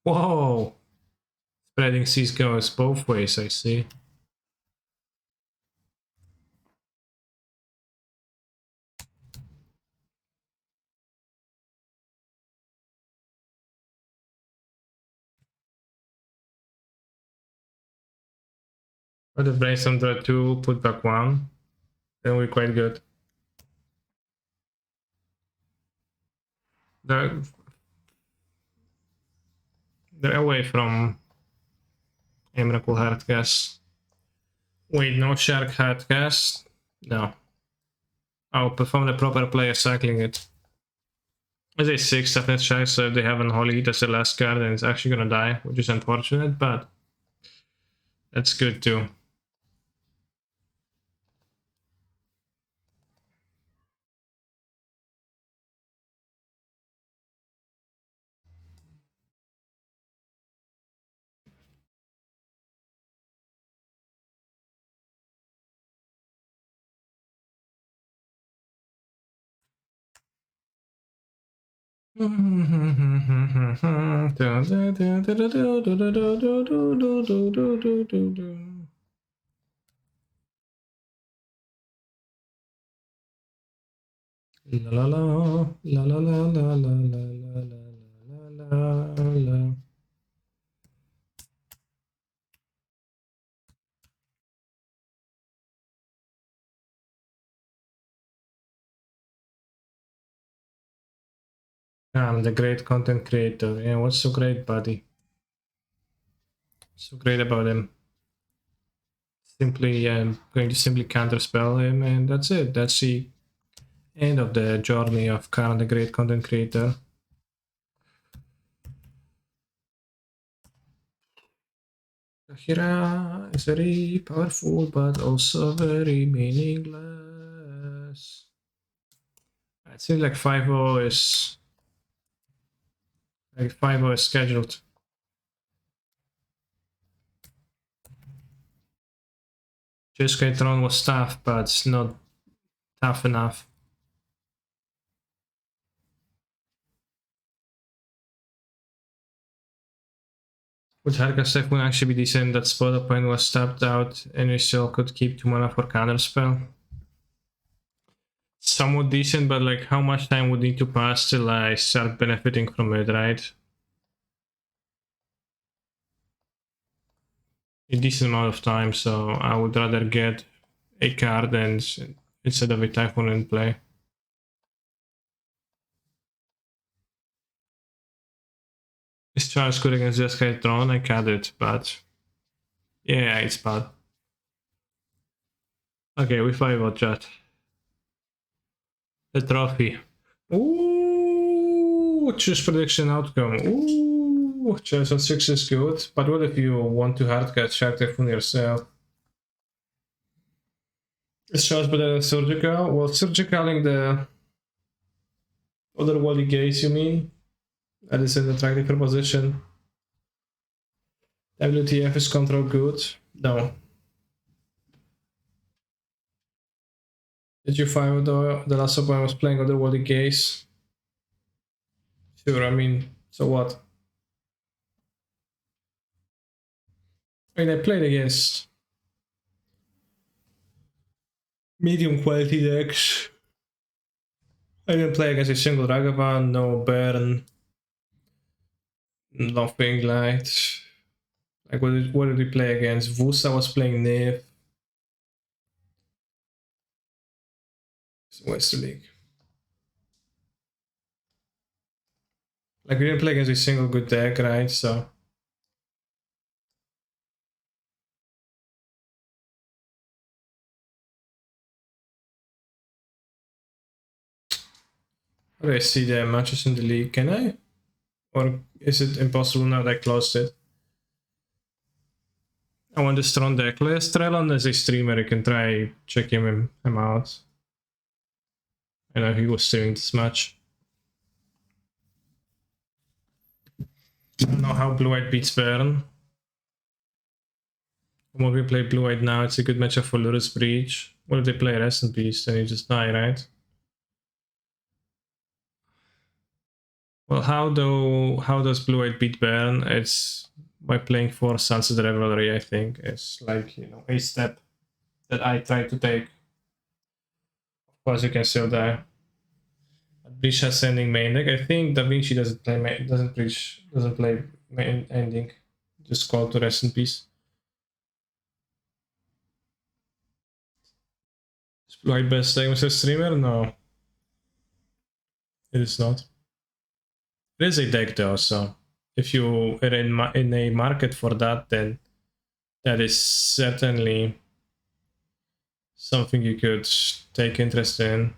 Whoa! Spreading Seas goes both ways, I see. But the Brainstorm draw 2, put back 1. Then we're quite good. They're away from Emrakul Hardcast. Wait, no Shark Hardcast? No. I'll perform the proper play cycling it. As a 6 toughness check, so if they have an Holy Heat as the last card, then it's actually gonna die, which is unfortunate, but that's good too. La la la la la la la la la la la la. I'm the great content creator. Yeah, what's so great, buddy? So great about him? Simply going to simply counterspell him, and that's it. That's the end of the journey of Khan, the great content creator. Hira is very powerful, but also very meaningless. It seems like 5-0 is scheduled. Jeskai Tron was tough, but it's not tough enough. Would Harkasef would actually be decent? That spot opponent was tapped out, and we still could keep 2 mana for counterspell. Somewhat decent, but like how much time would need to pass till I start benefiting from it, right? A decent amount of time, so I would rather get a card instead of a Typhoon in play. Is Charles good against Jeskai Tron? I cut it, but yeah, it's bad. Okay, we 5-0 chat. The trophy. Ooh, choose prediction outcome. Ooh, chance on 6 is good, but what if you want to hardcast Shark Typhoon yourself? Is Charles better than Surgical? Well, Surgical in the otherworldly gaze, you mean? That is an attractive proposition. WTF is control good? No. Did you find the last opponent was playing otherworldly gaze? Sure, I mean, so what? I mean, I played against medium quality decks. I didn't play against a single Ragavan, no Baron, nothing light. Like what did we play against? Vusa was playing Nif. What's the league? Like we didn't play against a single good deck, right? So how do I see the matches in the league? Can I? Or is it impossible now that I closed it? I want the strong deck list. Trellon as a streamer, you can try checking him out. I know he was streaming this match. I don't know how Blue-White beats Baron. When we play Blue-White now, it's a good matchup for Lurus Breach. What if they play Rest in Peace? Then you just die, right? Well, how does Blue-White beat Baron? It's by playing 4 Sunset Revelry, I think. It's like, you know, a step that I try to take. Of course, you can still die. Breach has ending main deck. I think Da Vinci doesn't play main ending. Just call to Rest in Peace. Is Blue-White best deck with a streamer? No. It is not. It is a deck though, so if you are in a market for that, then that is certainly something you could take interest in.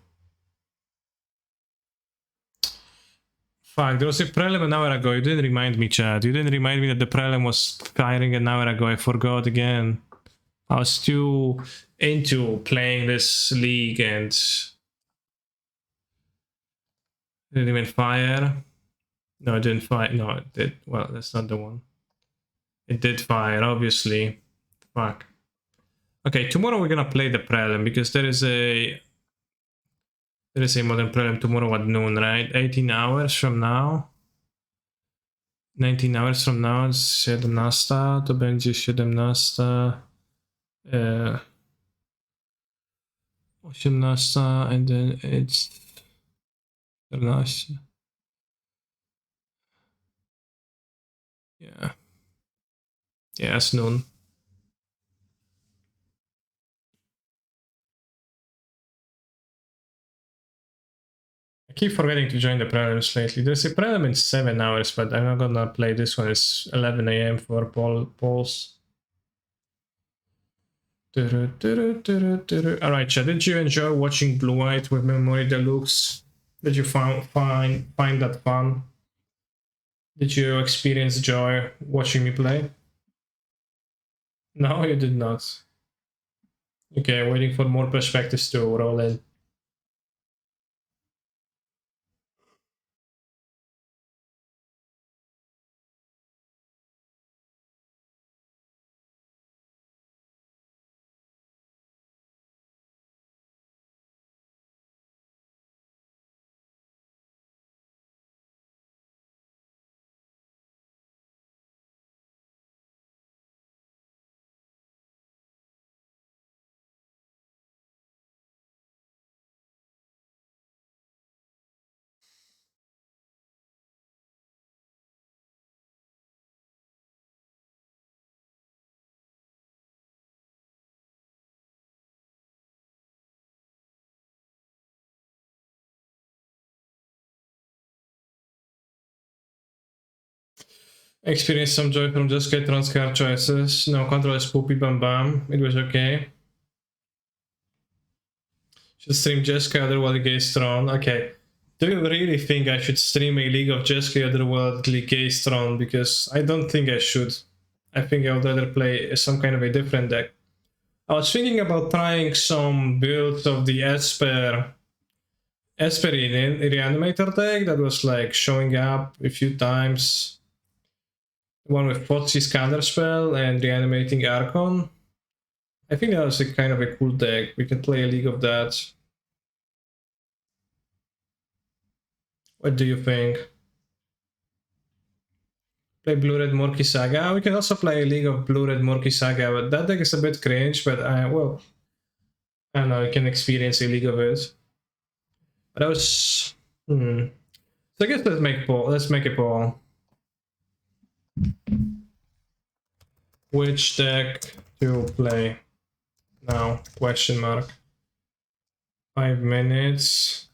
Fuck, there was a prelim an hour ago. You didn't remind me, Chad. You didn't remind me that the prelim was firing an hour ago. I forgot again. I was too into playing this league and didn't even fire. No, it didn't fire. No, it did. Well, that's not the one. It did fire, obviously. Fuck. Okay, tomorrow we're gonna play the prelim because there is a modern prelim tomorrow at noon, right? 18 hours from now. 19 hours from now, 17, to będzie 17, 18, and then it's 14. Yeah. Yeah, it's noon. I keep forgetting to join the prelims lately. There's a prelim in 7 hours, but I'm not gonna play this one. It's 11 AM for polls. Alright, chat, did you enjoy watching Blue-White with Memory Deluxe? Did you find that fun? Did you experience joy watching me play? No, you did not. Okay, waiting for more perspectives to roll in. Experienced some joy from just get transcard choices. No, control is poopy bam bam. It was okay. Should stream Jessica Otherworldly Throne. Okay. Do you really think I should stream a League of Jessica Otherworldly Throne? Because I don't think I should. I think I would rather play some kind of a different deck. I was thinking about trying some builds of the Esper Reanimator deck that was like showing up a few times. One with Potsy's Counterspell and Reanimating Archon. I think that was a kind of a cool deck. We can play a league of that. What do you think? Play Blue-Red Murky Saga. We can also play a league of Blue-Red Murky Saga, but that deck is a bit cringe, but well, I don't know, you can experience a league of it. But I was... So I guess let's make a poll. Which deck to play now? Question mark. 5 minutes.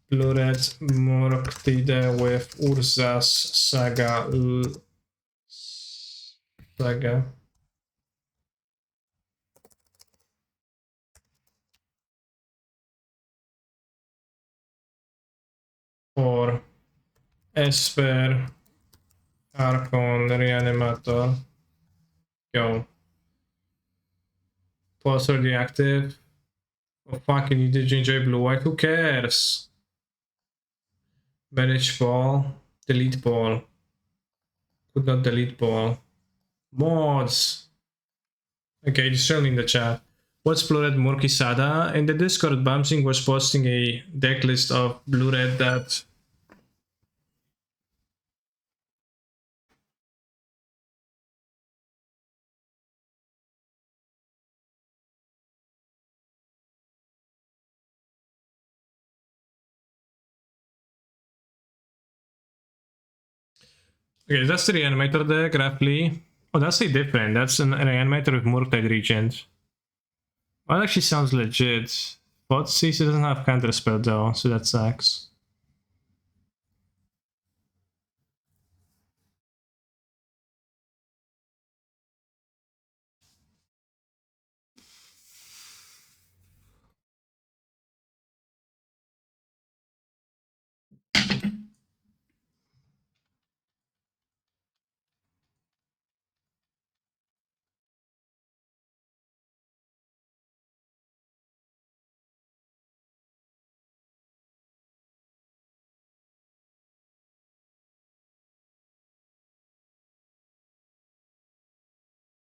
Blue Red Murktide with Urza's Saga. Or Esper, Archon, Reanimator. Go. Pulse radioactive. Oh fuck, you need to enjoy blue white. Who cares? Manage ball. Delete ball. Could not delete ball. Mods. Okay, just showing in the chat. What's Blue Red Murky Sada? In the Discord, Bamsing was posting a deck list of Blue Red that. Okay, that's the Reanimator deck, roughly. Oh, that's a different. That's an Reanimator with Murktide Regent. Well, that actually sounds legit. But CC doesn't have counterspell though, so that sucks.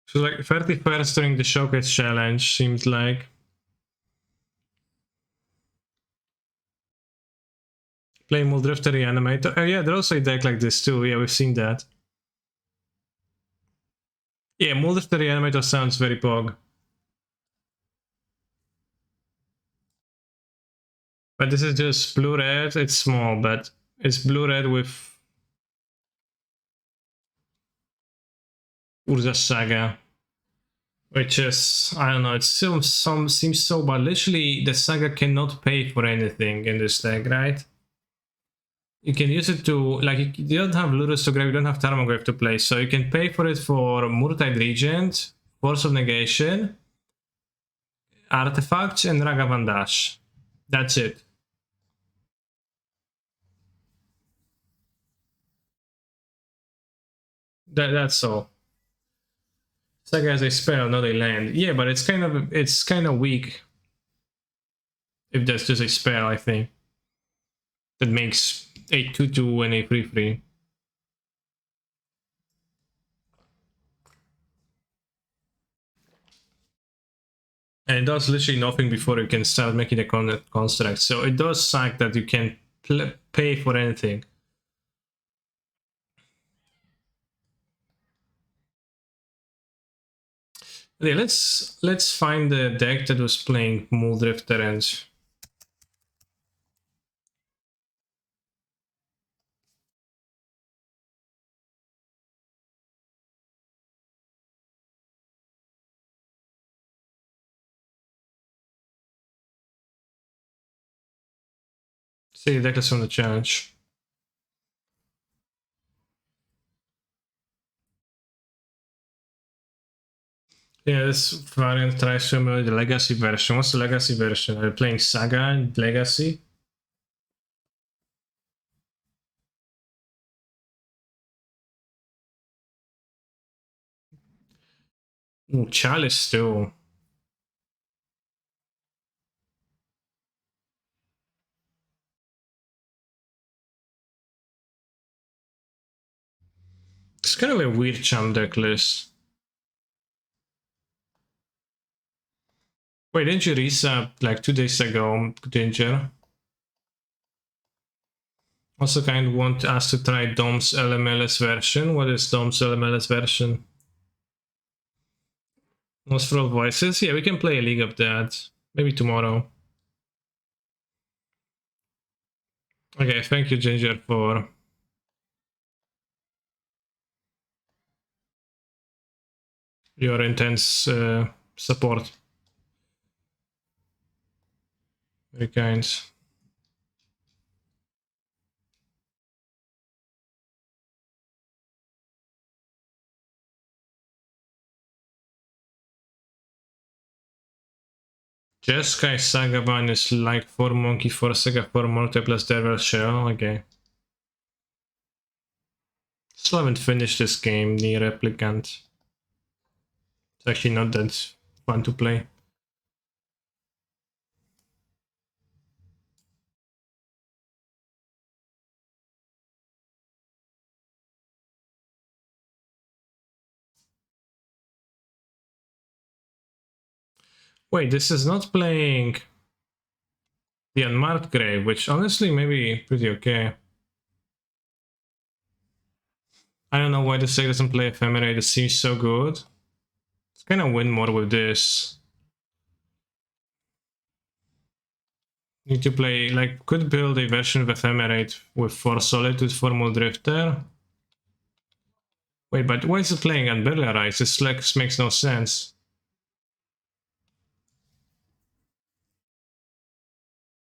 So like 31st during the Showcase Challenge, seems like. Play Muldrifter Reanimator. Oh yeah, there's also a deck like this too. Yeah, we've seen that. Yeah, Muldrifter Reanimator sounds very pog. But this is just blue-red. It's small, but it's blue-red with Urza's Saga. Which is, I don't know, it still seems so, but literally the Saga cannot pay for anything in this deck, right? You can use it to, like, you don't have Ludus to grave, you don't have Tarmogoyf to play, so you can pay for it for Murktide Regent, Force of Negation, Artifacts, and Ragavandash. That's it. That's all. Saga has a spell, not a land. Yeah, but it's kind of weak. If that's just a spell, I think. That makes a 2/2 and a 3/3. And it does literally nothing before you can start making the construct. So it does suck that you can pay for anything. Okay, let's find the deck that was playing Muldrifter and see the deck list from the challenge. Yeah, this variant tries to emulate the Legacy version. What's the Legacy version? Are you playing Saga and Legacy? Ooh, Chalice too. It's kind of a weird champ deck list. Wait, didn't you reset like 2 days ago, Danger? Also kind of want us to try Dom's LMLS version. What is Dom's LMLS version? Most for all voices? Yeah, we can play a league of that. Maybe tomorrow. Okay, thank you, Ginger, for your intense support. Very kind. Jeskai Sagaban is like 4 Monkey, 4 Saga, 4 Multi plus Devil Shell. Okay. Still haven't finished this game, the Replicant. It's actually not that fun to play. Wait, this is not playing the Unmarked Grave, which honestly may be pretty okay. I don't know why the deck doesn't play Ephemerate, it seems so good. It's gonna win more with this. Need to play, like, could build a version of Ephemerate with 4 Solitude, 4 Muldrifter. Wait, but why is it playing Unburialize? This like makes no sense.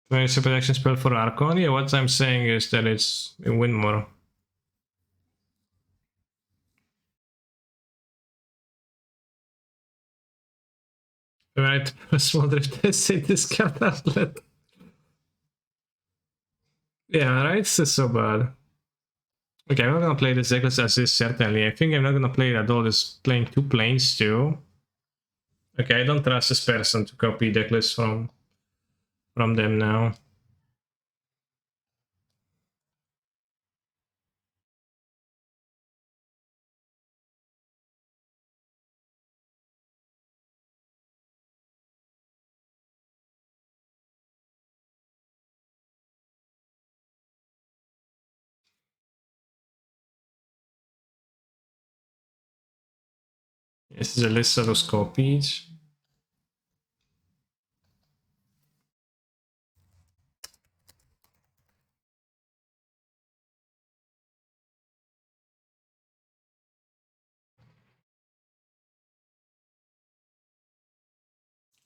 When it's a protection spell for Archon, yeah, what I'm saying is that it's a win more. Right, small drift, say discard outlet. Yeah, right, this is so bad. Okay, I'm not gonna play this Reckless as is, certainly. I think I'm not gonna play it at all, just playing 2 planes too. Okay, I don't trust this person to copy decklist from them now. This is a list that was copied.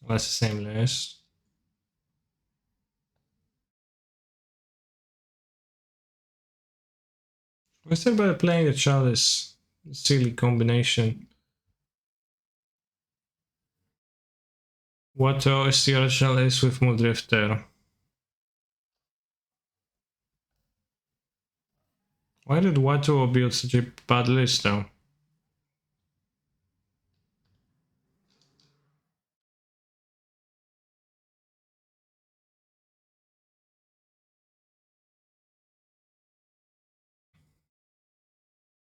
That's the same list. What's that about playing the Chalice? Silly combination. What is the original is with Muldrifter? Why did Watto build such a bad list though?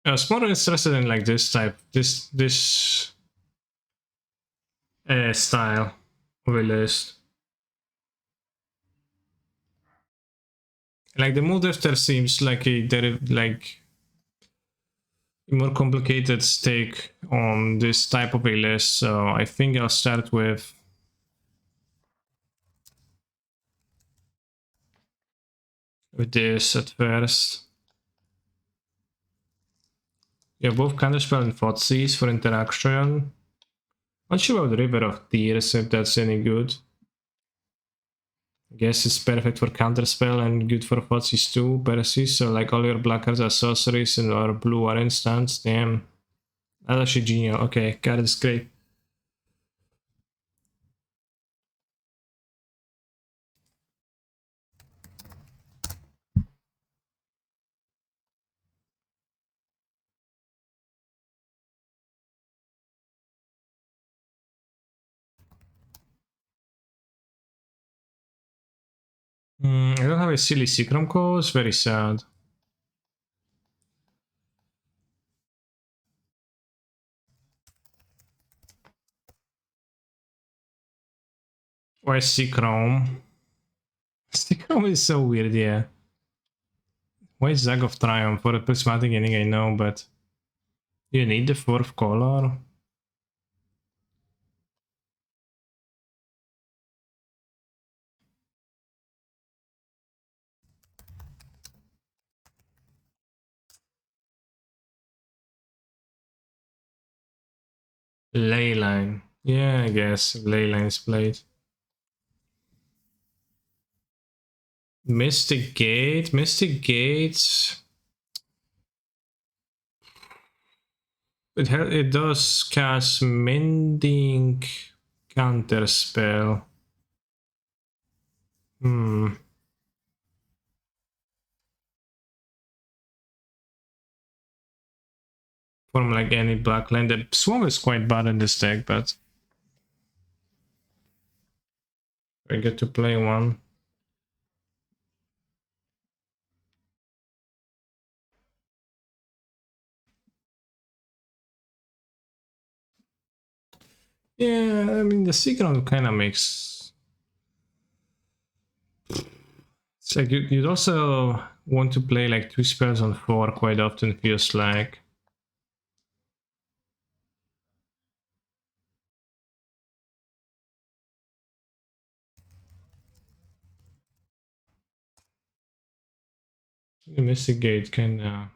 I was more interested in like this type, this style of a list. Like the Muldrifter seems like like a more complicated take on this type of a list, so I think I'll start with this at first. Yeah, both Counterspell and Thoughtseize for interaction. Not sure about River of Tears, if that's any good. I guess it's perfect for Counterspell and good for Thoughtseize too, Persis, so like all your black cards are sorceries and our blue are instants, damn. That's actually genial, okay, card is great. I don't have a silly Seacrom call, it's very sad. Why Seacrom? Seacrom is so weird, yeah. Why Zag of Triumph? For a prismatic inning, I know, but you need the 4th color. Leyline. Yeah, I guess Leyline is played. Mystic Gate. Mystic Gates. It does cast Mending counter spell. Hmm. From like any black land. The Swamp is quite bad in this deck, but I get to play one. Yeah, I mean the Seagron kind of makes. It's like you'd also want to play like 2 spells on 4 quite often, feels like. Investigate kind of. I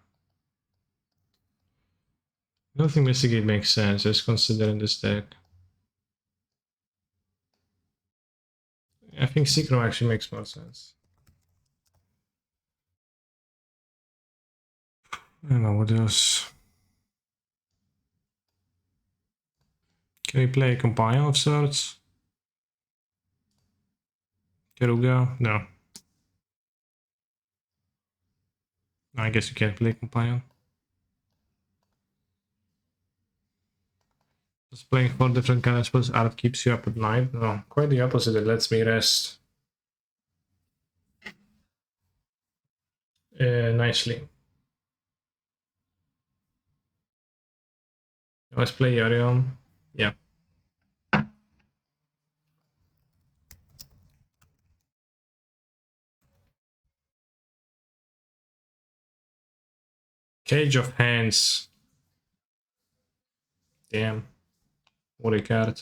don't think Investigate makes sense, just considering this deck. I think Synchro actually makes more sense. I don't know what else. Can we play a Companion of sorts? Keruga? No. I guess you can't play Companion. Just playing 4 different kind of spells, art keeps you up at night. No, quite the opposite, it lets me rest. Nicely. Let's play Arion. Yeah. Cage of Hands. Damn. What a card.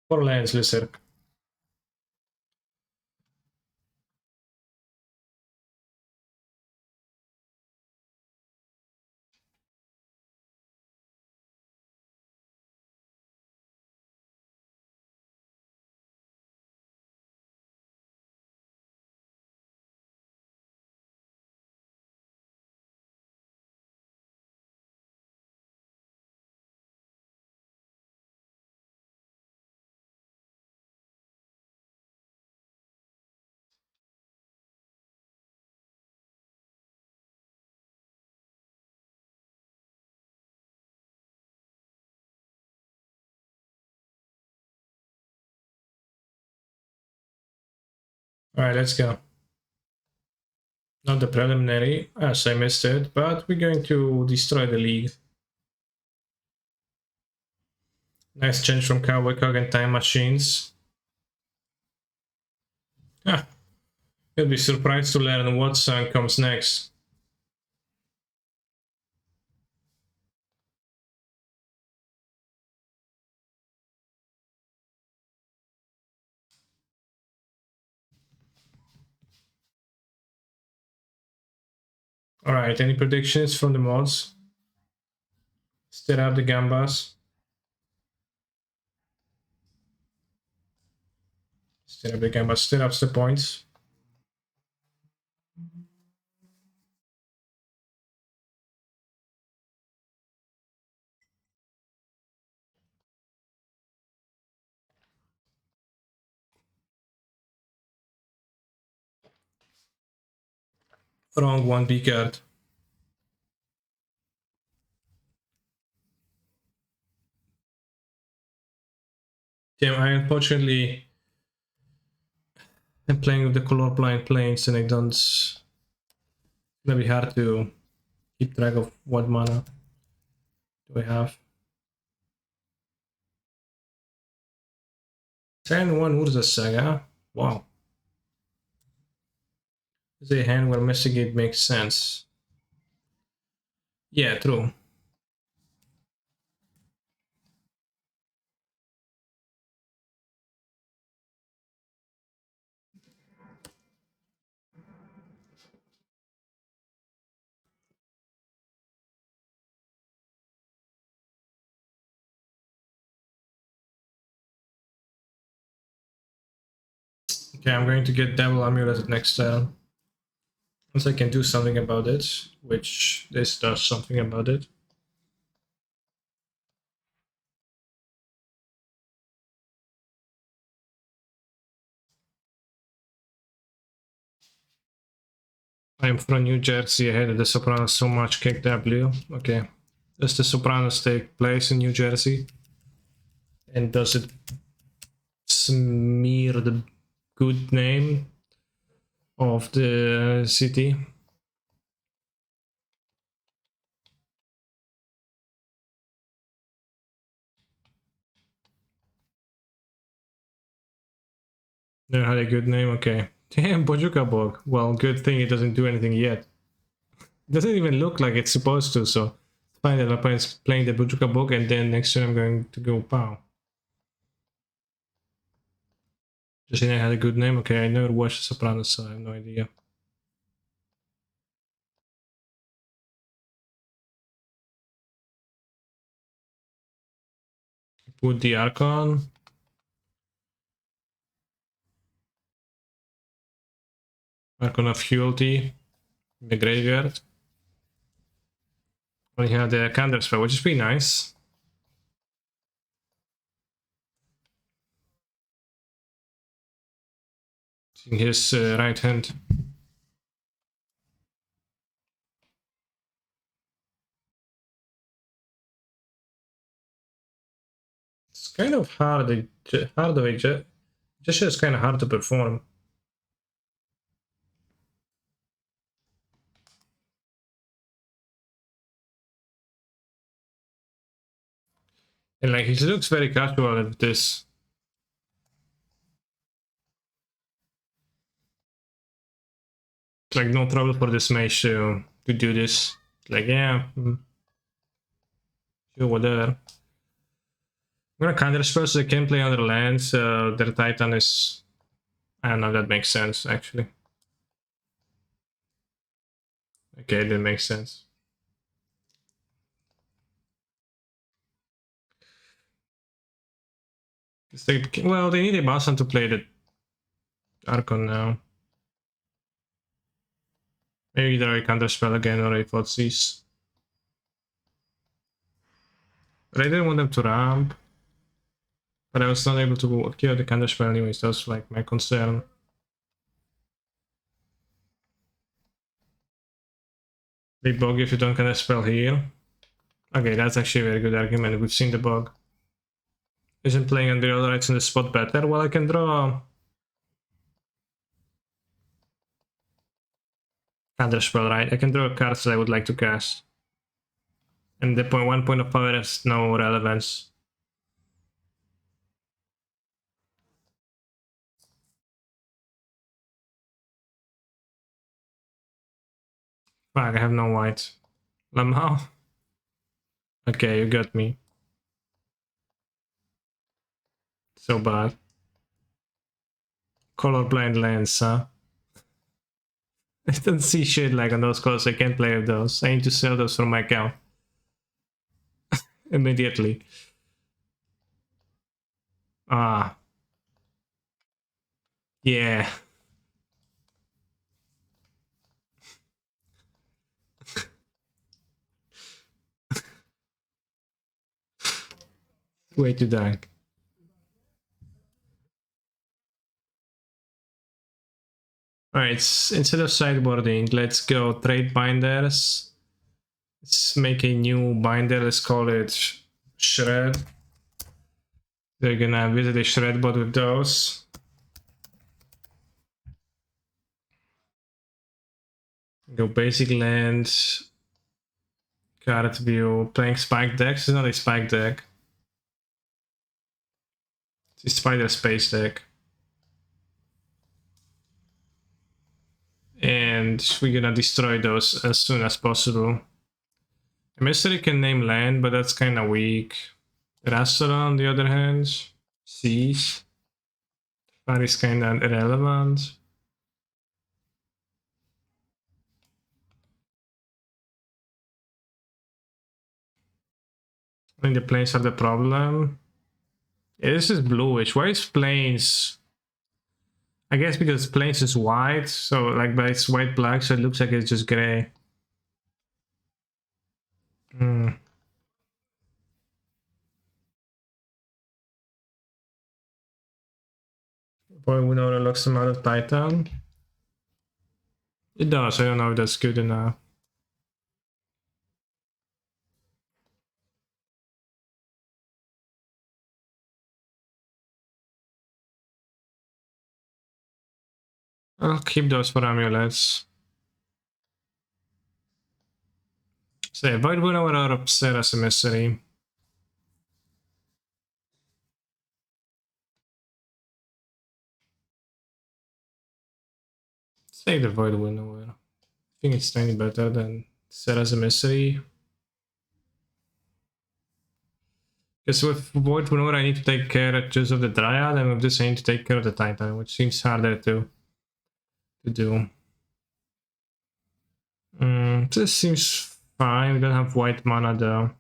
For lands, Lyserk. Alright, let's go. Not the preliminary, as I missed it, but we're going to destroy the league. Nice change from Cowboy Cog and Time Machines. Ah, you'll be surprised to learn what song comes next. Alright, any predictions from the mods? Stir up the Gambas. Stir up the Gambas, stir up the points. Wrong one, B card. Damn, I unfortunately am playing with the colorblind planes and I don't... It's gonna be hard to keep track of what mana do I have. 10-1 Urza Saga. Wow. This is a hand where Investigate makes sense. Yeah, true. Okay, I'm going to get Devil Amulet next turn. Once I can do something about it, which this does something about it. I'm from New Jersey. I hated the Sopranos so much. Kick W. Okay. Does the Sopranos take place in New Jersey? And does it smear the good name of the city? They had a good name? Okay. Damn, Bojuka Bog. Well, good thing it doesn't do anything yet. It doesn't even look like it's supposed to, so it's fine that I'm playing the Bojuka Bog and then next turn I'm going to go Pow. Just saying I had a good name? Okay, I never watched The Sopranos, so I have no idea. Put the Archon. Archon of Cruelty in the graveyard. We have the counter spell, which is pretty nice. In his right hand. It's kind of hard. Just is kind of hard to perform. And like, he looks very casual at this. It's like no trouble for this mage to do this. Like, yeah, sure, whatever. I'm gonna counter spell so they can play other lands. Their Titan is... I don't know if that makes sense, actually. Okay, that makes sense. Well, they need a Basan to play the Archon now. Maybe either I counter spell again or I thought cease. But I didn't want them to ramp. But I was not able to kill the counter spell anyways, that was like my concern. Big bug if you don't counter spell here. Okay, that's actually a very good argument. We've seen the bug. Isn't playing on the other rights in the spot better? Well, I can draw counter spell, right? I can draw cards that I would like to cast. And the 1 point of power has no relevance. Fuck, I have no white. Lamau? Okay, you got me. So bad. Colorblind lands, huh? I don't see shit like on those colors, I can't play with those. I need to sell those from my account. Immediately. Ah. Yeah. Way too dark. Alright, instead of sideboarding, let's go trade binders. Let's make a new binder, let's call it Shred. They're gonna visit a shred bot with those. Go basic lands. Card view. Playing spike decks. It's not a spike deck. It's a spider space deck. And we're gonna destroy those as soon as possible. Emissary can name land, but that's kind of weak. Restaurant, on the other hand, seas. That is kind of irrelevant. I think the planes are the problem. Yeah, this is bluish. Why is planes? I guess because planes is white, so like, but it's white black, so it looks like it's just gray. Boy, we know that looks some out of Titan. It does. I don't know if that's good enough. I'll keep those for amulets. So avoid whenever or upset as a mystery. Take the void winnower. I think it's tiny better than set as a mystery. Because with void winnower I need to take care just of the dryad, and with this I need to take care of the titan, which seems harder to do. This seems fine. We don't have white mana though.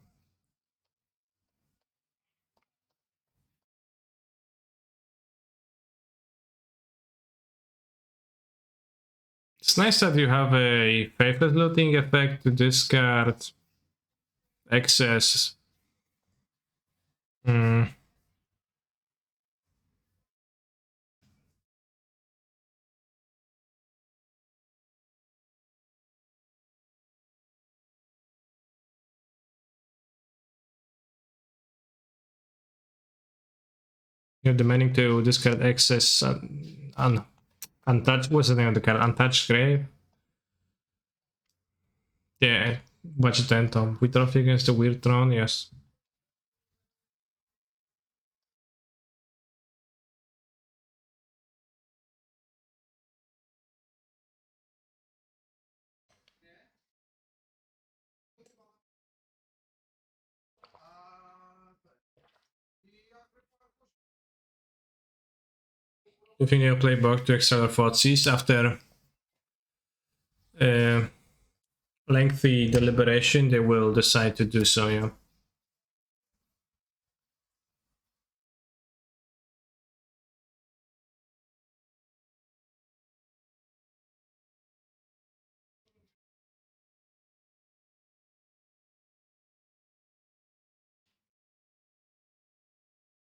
It's nice that you have a faithless looting effect to discard excess. You are demanding to discard excess untouched. What's the name of the card? Untouched Grave. Yeah, budget 10 Tom. We trophy against the Weird Throne, yes. You think they'll play back to exile Thoughtseize after lengthy deliberation? They will decide to do so, yeah.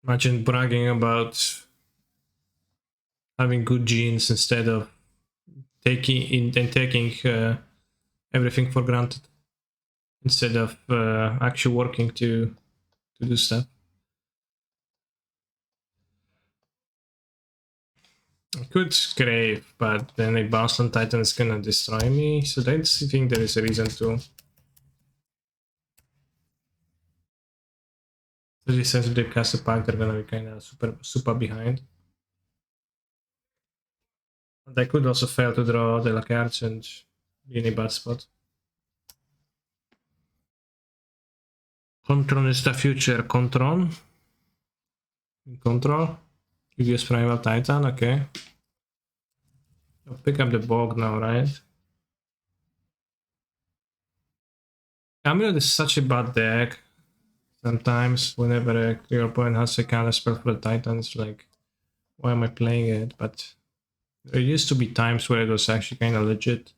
Imagine bragging about having good genes instead of taking everything for granted, instead of actually working to do stuff. Good Grave, but then a Boston Titan is gonna destroy me, so I don't think there is a reason to. Really sensitive cast a pack, they're gonna be kind of super behind. And I could also fail to draw the cards and be in a bad spot. Contron is the future. Contron. Control. Use Primal Titan, okay. I'll pick up the Bog now, right? Amulet is such a bad deck. Sometimes, whenever your opponent has a counter spell for the Titan, it's like, why am I playing it? But there used to be times where it was actually kind of legit.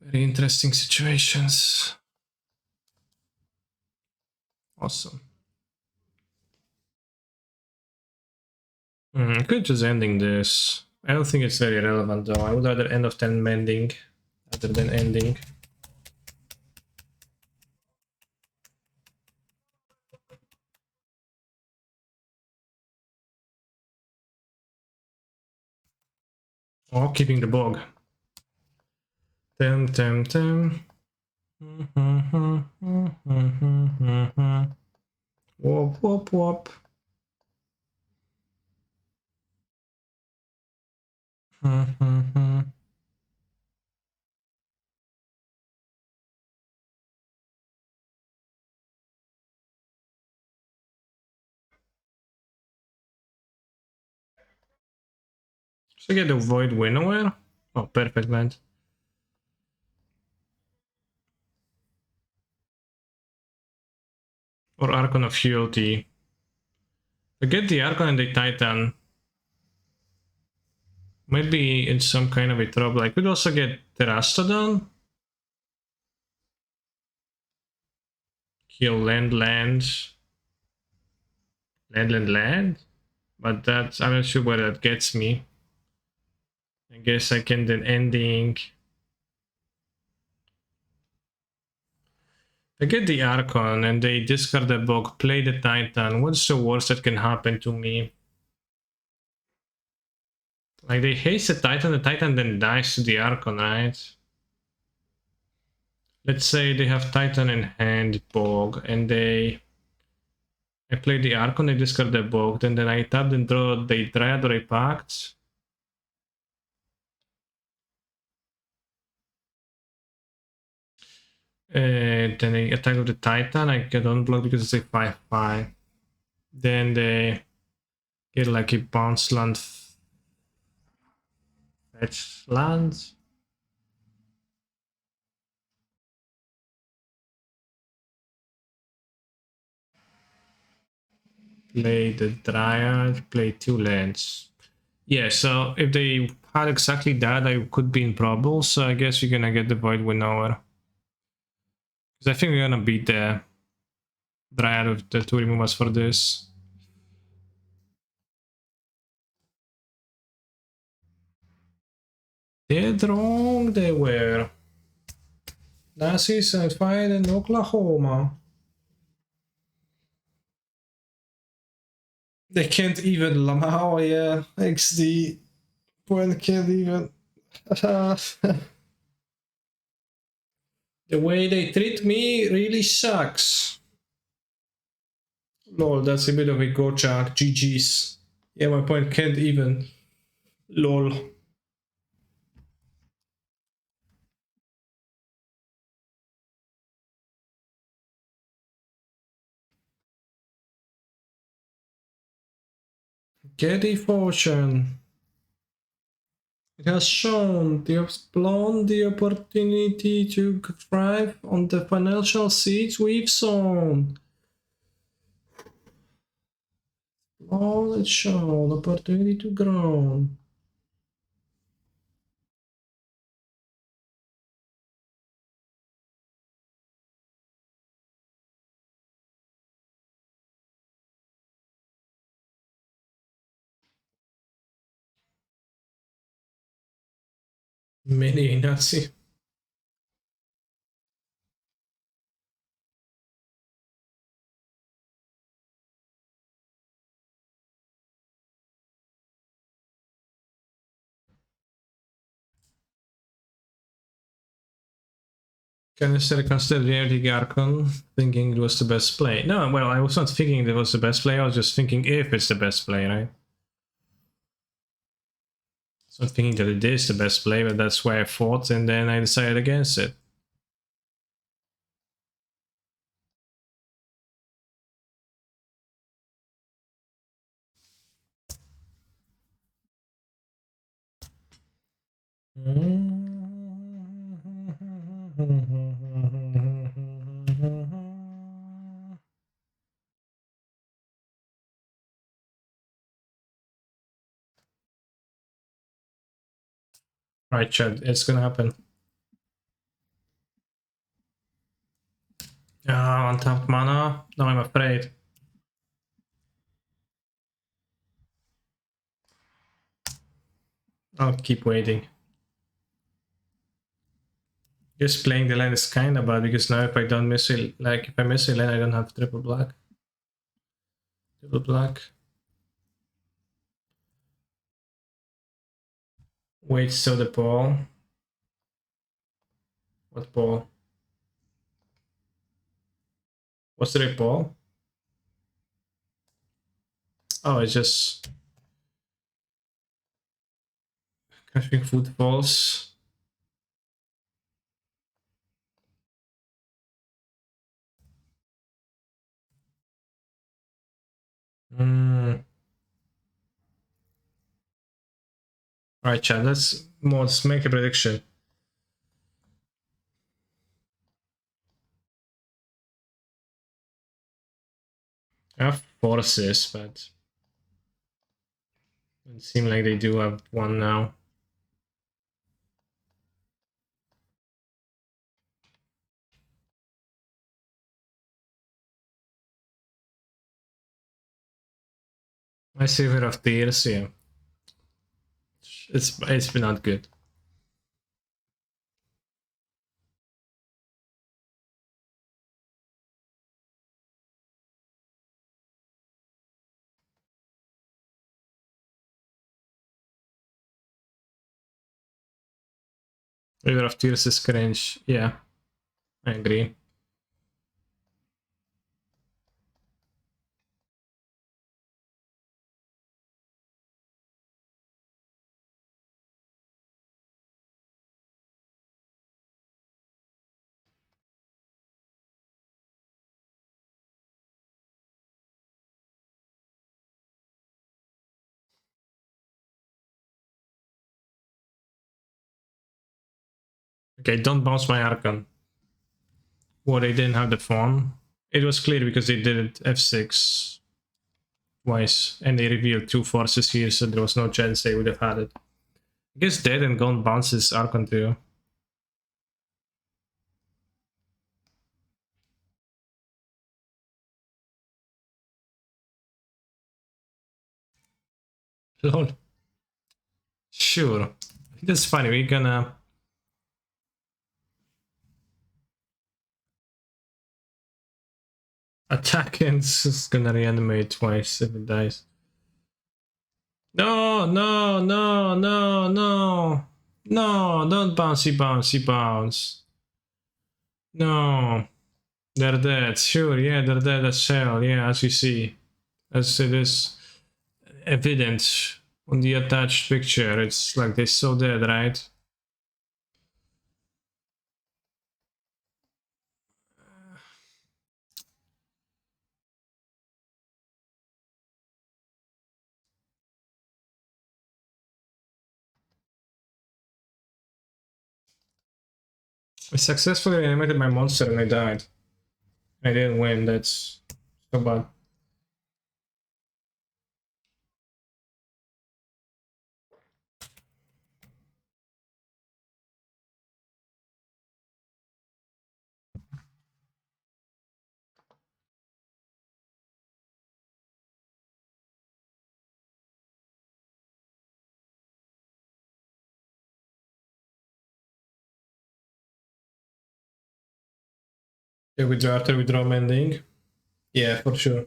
Very interesting situations. Awesome. Good, just ending this. I don't think it's very relevant though. I would rather end of 10 mending rather than ending. Oh, keeping the bog. Tem. Wop, wop, wop. Should I get the Void Winnower? Oh, perfect, man. Or Archon of Fealty. I get the Archon and the Titan. Might be in some kind of a trouble. I could also get Terastodon. Kill land. But that's, I'm not sure where that gets me. I guess I can then ending. I get the Archon and they discard the book, play the Titan. What's the worst that can happen to me? Like they haste the Titan then dies to the Archon, right? Let's say they have Titan in hand, Bog, and I play the Archon, they discard the Bog, then I tap and draw the Dryad or a Pact. Then I attack with the Titan, I get unblocked because it's a 5/5. Then they get like a bounce land, fetch lands. Play the Dryad, play 2 lands. Yeah, so if they had exactly that, I could be in trouble, so I guess we're gonna get the Void Winnower. Because I think we're gonna beat the Dryad with the 2 removals for this. Dead wrong they were. Nazis and fight in Oklahoma. They can't even Lamau, yeah. XD. Point can't even. The way they treat me really sucks. Lol, that's a bit of a gotcha. GG's. Yeah, my point can't even. Lol. Get a fortune. It has shown the blown the opportunity to thrive on the financial seeds we've sown. All it's shown opportunity to grow. Many Nazi. Can I still consider Reality Archon, thinking it was the best play? No, well, I was not thinking it was the best play, I was just thinking if it's the best play, right? I was not thinking that it is the best play, but that's why I fought, and then I decided against it. Right, Chad, it's gonna happen. Ah, untapped mana? No, I'm afraid. I'll keep waiting. Just playing the land is kinda bad, because now if I don't miss it, like if I miss a land, I don't have triple black. Triple black. Wait, so the ball. What ball? What's the ball? Oh, it's just catching footballs. Hmm. Alright, chat, let's make a prediction. I have forces, but it seems like they do have one now. I say River of Tears, yeah. It's been not good. River of Tears is cringe, yeah. I agree. Okay, don't bounce my Archon. Well, they didn't have the phone. It was clear because they did it f6 twice, and they revealed two forces here, so there was no chance they would have had it. I guess dead and gone bounces Archon too. Lol. Sure. That's funny, we're gonna attack and it's just gonna reanimate twice if it dies. No, no, no, no, no. No, don't bouncy, bouncy, bounce. No. They're dead. Sure, yeah, they're dead as hell. Yeah, as you see. As it is evident on the attached picture. It's like they're so dead, right? I successfully reanimated my monster and I died. I didn't win, that's so bad. Yeah, after we draw mending. Yeah, for sure.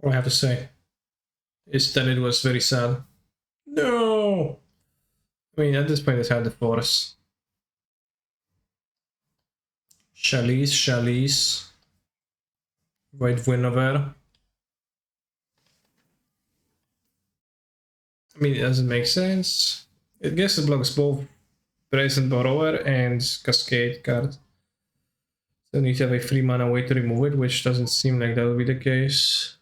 All I have to say is that it was very sad. No! I mean, at this point, it's had the force. Chalice. White Winover. I mean, it doesn't make sense. I guess it blocks both Present Borrower and Cascade card. So you need to have a free mana way to remove it, which doesn't seem like that will be the case.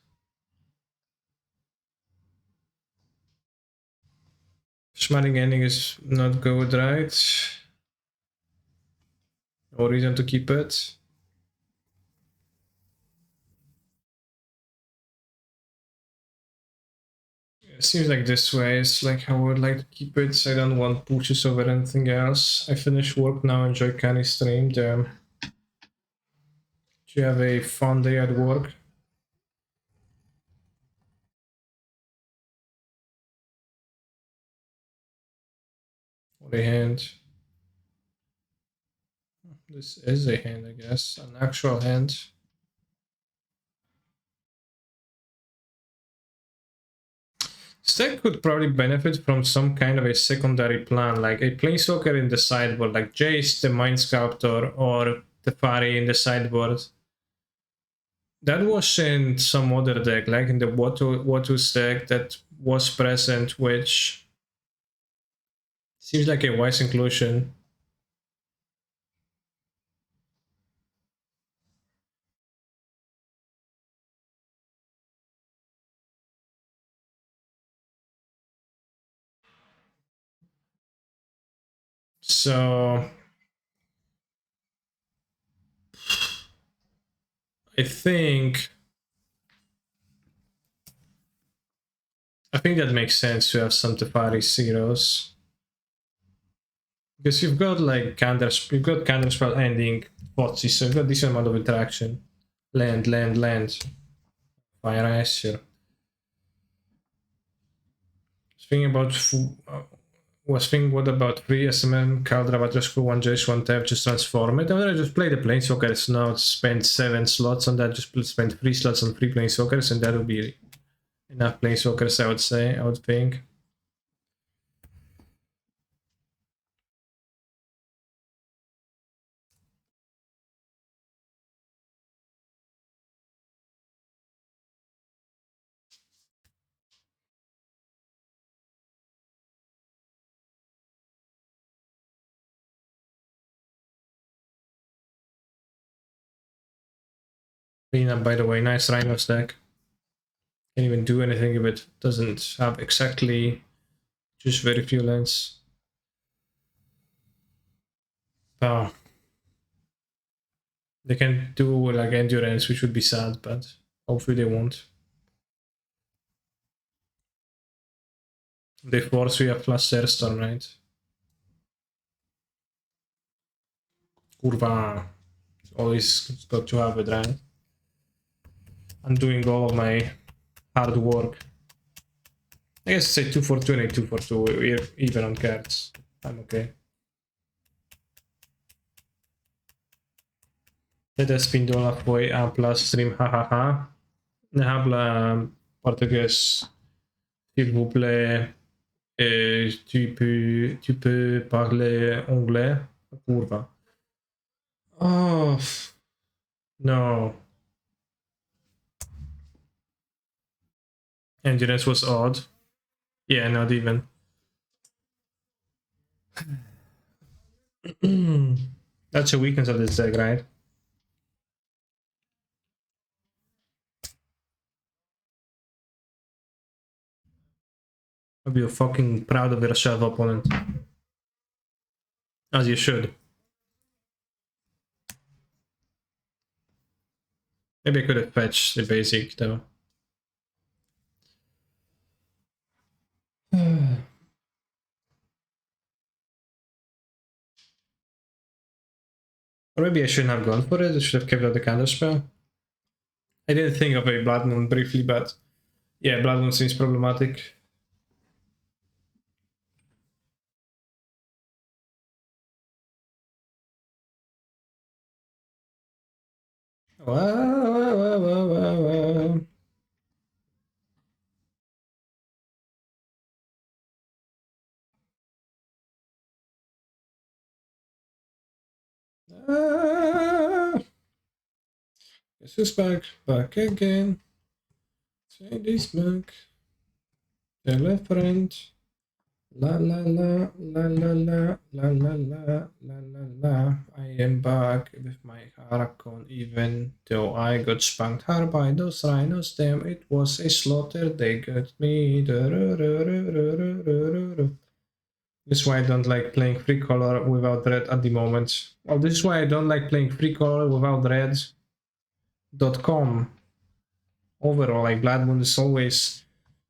Smiling Ending is not good, right? No reason to keep it. It seems like this way is like how I would like to keep it. I don't want pushes over anything else. I finish work now, enjoy Canny stream. Damn. Do you have a fun day at work? What a hand. This is a hand, I guess. An actual hand. This deck could probably benefit from some kind of a secondary plan, like a Planeswalker in the sideboard, like Jace, the Mind Sculptor, or Teferi in the sideboard. That was in some other deck, like in the Watu's deck that was present, which seems like a wise inclusion. So I think that makes sense to have some Teferi zeros. Because you've got like counterspell ending Fotsy, so you've got a decent amount of interaction. Land, land, land. Fire Esper. Was thinking what about 3 SMM, Caldra, Vatrasco, 1 Jace, 1 tap, just transform it. I would just play the Planeswalkers now, spend 7 slots on that, just spend 3 slots on 3 Planeswalkers, and that would be enough Planeswalkers, I would think. Lena, by the way, nice Rhino stack. Can't even do anything if it doesn't have exactly just very few lands. Oh. They can do like endurance, which would be sad, but hopefully they won't. They force we have plus Airstorm, right? Kurva. Always got to have it, right? I'm doing all of my hard work. I guess it's a 2 for 2 and a 2 for 2, even on cards. I'm okay. Teda Spindola foi A plus stream, hahaha. Habla português, s'il vous plaît. Tu peux parler anglais? Kurwa. Oh, no. Endurance was odd. Yeah, not even. That's a weakness of this deck, right? I'll be fucking proud of yourself, opponent. As you should. Maybe I could have fetched the basic, though. Or maybe I shouldn't have gone for it. I should have kept out the counterspell. I didn't think of a Blood Moon briefly, but yeah, Blood Moon seems problematic. Wow. Guess who's back? Back again. Say this back. Tell a friend. La la la la la la la la la la la la. I am back with my Archon, even though I got spanked hard by those rhinos. Damn, it was a slaughter. They got me. This is why I don't like playing free color without red at the moment. Well, this is why I don't like playing free color without red.com. Overall, like Blood Moon is always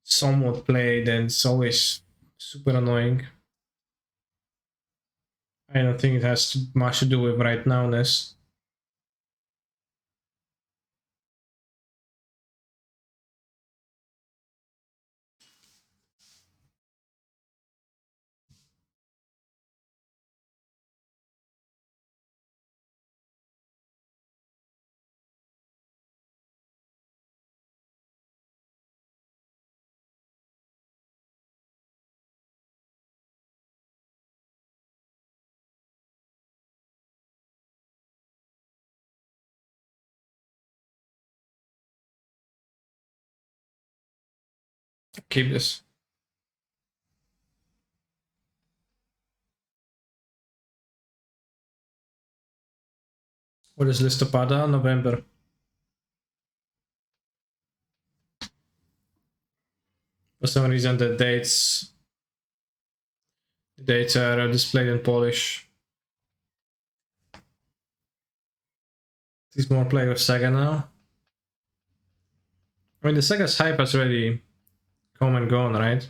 somewhat played and it's always super annoying. I don't think it has much to do with right nowness. Keep this. What is listopada? November. For some reason the dates are displayed in Polish. There's more play with Sega now. I mean, the Sega's hype has already come and gone, right?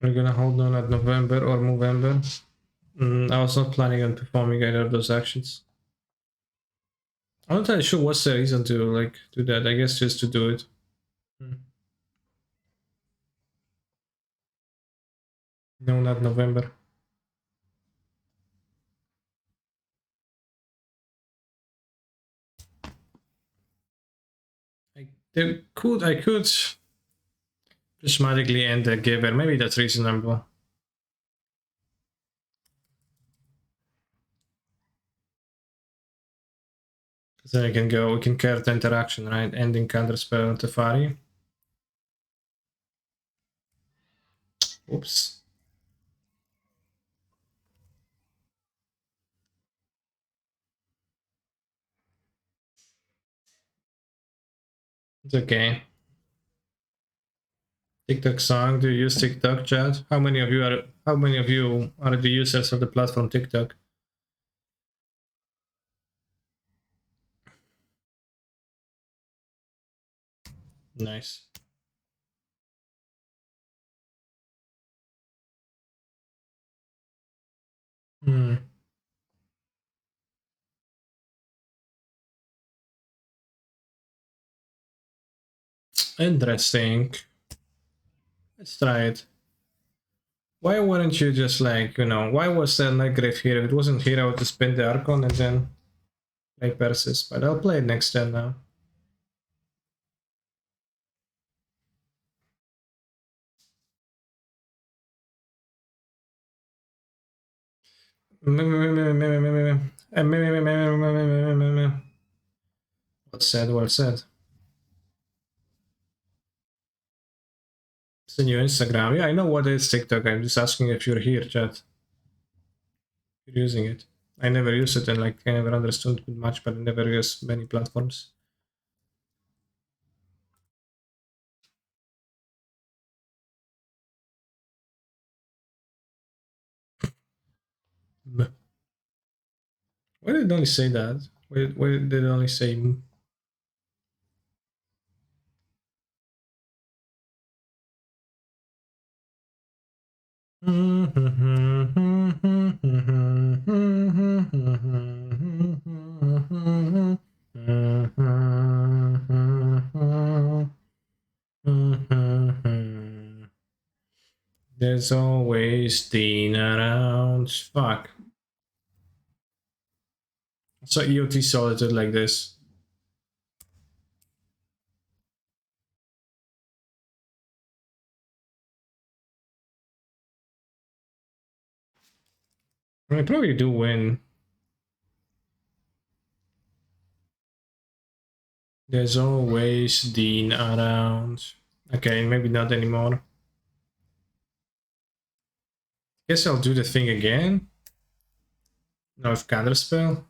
We're gonna hold on at November or Movember. I was not planning on performing either of those actions. I'm not really sure what's the reason to like do that. I guess just to do it. No, not November. I could prismatically end the giver. Maybe that's reasonable. Then we can card the interaction, right? Ending counterspell on Tefari. Oops. It's okay. TikTok song. Do you use TikTok, chat? How many of you are the users of the platform TikTok? Nice. Interesting. Let's try it. Why wouldn't you just like, why was that negative here? If it wasn't here, I would just spin the Archon and then play Persis. But I'll play it next turn now. Well said, well said. It's the new Instagram. Yeah, I know what is TikTok. I'm just asking if you're here, chat. You're using it. I never use it and like I never understood much, but I never use many platforms. Why did it only say that? Why did it only say There's always Dean around. Fuck. So EOT Solitude like this. I probably do win. There's always Dean around. Okay, maybe not anymore. Guess I'll do the thing again. Now with counterspell.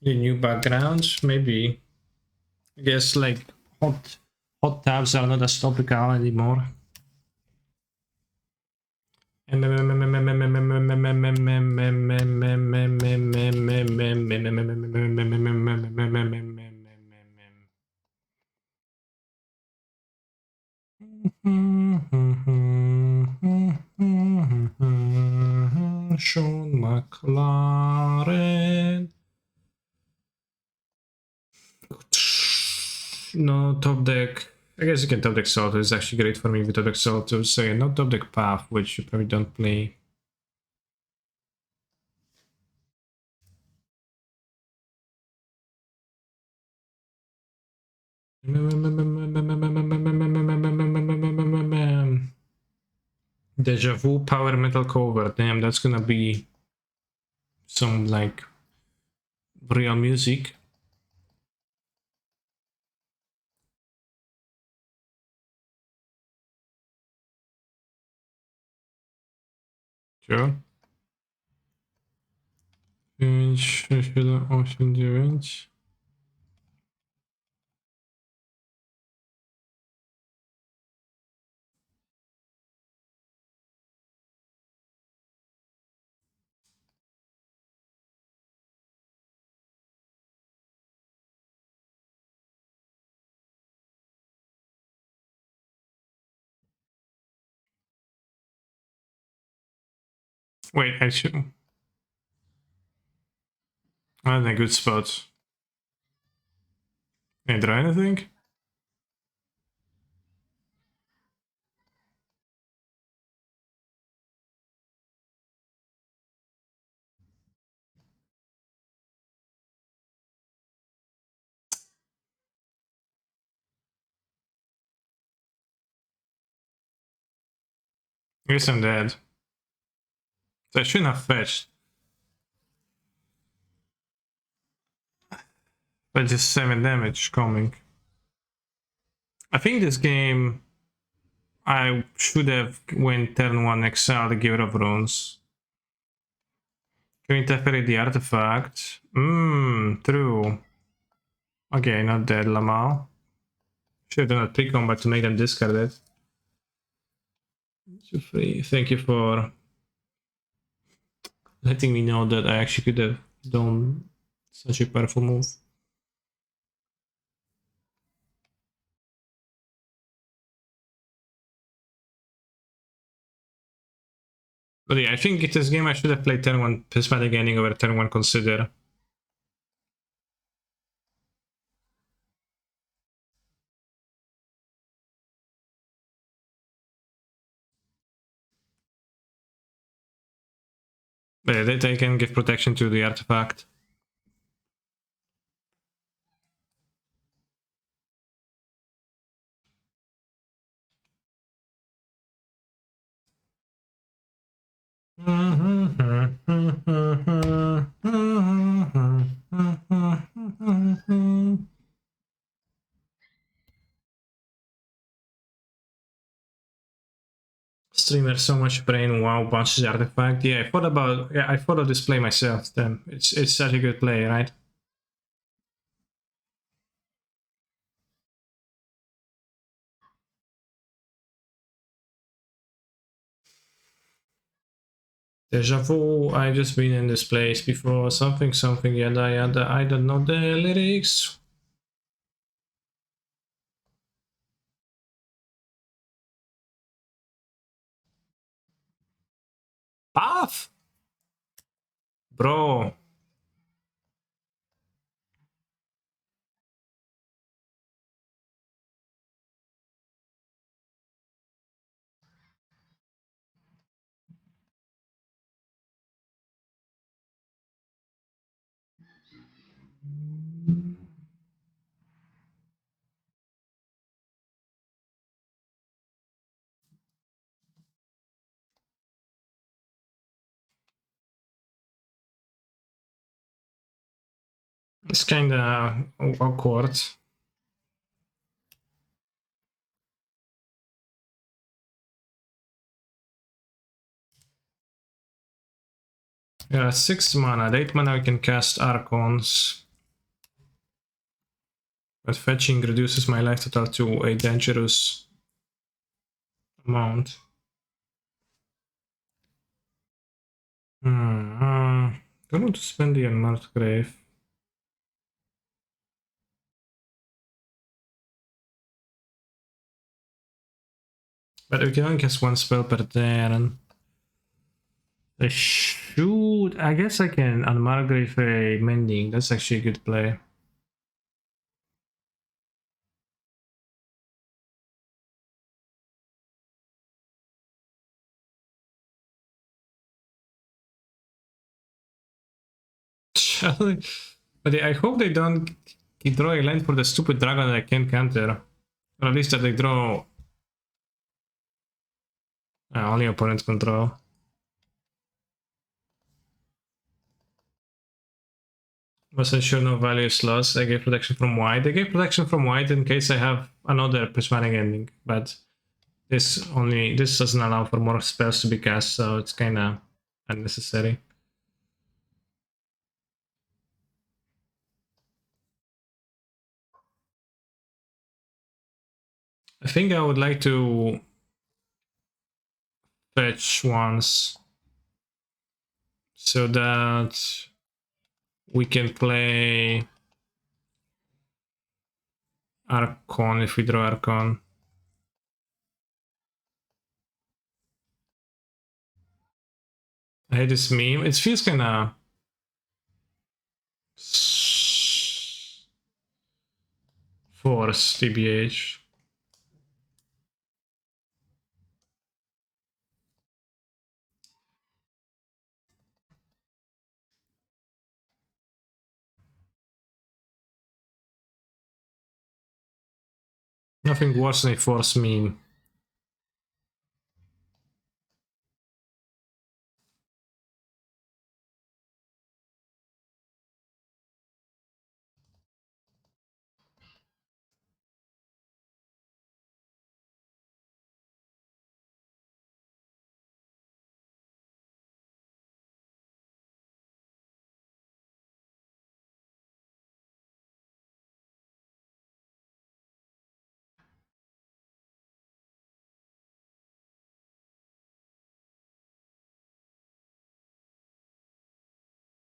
The new backgrounds, maybe. I guess like hot tabs are not as topical anymore. Sean McLaren. No top deck. I guess you can top deck Salt. It's actually great for me with top deck Salt too. So yeah, no top deck Path, which you probably don't play. Deja vu power metal cover. Damn, that's gonna be some like real music. Sure. 5, 6, 7, 8, 9. Wait, actually, I'm in a good spot. Can I draw anything? I guess I'm dead. So I shouldn't have fetched. But just 7 damage coming. I think this game I should have went turn 1 exile the Giver of Runes. Can interfere the artifact? True. Okay, not dead, Lamal. Should have done a pre-combat to make them discard it. 2-3. Thank you for letting me know that I actually could have done such a powerful move. But yeah, I think this game I should have played turn 1 Prismatic Ending over turn 1 Consider. But yeah, they can give protection to the artifact. Streamer, so much brain, wow, punches artifact. Yeah, I thought of this play myself. Then it's such a good play, right? Deja vu, I've just been in this place before. Something, yada yada. I don't know the lyrics. Path? Bro. It's kinda awkward. Yeah, 6 mana. At 8 mana I can cast Archons. But fetching reduces my life total to a dangerous amount. Don't want to spend the Unmarked Grave. But we can only cast 1 spell per turn. I should... I guess I can Unmarked Grave a Mending. That's actually a good play. But I hope they don't Keep drawing land for the stupid dragon that I can't counter. Or at least that they draw... only opponent control. Was ensure no value is lost. I gave protection from white. I gave protection from white in case I have another prismatic ending, but this doesn't allow for more spells to be cast, so it's kinda unnecessary. I think I would like to fetch once so that we can play Archon if we draw Archon. I hate this meme. It feels kinda forced, TBH. Nothing worse than a force meme.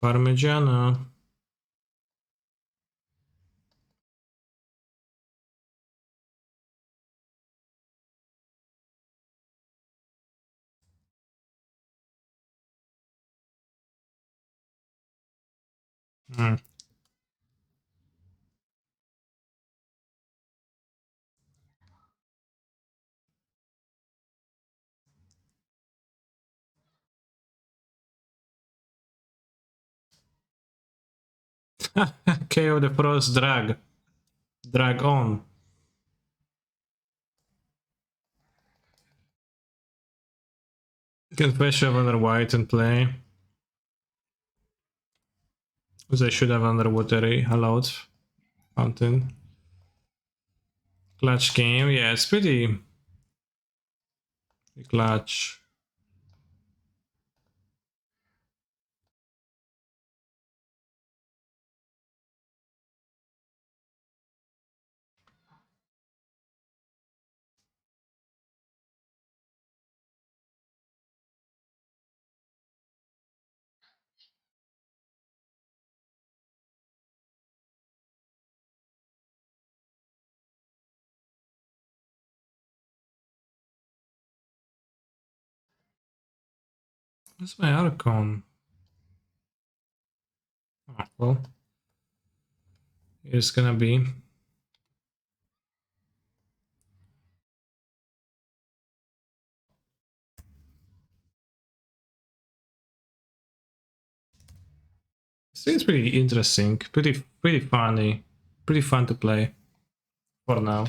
Parmigiano. Hmm. KO the pros drag. Drag on. You can fetch have under white and play. Because I should have underwater allowed. Fountain. Clutch game, yeah, it's pretty clutch. What's my Archon? Oh, well, it's gonna be. Seems pretty interesting, pretty funny, pretty fun to play for now.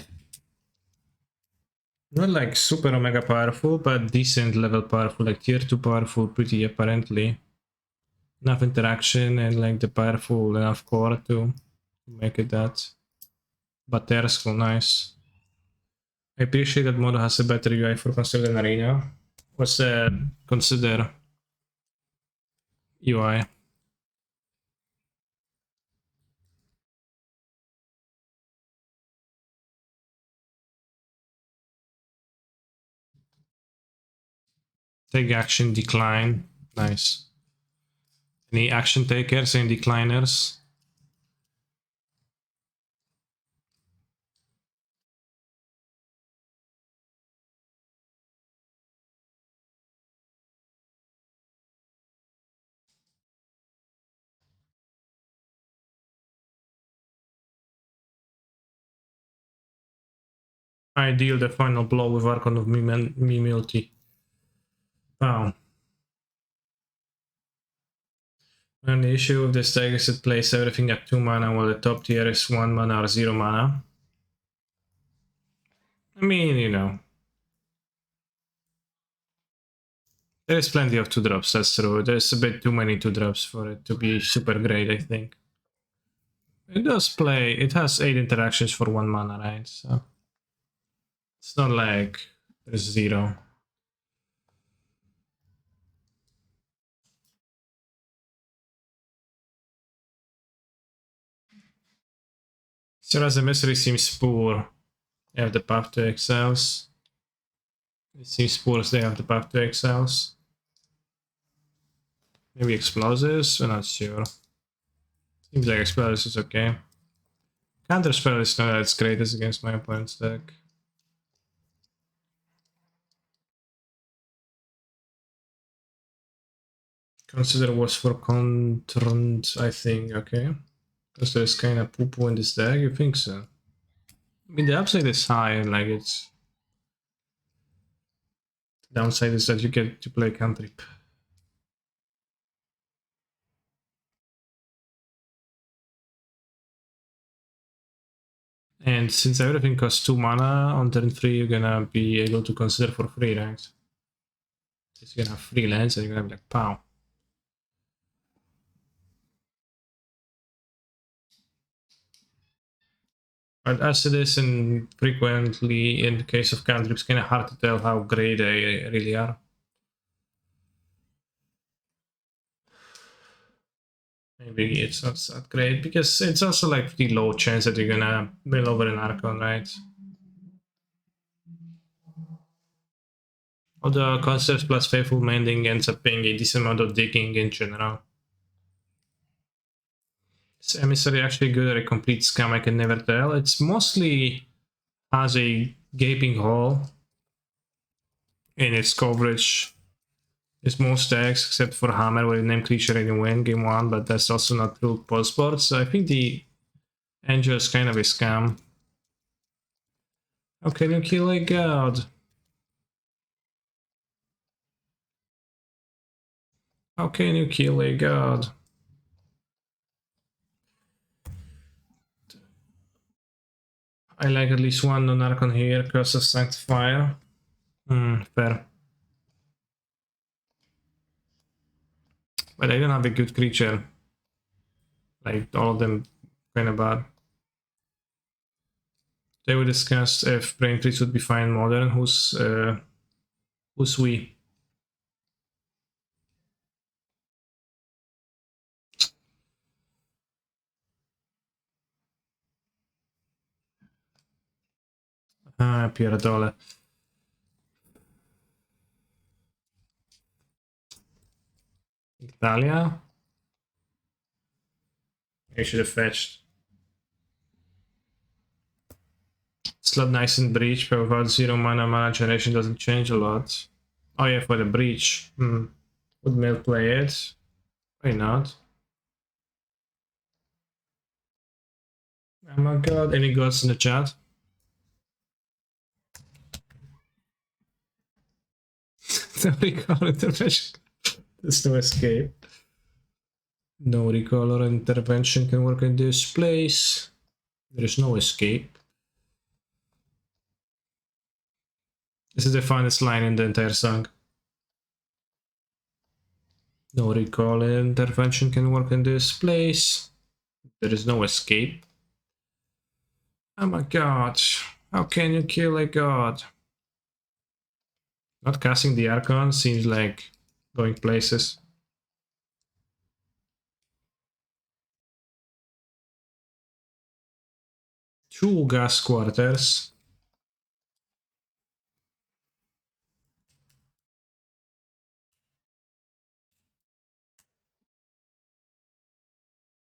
Not like super omega powerful, but decent level powerful, like tier 2 powerful, pretty apparently. Enough interaction and like the powerful enough core to make it that. But they're still nice. I appreciate that Modo has a better UI for Consider than Arena. What's the Consider UI? Take action, decline. Nice. Any action takers and decliners? I deal the final blow with Archon of Mimilty. Wow. And the issue with this deck is it plays everything at 2 mana while the top tier is 1 mana or 0 mana. I mean, you know. There is plenty of 2-drops, that's true. There's a bit too many 2-drops for it to be super great, I think. It does play, it has 8 interactions for 1 mana, right? So it's not like there's 0. So as the mystery seems poor, they have the path to exiles. It seems poor as they have the path to exiles. Maybe explosives? I'm not sure. Seems like explosives is okay. Counterspell is not as great as against my opponent's deck. Consider was for contrant, I think, okay. Because there's kind of poo-poo in this deck, you think so? I mean, the upside is high, like it's... The downside is that you get to play cantrip. And since everything costs 2 mana, on turn 3 you're gonna be able to consider for free, right? Because you're gonna have 3 lands and you're gonna be like, pow. But as it is, and frequently in the case of cantrips, kind of hard to tell how great they really are. Maybe it's not that great, because it's also like pretty low chance that you're gonna mill over an Archon, right? Although Concepts plus Faithful Mending ends up being a decent amount of digging in general. Is Emissary actually good or a complete scam? I can never tell. It's mostly has a gaping hole in its coverage. It's most decks except for Hammer, where you name creature and you win game 1, but that's also not true post-board. So I think the Angel is kind of a scam. How can you kill a god? How can you kill a god? I like at least one non-Archon here, Curse of Sanctifier. Fair. But I don't have a good creature. Like, all of them kind of bad. They will discuss if Brain Freeze would be fine modern. Who's we? Ah, Pieradole. Italia? I should have fetched. Slot nice in Breach, but without 0 mana generation doesn't change a lot. Oh yeah, for the Breach. Would Mill play it? Why not? Oh my god, any gods in the chat? No recall intervention. There's no escape. No recall or intervention can work in this place. There is no escape. This is the finest line in the entire song. No recall or intervention can work in this place. There is no escape. Oh my god. How can you kill a god? Not casting the Archon seems like going places. Two gas quarters.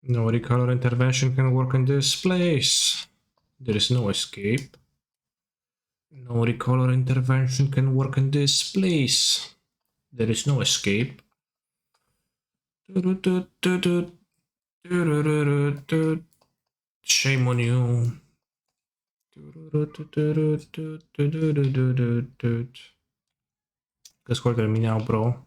No recolor intervention can work in this place. There is no escape. No recolor intervention can work in this place. There is no escape. Shame on you. Che ascolta il mio bro.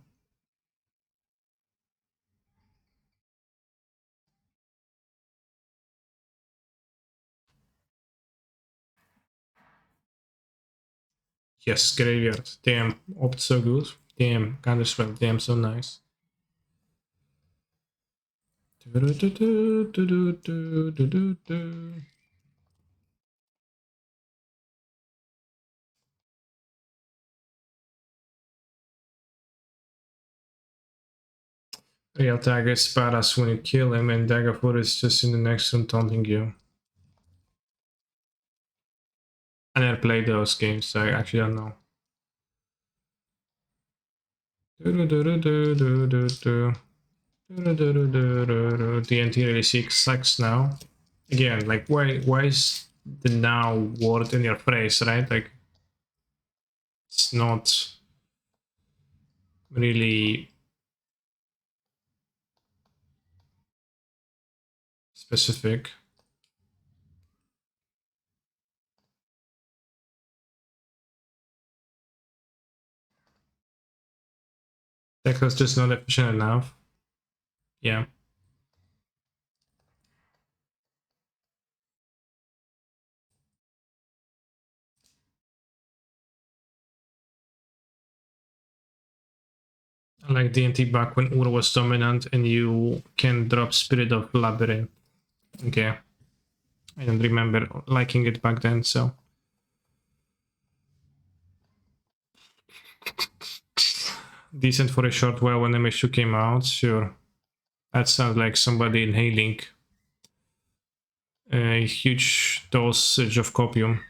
Yes, graveyard. Damn, opt so good. Damn, counterspell. Damn, so nice. Real Tiger is badass when you kill him, and Daggerfoot is just in the next room taunting you. I never played those games, so I actually don't know. TNT really sucks now. Again, like why is the now word in your phrase, right? Like it's not really specific. That was just not efficient enough. Yeah. I like D&T back when Ur was dominant and you can drop Spirit of Labyrinth. Okay. I don't remember liking it back then, so. Decent for a short while when MH2 came out, sure. That sounds like somebody inhaling a huge dosage of copium.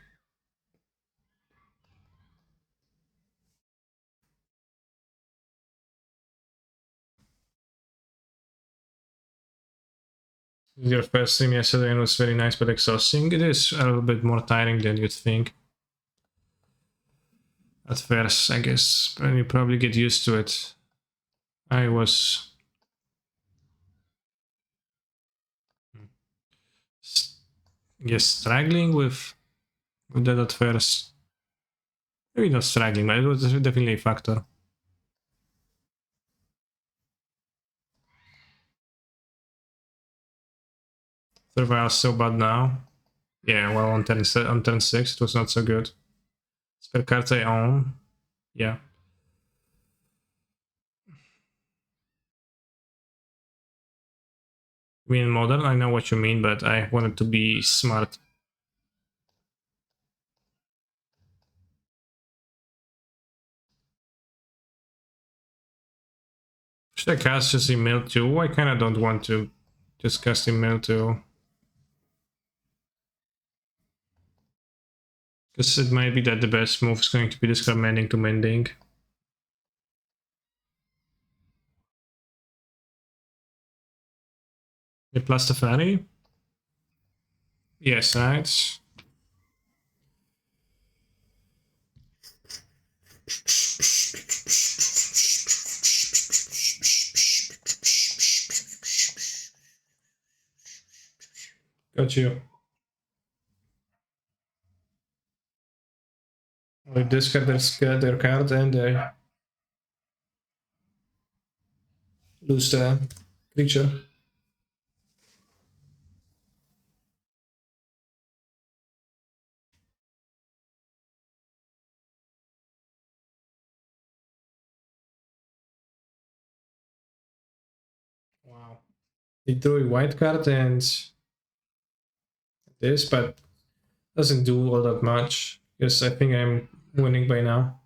Your first stream yesterday was very nice but exhausting. It is a little bit more tiring than you'd think. At first, I guess, and you probably get used to it. I was struggling with that at first. Maybe not struggling, but it was definitely a factor. Survival's so bad now. Yeah, well, on turn 6, it was not so good. Spare cards I own. Yeah. I mean, modern, I know what you mean, but I wanted to be smart. Should I cast just email too? I kind of don't want to just cast email too. Because it might be that the best move is going to be this mending to mending. The Plastafari? Yes, right. Got you. We discard their card and they lose the creature. Wow. He drew a white card and this, but doesn't do all that much. Because I think I'm winning by now.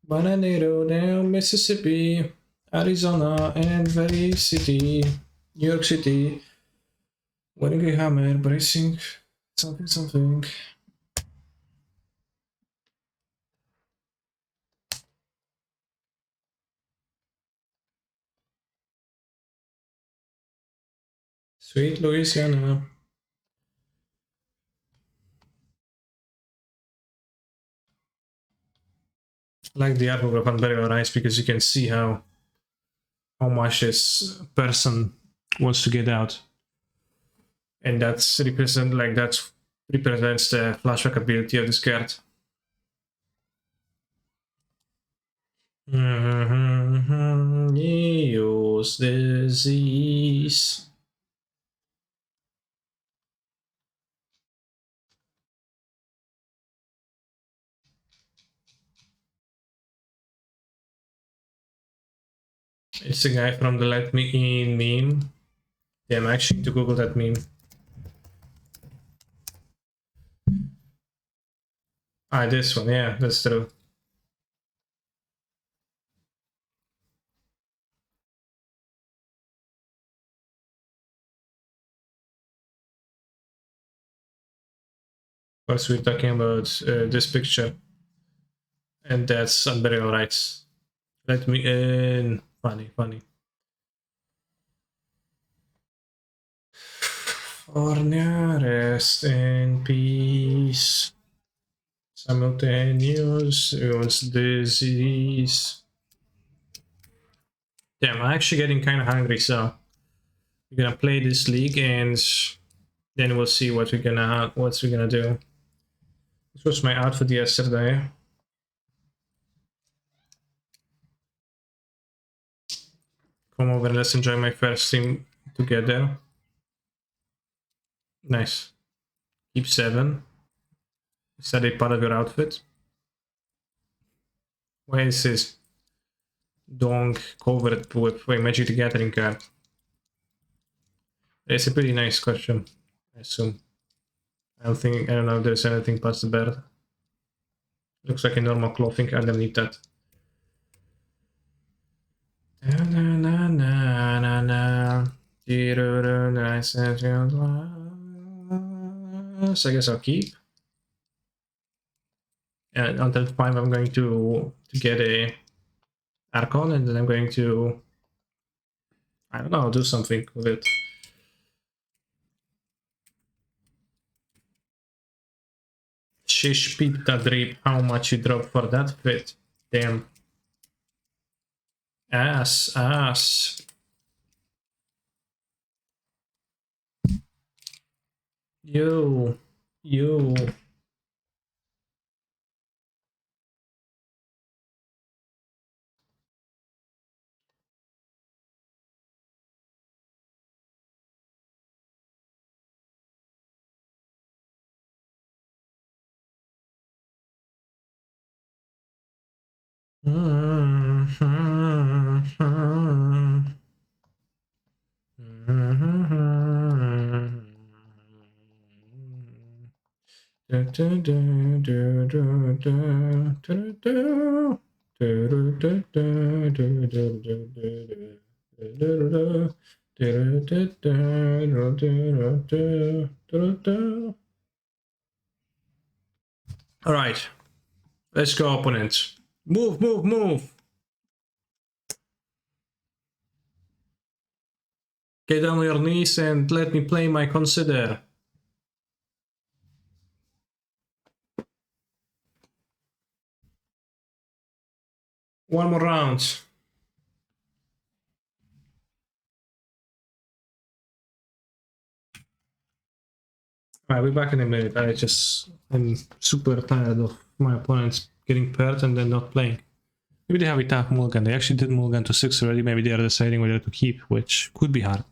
Bananero down Mississippi, Arizona, and Valley City, New York City. Winning a hammer, bracing something. Sweet Louisiana. I like the artwork of Unburial Rice because you can see how much this person wants to get out. And that represents the flashback ability of this card. Use disease. It's the guy from the Let Me In meme. Yeah, I'm actually to Google that meme. Ah, this one, yeah, that's true. Of course, we're talking about this picture. And that's Unburial Rights. Let me in. Funny, funny. Ornia, rest in peace. Simultaneous use disease. Damn, I'm actually getting kind of hungry, so we're gonna play this league and then we'll see what we're gonna do. This was my outfit yesterday. Come over, let's enjoy my first stream together. Nice. Keep 7. Is that a part of your outfit? Why is this dong covered with a Magic the Gathering card? It's a pretty nice question, I assume. I don't know if there's anything past the bird. Looks like a normal clothing underneath that. So I guess I'll keep. And on turn 5 I'm going to get a Archon and then I'm going to, I don't know, do something with it. Shish pita drip, how much you drop for that fit? Damn. Ass. Yo. All right, let's go, opponents. Move. Get down on your knees and let me play my consider. One more round. Alright, we're back in a minute. I'm super tired of my opponents getting paired and then not playing. Maybe they have a tough mulligan. They actually did mulligan to 6 already. Maybe they are deciding whether to keep, which could be hard.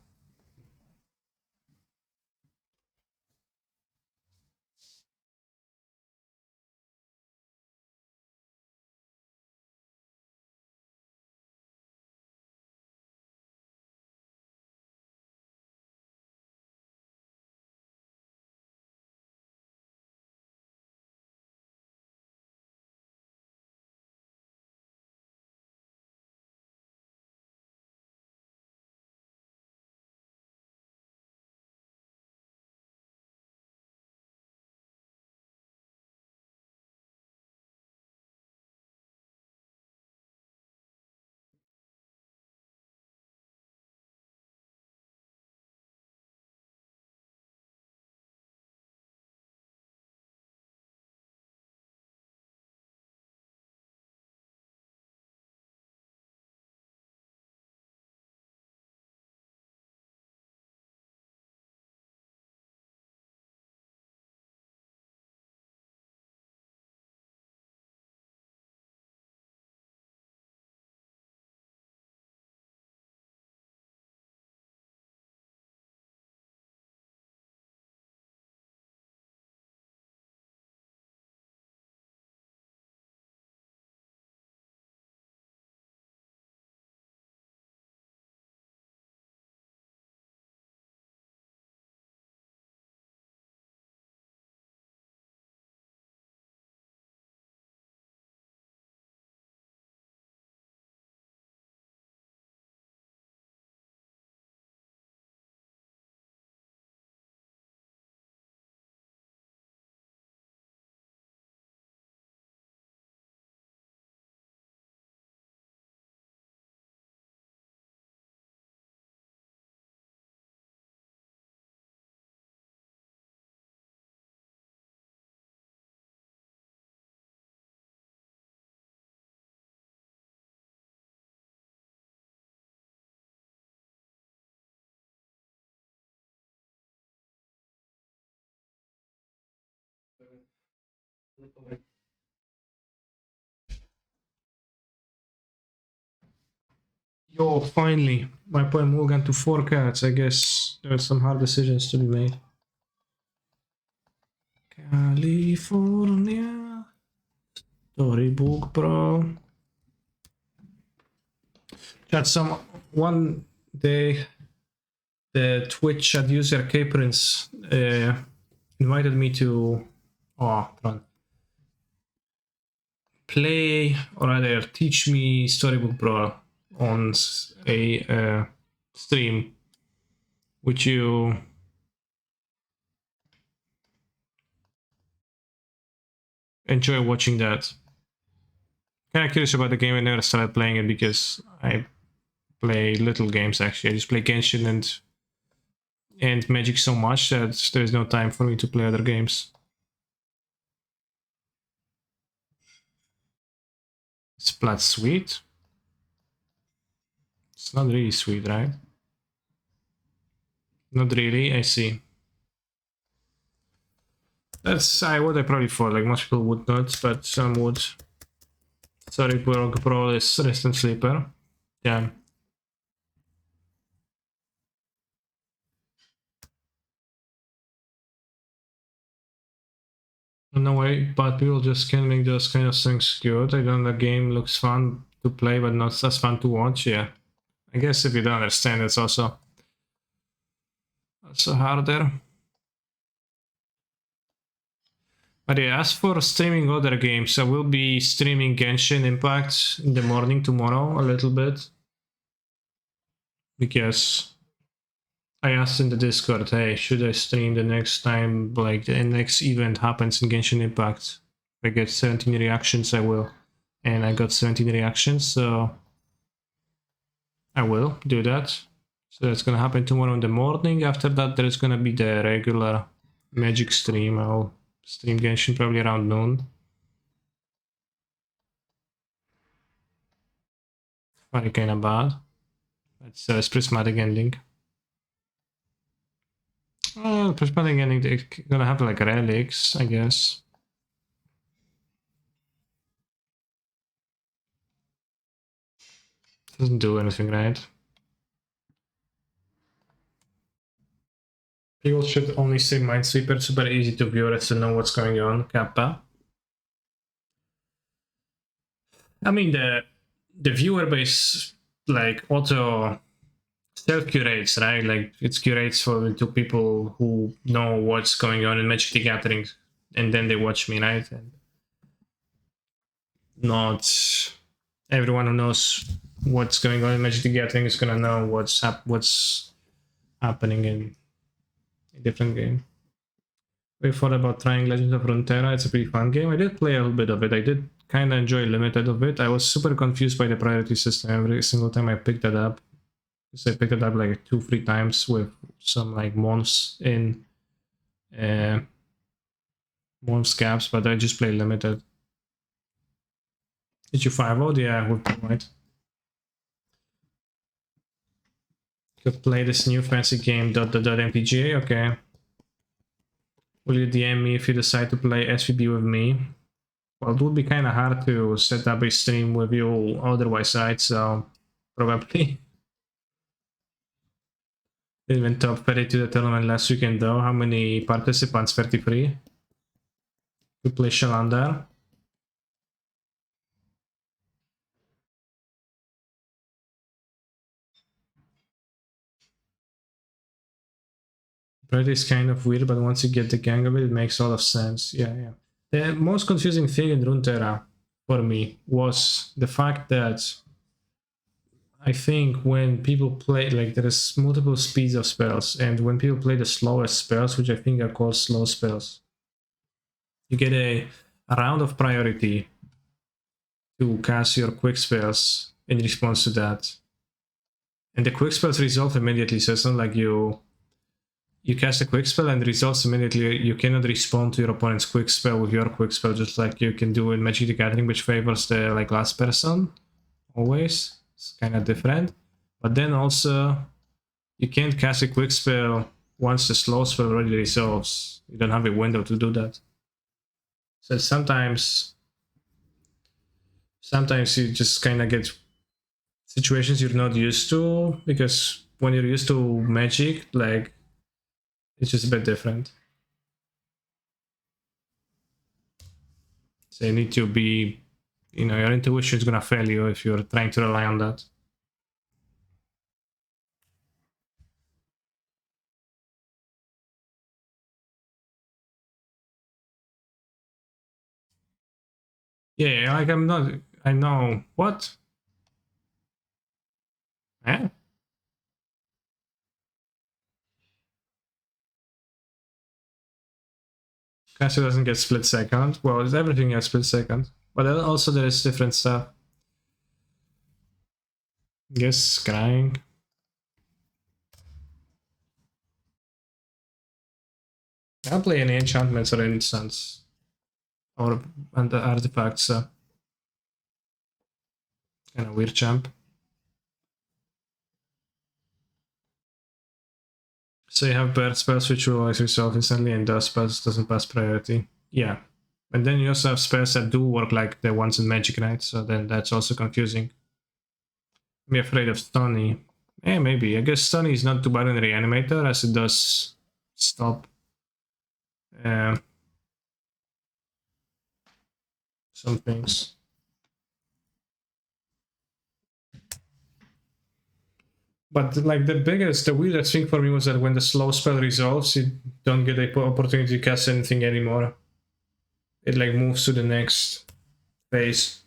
Yo, finally, my poem moved on to 4 cards. I guess there are some hard decisions to be made. California Storybook Pro. Chat, some one day the Twitch chat user K Prince invited me to play or rather teach me Storybook Pro on a stream. Would you enjoy watching that? Kind of curious about the game. I never started playing it because I play little games actually. I just play Genshin and Magic so much that there's no time for me to play other games. Splat sweet? It's not really sweet, right? Not really, I see. That's what I probably thought, like most people would not, but some would. Sorry, Pro is Rest and Sleeper. Yeah. No way, but people just can make those kind of things good. I don't know, the game looks fun to play, but not as fun to watch, yeah. I guess if you don't understand, it's also harder. But yeah, as for streaming other games, I will be streaming Genshin Impact in the morning tomorrow a little bit. Because I asked in the Discord, hey, should I stream the next time, like the next event happens in Genshin Impact? If I get 17 reactions, I will. And I got 17 reactions, so I will do that. So that's gonna happen tomorrow in the morning. After that, there's gonna be the regular Magic stream. I'll stream Genshin probably around noon. Funny, kinda bad. It's a prismatic ending. Prismatic ending, they're gonna have like relics, I guess. Doesn't do anything, right? People should only say Minesweeper, super easy to view it to know what's going on, Kappa. I mean, the viewer base, like, auto self-curates, right? Like, it curates for to people who know what's going on in Magic the Gathering, and then they watch me, right? And not everyone who knows what's going on in Magic the Gathering is gonna know what's happening in a different game. We thought about trying Legends of Runeterra. It's a pretty fun game. I did play a little bit of it. I did kind of enjoy limited of it. I was super confused by the priority system every single time I picked that up. So I picked it up like 2-3 times with some like months in months gaps, but I just play limited. Did you 5-0? Yeah, with White. Could play this new fancy game .MTGA. Okay. Will you DM me if you decide to play SVB with me? Well, it would be kind of hard to set up a stream with you otherwise, right? So, probably. It went top 32 the tournament last weekend though. How many participants? 33? You play Shalander. But it's kind of weird, but once you get the gang of it, it makes a lot of sense. Yeah. The most confusing thing in Runeterra for me was the fact that I think when people play, like, there is multiple speeds of spells, and when people play the slowest spells, which I think are called slow spells, you get a round of priority to cast your quick spells in response to that. And the quick spells resolve immediately, so it's not like you cast a quick spell and it resolves immediately. You cannot respond to your opponent's quick spell with your quick spell, just like you can do in Magic the Gathering, which favors the like last person always. It's kind of different. But then also, you can't cast a quick spell once the slow spell already resolves. You don't have a window to do that. So sometimes you just kind of get situations you're not used to, because when you're used to magic, like, it's just a bit different. So you need to be, your intuition is gonna fail you if you're trying to rely on that. Yeah, like I'm not. I know what. Eh? Cassie doesn't get split second. Well, everything gets split second, but also there is different stuff. Yes, crying. I'll play any enchantments or instants or artifacts. So. Kind of weird champ. So you have bird spells which will always resolve instantly, and those spells doesn't pass priority. Yeah. And then you also have spells that do work like the ones in Magic, right? So then that's also confusing. I'm afraid of Stony. Maybe. I guess Stony is not too bad in Reanimator, as it does stop some things. But like the weirdest thing for me was that when the slow spell resolves, you don't get the opportunity to cast anything anymore. It like moves to the next phase.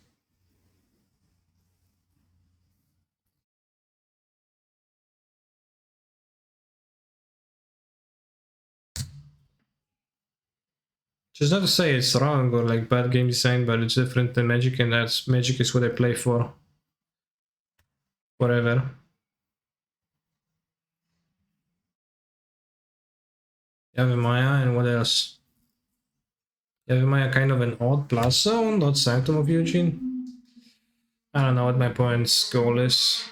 Just not to say it's wrong or like bad game design, but it's different than Magic, and that's Magic is what I play for forever. Maya, and what else? Maya kind of an odd plus zone, not Sanctum of Eugene. I don't know what my point's goal is.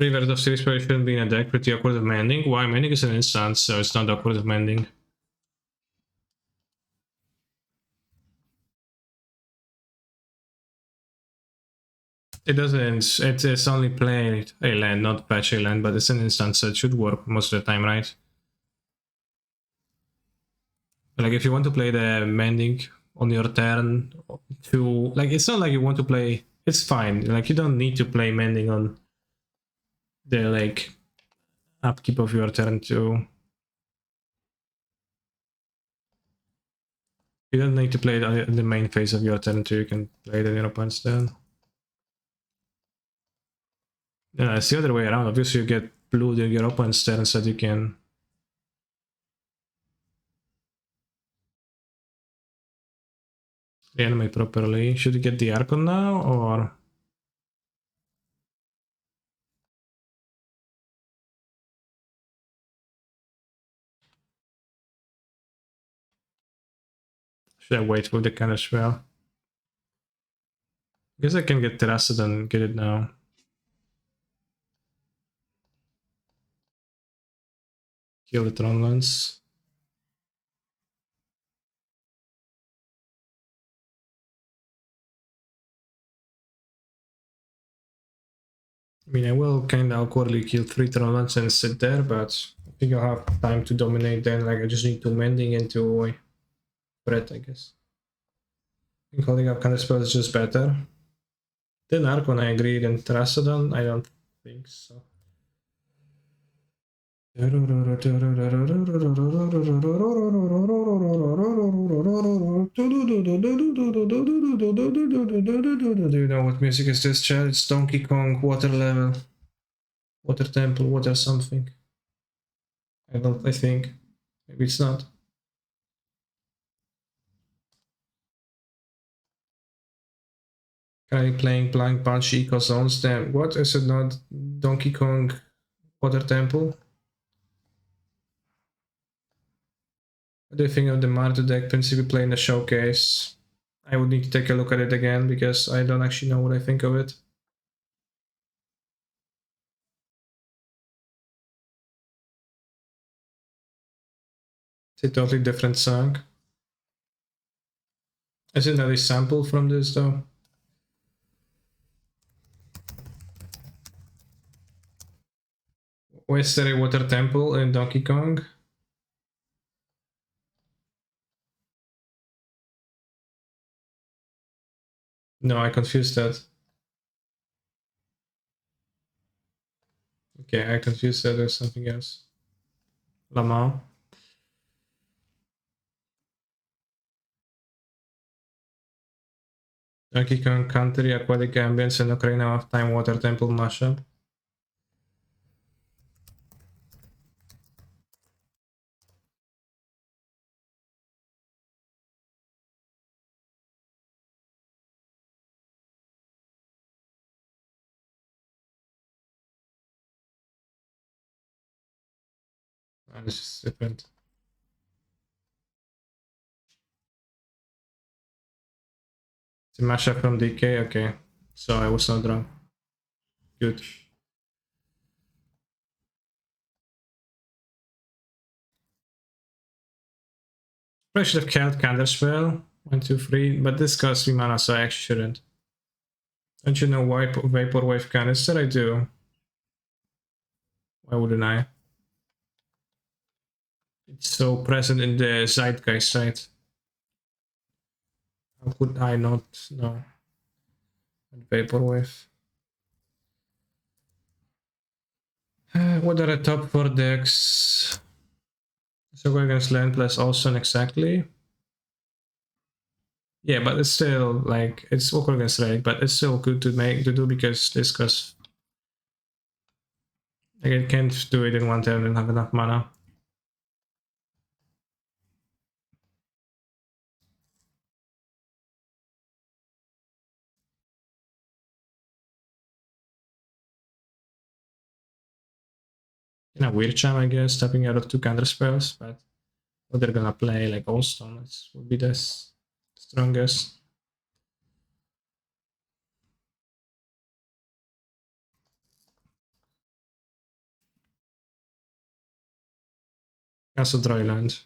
Revert of Series Play shouldn't be in a deck, pretty awkward of mending. Why? Mending is an instance, so it's not awkward of mending. It doesn't, it's only played a land, not patch a land, but it's an instance, so it should work most of the time, right? Like if you want to play the mending on your turn to, like, it's not like you want to play, it's fine, like you don't need to play mending on the like upkeep of your turn too. You don't need to play it in the main phase of your turn too, you can play it on your opponent's turn. Yeah, it's the other way around. Obviously you get blue during your opponent's turn so that you can reanimate properly. Should you get the Archon now, or should I wait with the kind of spell? I guess I can get Terrased and get it now. Kill the Tron Lance. I mean, I will kind of awkwardly kill 3 Tron Lance and sit there, but I think I'll have time to dominate then. Like, I just need to mending into Brett, I guess. I think holding up kind of spell is just better. Then Archon, I agree. Then Terrasodon, I don't think so. Do you know what music is this, chat? It's Donkey Kong, water level. Water temple, water something. I think. Maybe it's not. Currently playing Blank Bunch Eco Zones. Then what is it not? Donkey Kong Water Temple? What do you think of the Mardu deck principally play in the showcase? I would need to take a look at it again because I don't actually know what I think of it. It's a totally different song. Is it another sample from this though? Was there a water temple in Donkey Kong? No, I confused that. Okay, I confused that with something else. Lamau. Donkey Kong Country, Aquatic Ambience, and Ocarina of Time Water Temple mashup. Oh, this is different. It's a mashup from DK, okay. So I was not wrong. Good. I should have killed Counterspell. 1, 2, 3, but this costs 3 mana, so I actually shouldn't. Don't you know why Vaporwave Canister? I do. Why wouldn't I? It's so present in the zeitgeist, right? How could I not know? Vaporwave. What are the top 4 decks? So go against Land plus Olson exactly. Yeah, but it's still like it's awkward against Relic, but it's still good to do because this costs like it can't do it in one turn and have enough mana. In a weird charm, I guess, tapping out of 2 counter spells, but what they're gonna play like Allstone would be the strongest. Also Dryland.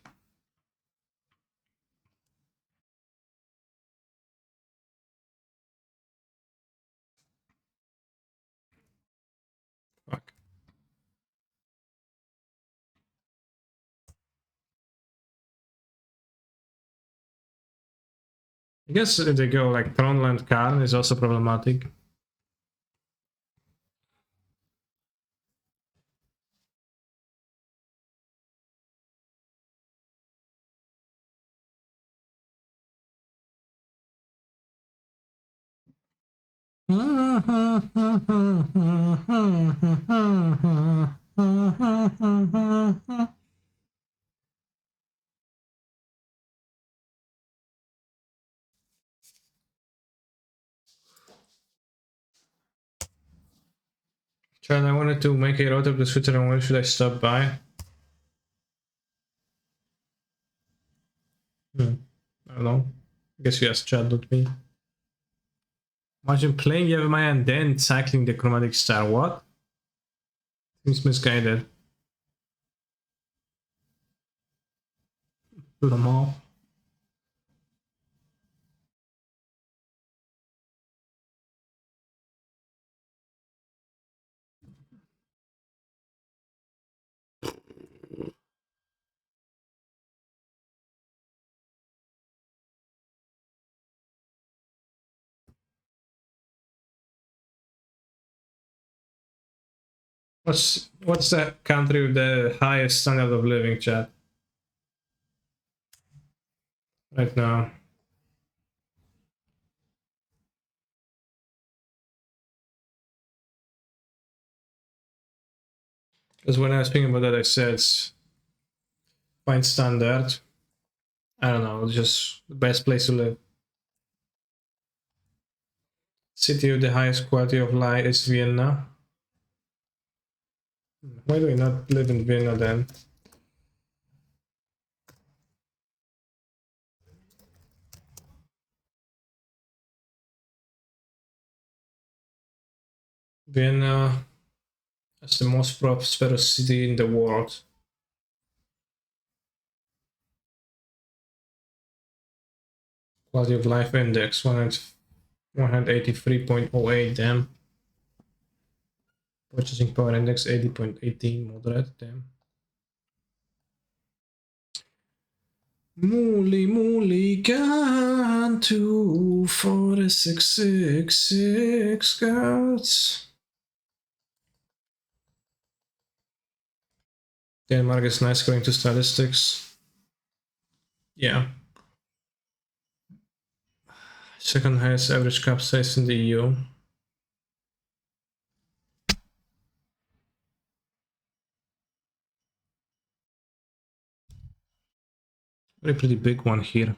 Fuck. I guess if they go like Throneland Karn is also problematic. Chad, I wanted to make a road trip to Switzerland. Where should I stop by? I don't know. I guess you asked Chad, not me. Imagine playing Yavimaya and then cycling the Chromatic Star. What? Seems misguided. Lamar. What's the country with the highest standard of living, Chad? Right now. Because when I was thinking about that, I said find standard. I don't know, just the best place to live. City with the highest quality of life is Vienna. Why do we not live in Vienna then? Vienna is the most prosperous city in the world. Quality of life index 183.08, damn. Purchasing power index 80.18, moderate, damn. Mooley gun 24666 scouts. Denmark is nice according to statistics. Yeah. Second highest average cap size in the EU. Very pretty big one here.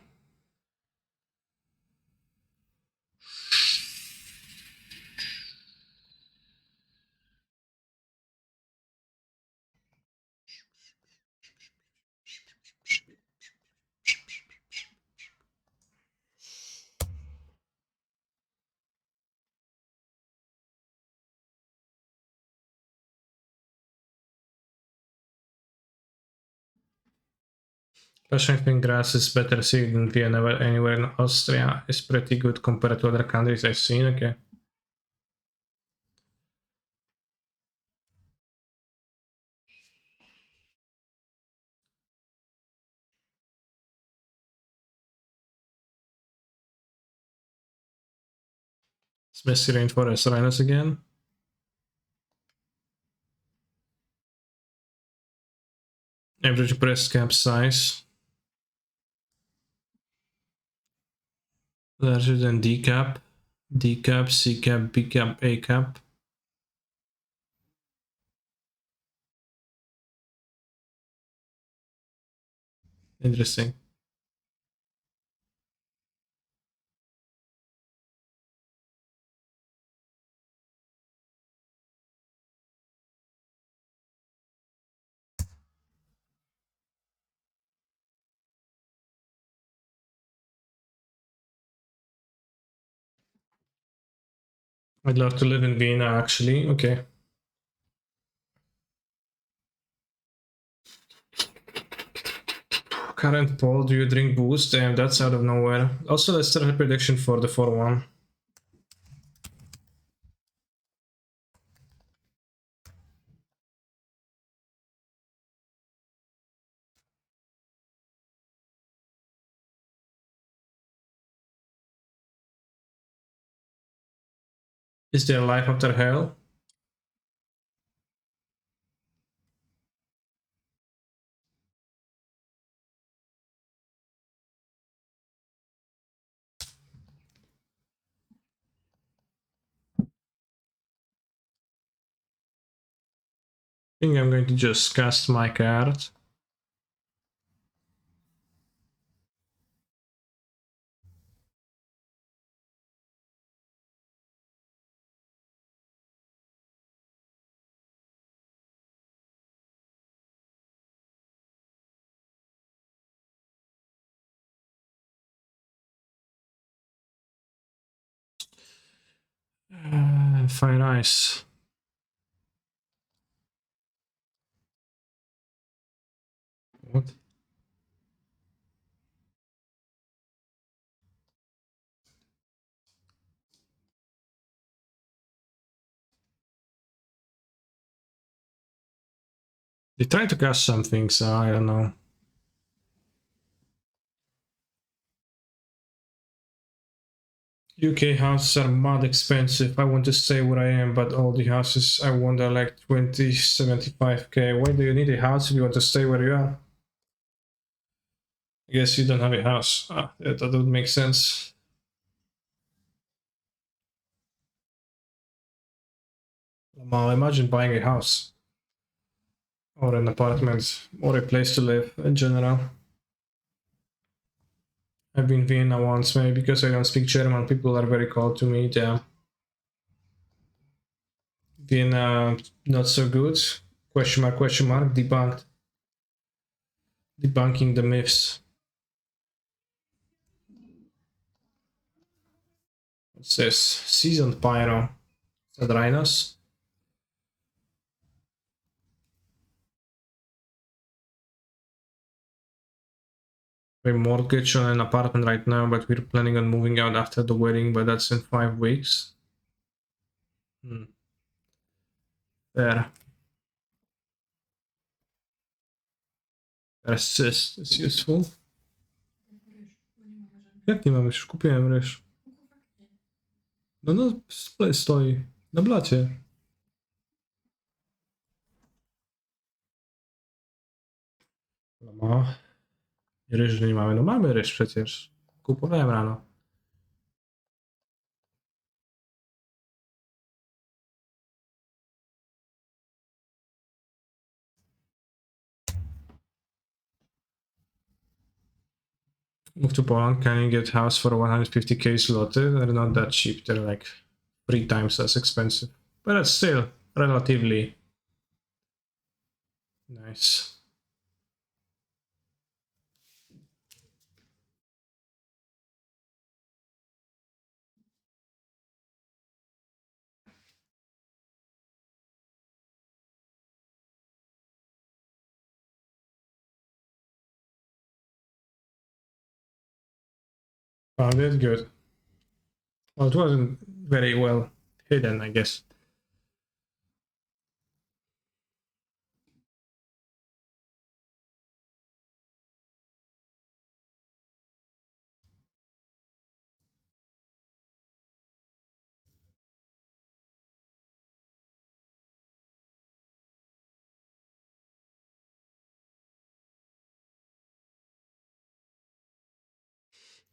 I think grass is better seed than Vienna anywhere in Austria is pretty good compared to other countries I've seen, okay. It's messy rainforest rhinos again. Average breast cap size. Larger than D cap, D cap, C cap, B cap, A cap. Interesting. I'd love to live in Vienna actually, okay. Current poll, do you drink boost? Damn, that's out of nowhere. Also, let's start a prediction for the 4-1. Is there life after hell? I think I'm going to just cast my card. Fire ice. What? They try to cast something, so I don't know. UK houses are mad expensive. I want to stay where I am, but all the houses I want are like 20, 75k. Why do you need a house if you want to stay where you are? I guess you don't have a house. That would make sense. Well, imagine buying a house. Or an apartment. Or a place to live in general. I've been in Vienna once, maybe because I don't speak German. People are very cold to me, damn. Vienna, not so good. Question mark, debunked. Debunking the myths. What's this? Seasoned Pyro. Is that Rhinos? We mortgage on an apartment right now, but we're planning on moving out after the wedding, but that's in 5 weeks. There. Assist is useful. Jak nie mam? Już kupiłem ryż. No, stoi. Na blacie. No, ryż nie mamy. No mamy ryż przecież. Kupowałem rano. Move to Poland, can you get house for 150k zloty? They're not that cheap. They're like 3 times as expensive. But it's still relatively nice. Found it, good. Well, it wasn't very well hidden, I guess.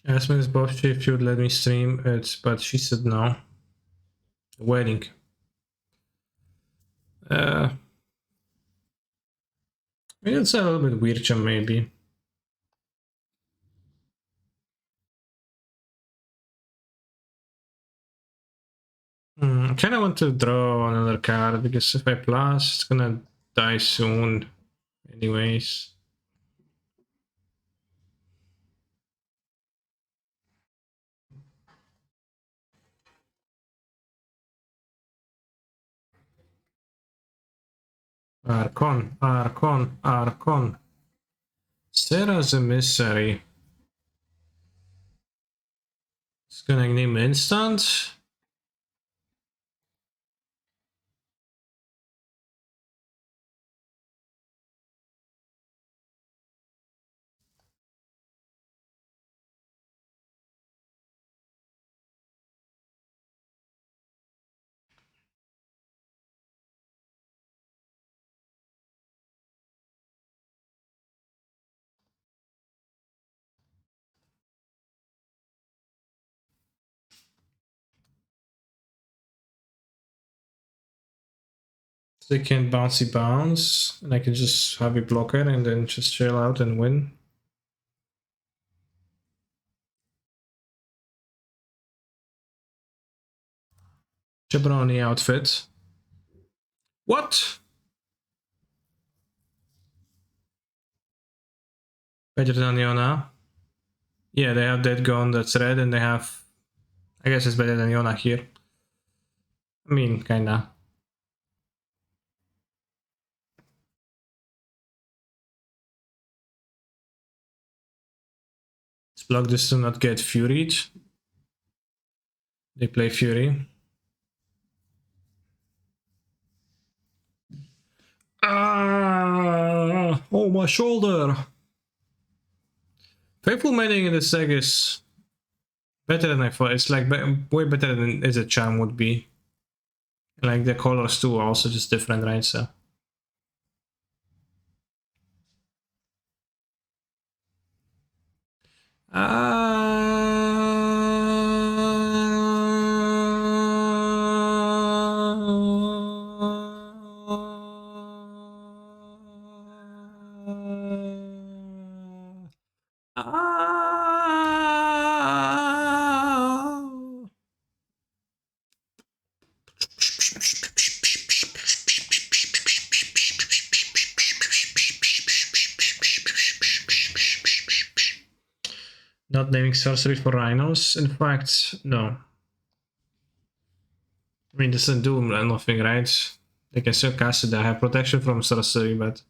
Asked Miss Bosch if she would let me stream it, but she said no. Wedding. I mean, it's a little bit weird, maybe. I kind of want to draw another card, because if I plus, it's gonna die soon. Anyways. Archon. Sarah's emissary. It's gonna name instant. They can bouncy bounce, and I can just have a blocker and then just chill out and win. Jabroni outfit. What? Better than Yona. Yeah, they have that gun that's red, and they have... I guess it's better than Yona here. I mean, kinda. Let's block this to not get furied. They play Fury. Ah! Oh, my shoulder! Faithful Mating in this deck is better than I thought. It's like way better than as a charm would be. Like the colors too are also just different, right? So. Not naming sorcery for rhinos. In fact, no. I mean, this doesn't do nothing, right? They can still cast it. They have protection from sorcery, but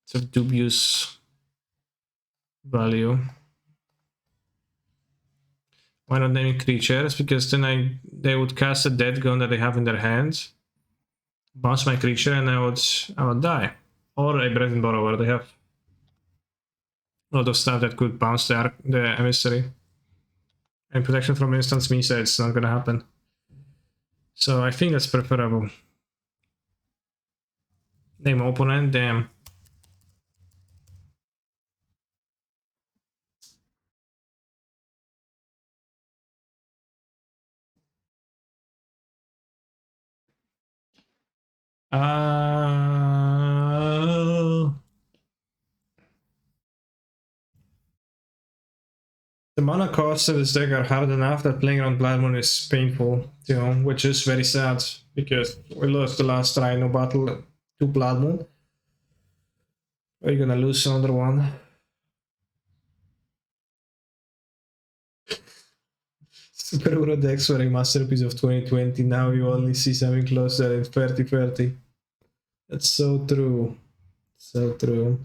it's of dubious value. Why not naming creatures? Because then they would cast a dead gun that they have in their hands, bounce my creature, and I would die. Or a bread and borrower. They have a lot of stuff that could bounce the emissary. And protection from instants means that it's not gonna happen. So I think that's preferable. Name opponent, damn. The mana costs of this deck are hard enough that playing around Blood Moon is painful, which is very sad because we lost the last Rhino battle to Blood Moon. Are you gonna lose another one? Super Euro decks were a masterpiece of 2020. Now you only see something closer in 3030. That's so true. So true.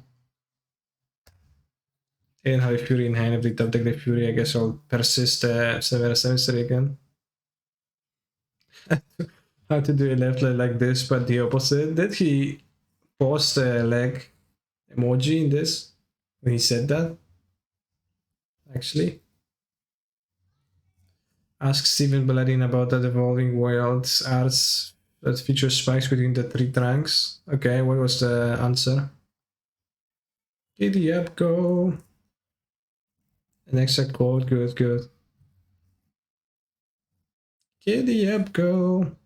And how Fury in hand, if they top deck the Fury, I guess I'll persist Severus Emissary again. How to do a left leg like this, but the opposite. Did he post a leg emoji in this when he said that? Actually, ask Steven Balladin about that evolving wilds arts that features spikes between the three trunks. Okay, what was the answer? Giddy up, go. An exact quote, good, good. Giddy up, go.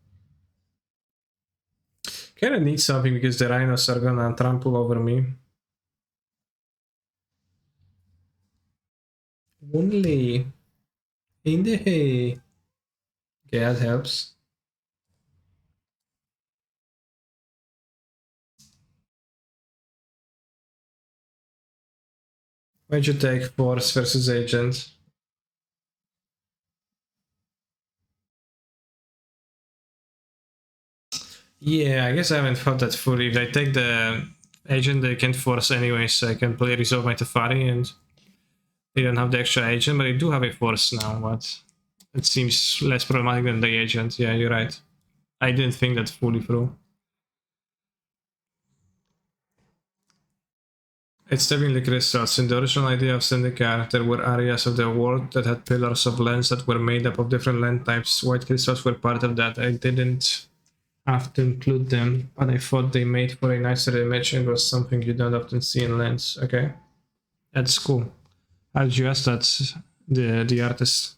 Kinda need something because the rhinos are gonna trample over me. Only in the hay. Okay, that helps. Why'd you take Force versus Agent? Yeah, I guess I haven't thought that fully. If I take the Agent, they can't Force anyway, so I can play Resolve my Tefari and they don't have the extra Agent, but they do have a Force now, but it seems less problematic than the Agent. Yeah, you're right. I didn't think that fully through. It's definitely crystals. In the original idea of Syndicate, there were areas of the world that had pillars of lens that were made up of different lens types. White crystals were part of that. I didn't have to include them, but I thought they made for a nicer image and was something you don't often see in lens. Okay, that's cool. How did you ask that, the artist?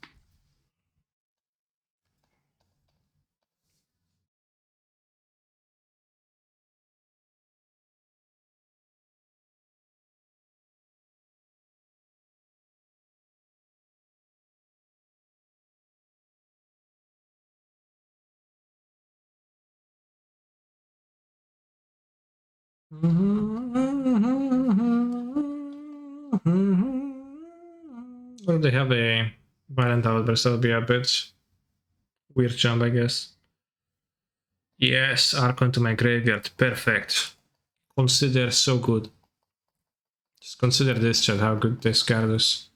Well, they have a violent outburst, that'll be a bit weird jump, I guess. Yes, Archon to my graveyard, perfect. Consider so good. Just consider this, chat, how good this card is.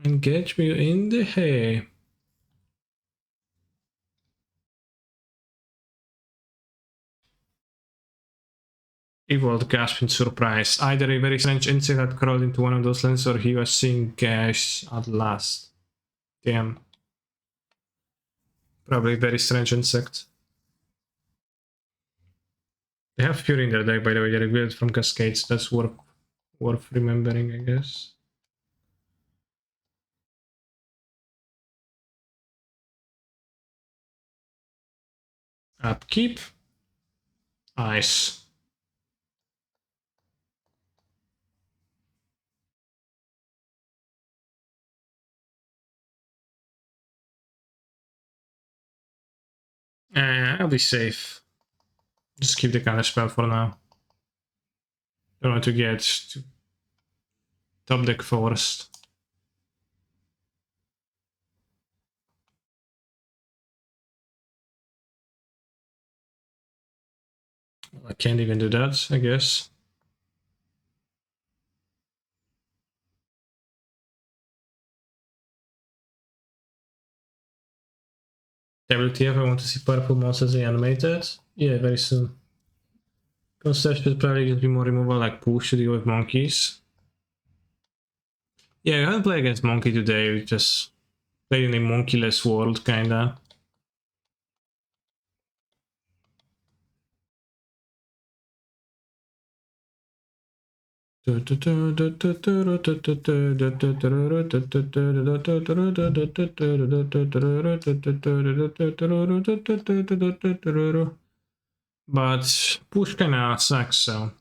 Engage me in the hay. Evolved gasp in surprise. Either a very strange insect had crawled into one of those lenses or he was seeing gash at last. Damn. Probably very strange insect. They have Fury in their deck, by the way. They revealed from Cascades. That's worth remembering, I guess. Upkeep. Nice. I'll be safe. Just keep the counter spell for now. Don't want to get to top deck forced. I can't even do that, I guess. WTF, I want to see purple monsters reanimated. Yeah, very soon. Concept should probably just be more removal like push to deal with monkeys. Yeah, I haven't played against monkey today, we just played in a monkeyless world, kinda. But push kinda sucks, so.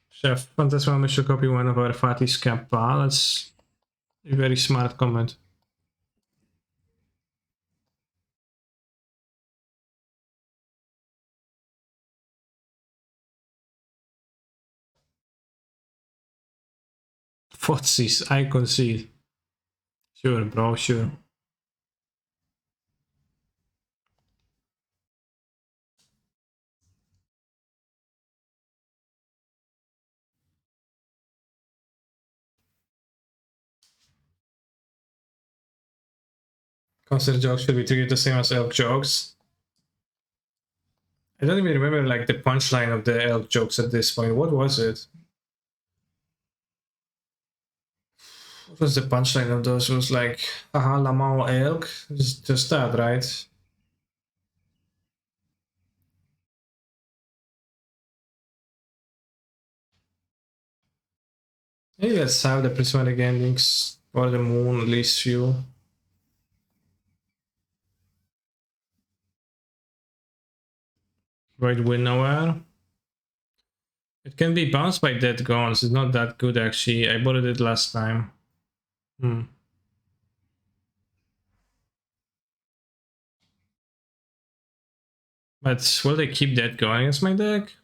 Chef, Phantasma managed to copy one of our Fatih's Kappa. That's a very smart comment. Fotsis, I concede. Sure, bro, sure. Consider jokes should be treated the same as elk jokes. I don't even remember like the punchline of the elk jokes at this point. What was it? What was the punchline of those? It was like, haha, lamau elk? Just that, right? Maybe let's have the prismatic endings for the moon, at least few. Right Winnower. It can be bounced by dead guns. It's not that good actually. I bought it last time. But will they keep that going as my deck?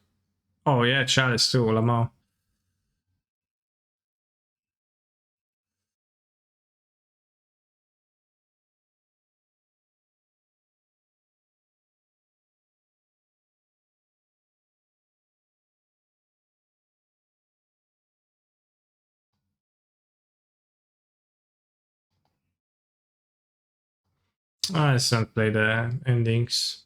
Oh yeah, Chalice too, Lamau. I still don't play the endings.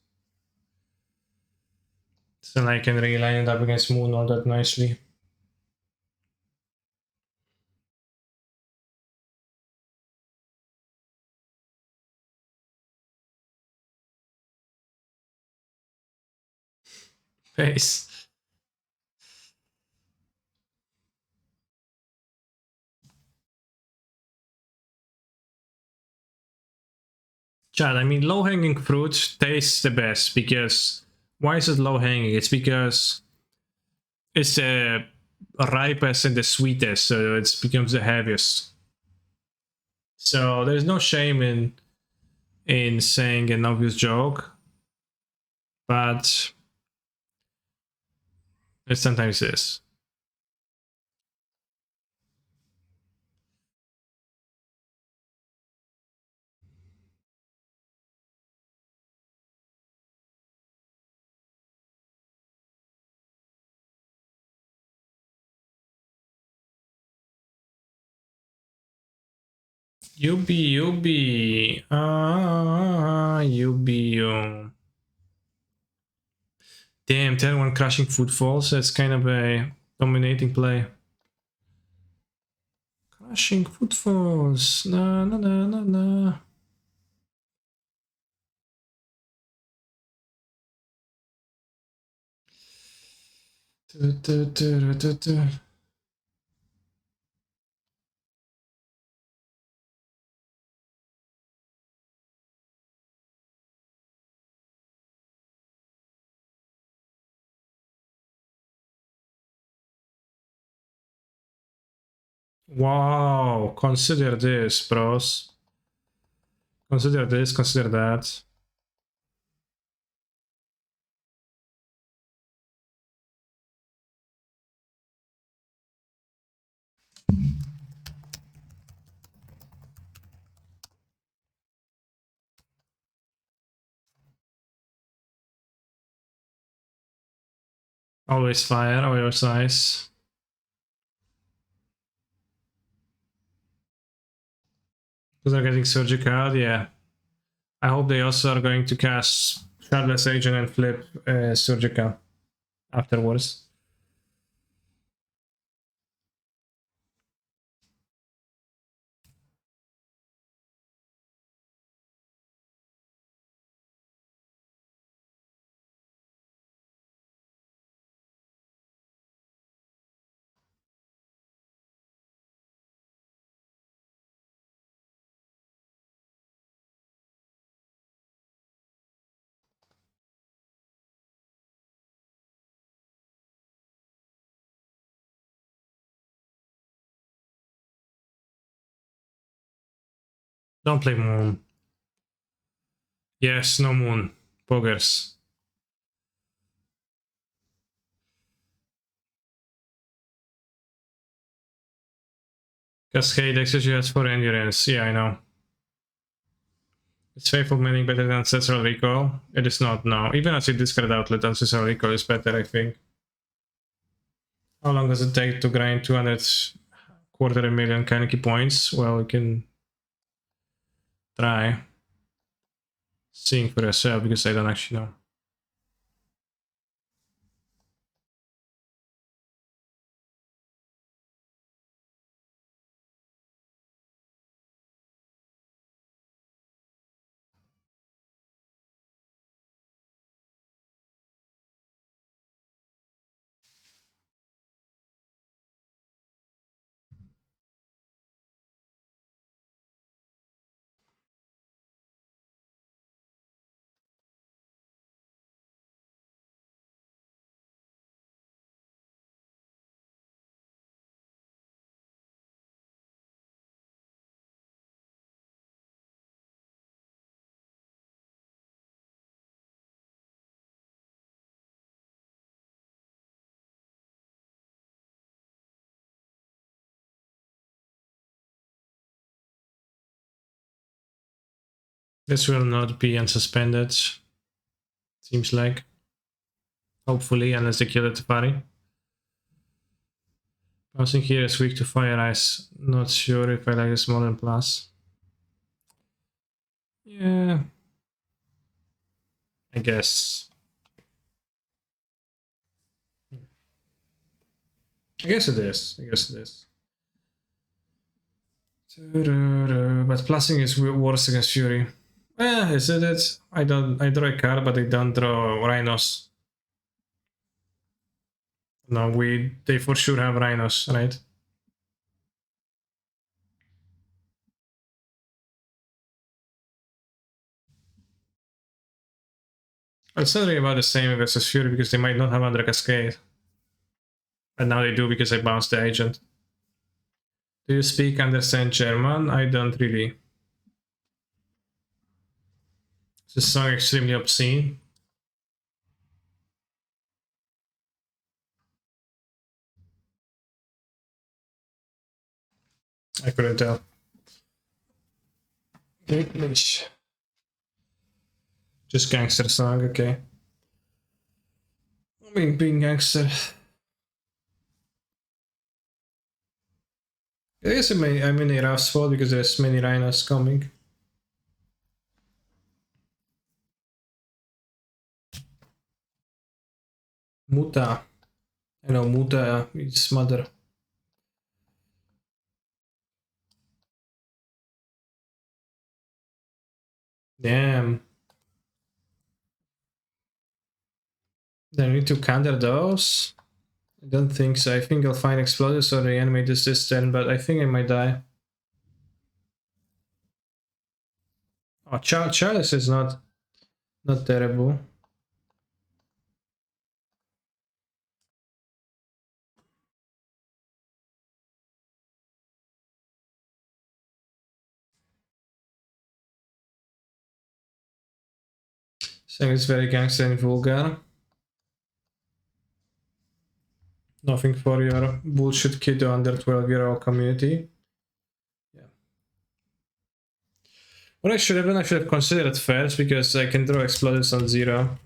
So I can really line it up against Moon all that nicely. Face. Chad, I mean, low-hanging fruit tastes the best because... Why is it low-hanging? It's because it's the ripest and the sweetest, so it becomes the heaviest. So there's no shame in saying an obvious joke, but it sometimes is. Yubi. Yubi. Damn, 10-1 crushing footfalls. That's kind of a dominating play. Crushing footfalls. Na na na na na. Wow, consider this, bros. Consider this, consider that. Always fire, always ice. Because they're getting surgical, yeah. I hope they also are going to cast Shardless Agent and flip surgical afterwards. Don't play Moon. Yes, no Moon. Poggers. Cascade Exeggy has 4 endurance. Yeah, I know. Is Faithful Meaning better than Ancestral Recall? It is not, no. Even as a discard outlet, Ancestral Recall is better, I think. How long does it take to grind 200 250,000 Kaneki points? Well, we can try seeing for yourself because I don't actually know. This will not be unsuspended, seems like. Hopefully, unless they kill the Tefari. Bouncing here is weak to Fire Ice. Not sure if I like this more than plus. Yeah. I guess. I guess it is. I guess it is. But plussing is worse against Fury. Is it? I draw a card, but I don't draw Rhinos. No, they for sure have Rhinos, right? It's not really about the same versus Fury because they might not have under Cascade. And now they do because I bounced the agent. Do you understand German? I don't really. Is this song extremely obscene? I couldn't tell. English. Just gangster song, okay. I mean, being gangster. I guess I'm in a rough spot because there's many rhinos coming. Muta. I know Muta is mother. Damn. Do I need to counter those? I don't think so. I think I'll find Explosives or Reanimator this turn, but I think I might die. Oh, Chalice is not terrible. Saying it's very gangster and vulgar. Nothing for your bullshit kiddo under 12-year-old community. Yeah. What I should have done, I should have considered first because I can draw Explosives on 0.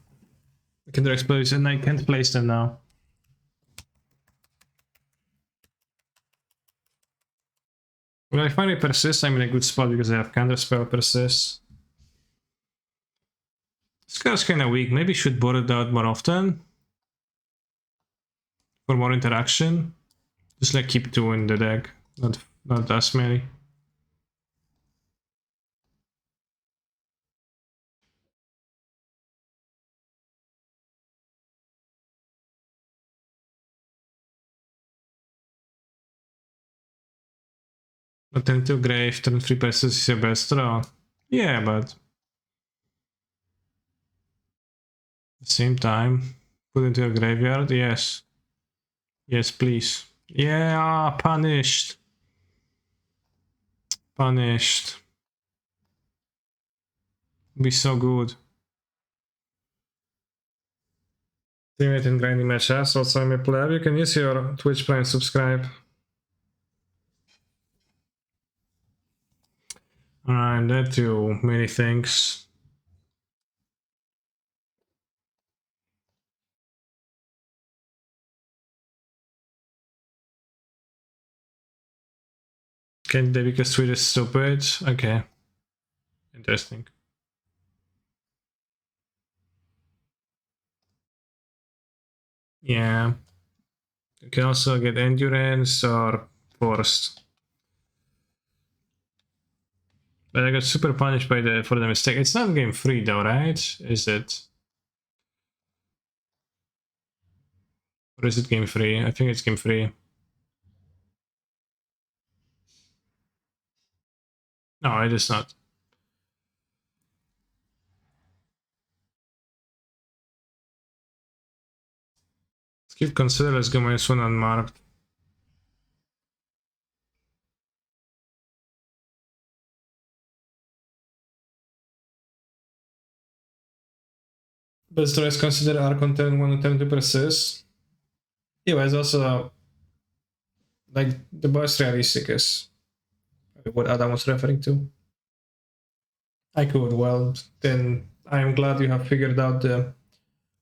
I can draw Explosives and I can't place them now. When I finally persist, I'm in a good spot because I have counterspell persist. This card's kind of weak. Maybe should board it out more often for more interaction. Just like keep 2 in the deck, not as many. Turn 2 grave, turn 3 persist is your best draw. Yeah, but at the same time, put into your graveyard, yes. Yes, please. Yeah, punished. Punished. Be so good. Teammate and grinding matches, also I'm a player. You can use your Twitch Prime subscribe. Alright, that too. Many thanks. Can they because Twitch is stupid? Okay. Interesting. Yeah. You can also get endurance or forced. But I got super punished by for the mistake. It's not game free though, right? Is it? Or is it game free? I think it's game free. No, it is not. Skip consider, let's go -1 unmarked. Best choice consider Archon turn 1 and turn 2 persist. Yeah, but it's also like the most realistic is what Adam was referring to. I could, well, then I am glad you have figured out the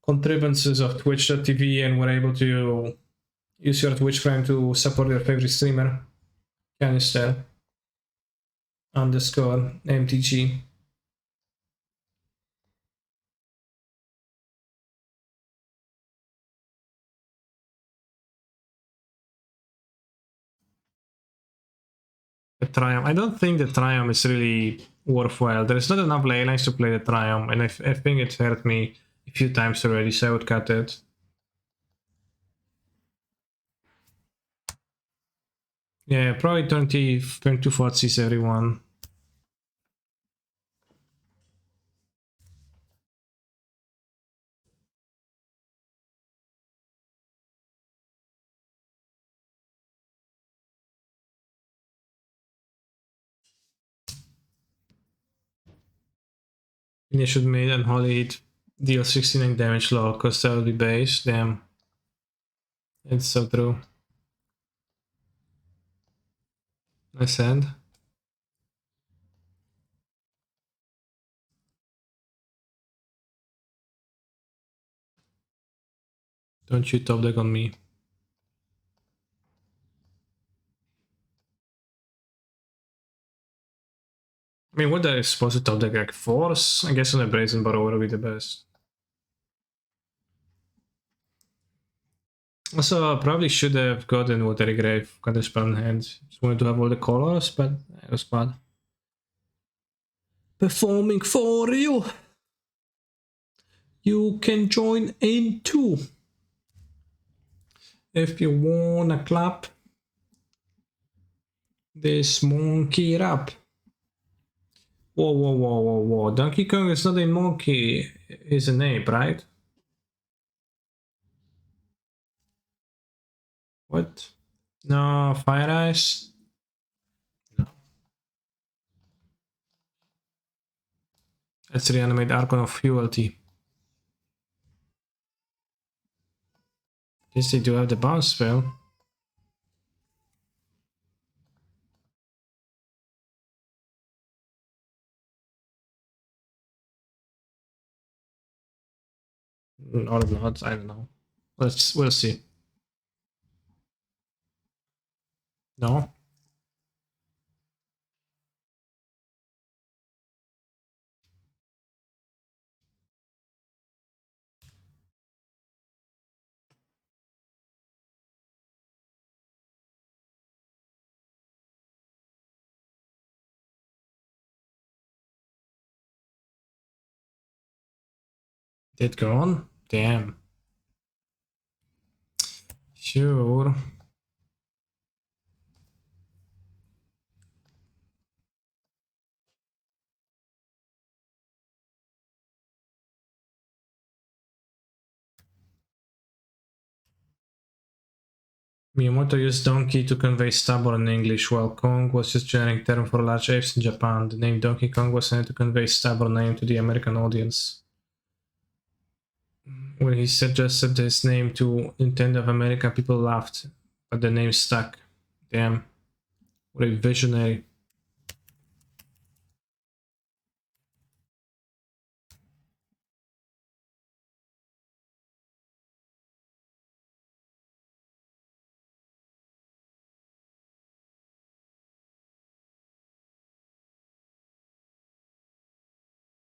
contrivances of Twitch.tv and were able to use your Twitch Prime to support your favorite streamer. Canister underscore MTG. The Triumph. I don't think the Triumph is really worthwhile. There's not enough ley lines to play the Triumph, and I think it hurt me a few times already, so I would cut it. Yeah, probably 22 Fotsis everyone. Initial mid and Holy Hit deal 69 damage low, cost that will be base. Damn. It's so true. Nice hand. Don't you top deck on me. I mean, what are you supposed to top deck? Like Force? I guess on a Brazen Borrower would be the best. Also, probably should have gotten Watery Grave, got a spell in hand. Just wanted to have all the colors, but it was bad. Performing for you! You can join in too. If you wanna clap this monkey rap. Whoa, whoa, whoa, whoa, whoa. Donkey Kong is not a monkey, he's an ape, right? What? No, Fire Eyes? No. Let's reanimate Archon of Cruelty. Guess they do have the bounce spell. Or not, I don't know. We'll see. No? Did go on? Damn. Sure. Miyamoto used donkey to convey stubborn in English, while Kong was just generic term for large apes in Japan. The name Donkey Kong was meant to convey stubborn name to the American audience. When he suggested his name to Nintendo of America, people laughed, but the name stuck. Damn. What a visionary.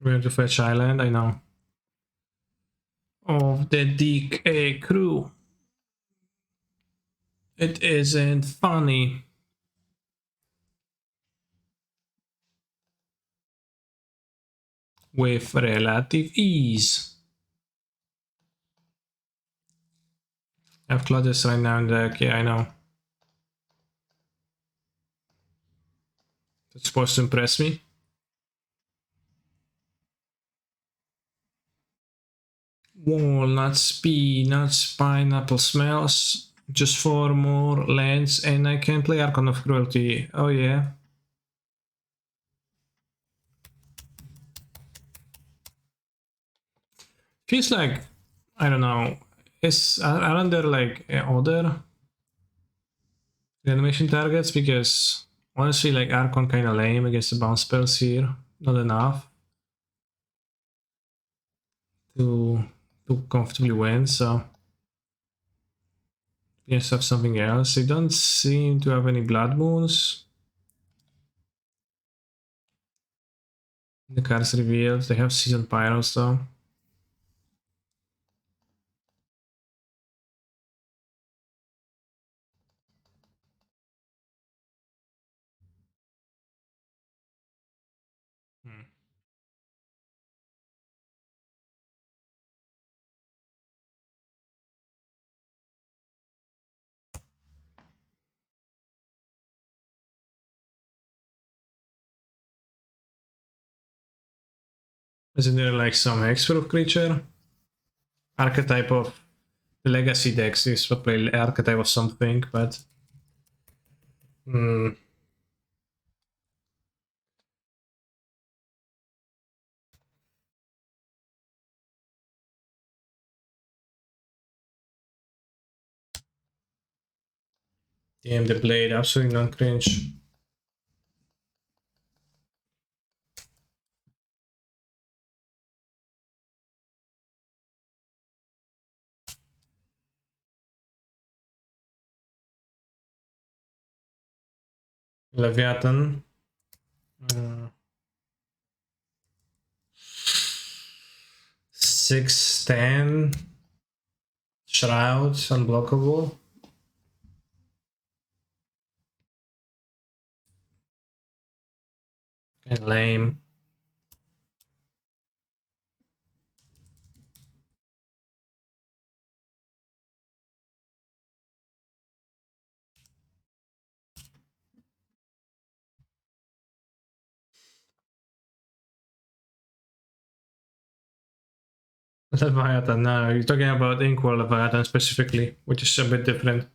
We're to Fetch Island, I know. Of the DK crew. It isn't funny. With relative ease. I have Claudius right now in the deck, yeah, I know. That's supposed to impress me. Walnuts, peanuts, pineapple smells. Just 4 more lands and I can play Archon of Cruelty. Oh yeah. Feels like, I don't know, aren't there like other animation targets? Because honestly, like Archon kinda lame against the bounce spells here. Not enough to comfortably win, so yes, have something else. They don't seem to have any blood moons. The cards revealed. They have seasoned pyros though. Isn't there like some hexproof creature? Archetype of the legacy decks is probably archetype of something, but damn, the blade, absolutely non-cringe. Leviathan. 6-10. Shroud, unblockable. And lame. Leviathan, no, you're talking about Inkwell Leviathan specifically, which is a bit different.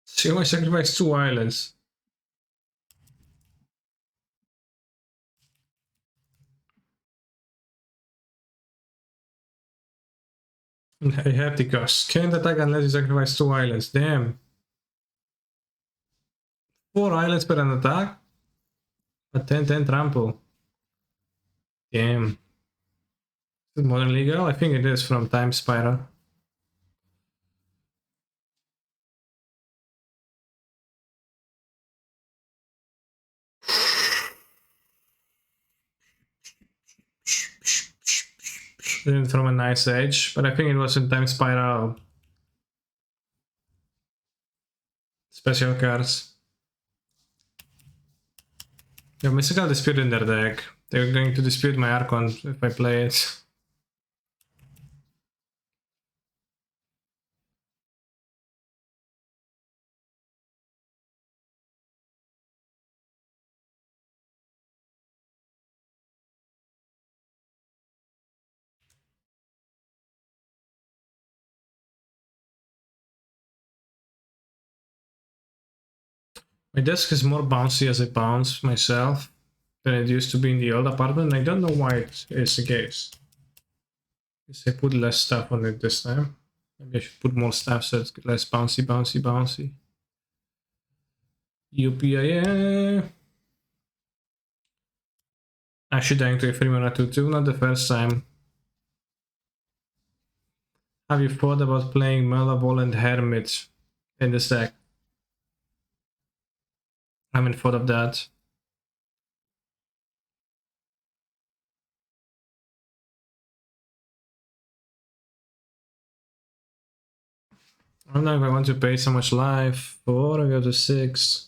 She only sacrificed 2 islands. I have the cost. Can't attack unless you sacrifice 2 islands. Damn. 4 islands per an attack? A 10-10 trample. Damn. Is it modern legal? I think it is from Time Spiral. From a nice edge, but I think it was in Time Spiral. Special cards. Yeah, Mystical Dispute in their deck. They're going to dispute my Archon if I play it. My desk is more bouncy as I bounce myself than it used to be in the old apartment. I don't know why it is the case. I put less stuff on it this time. Maybe I should put more stuff so it's less bouncy, bouncy, bouncy. UPIA. Actually dying to a 3-mana 2-2, not the first time. Have you thought about playing Malevolent Hermit in this deck? I haven't thought of that. I don't know if I want to pay so much life, or I go to 6.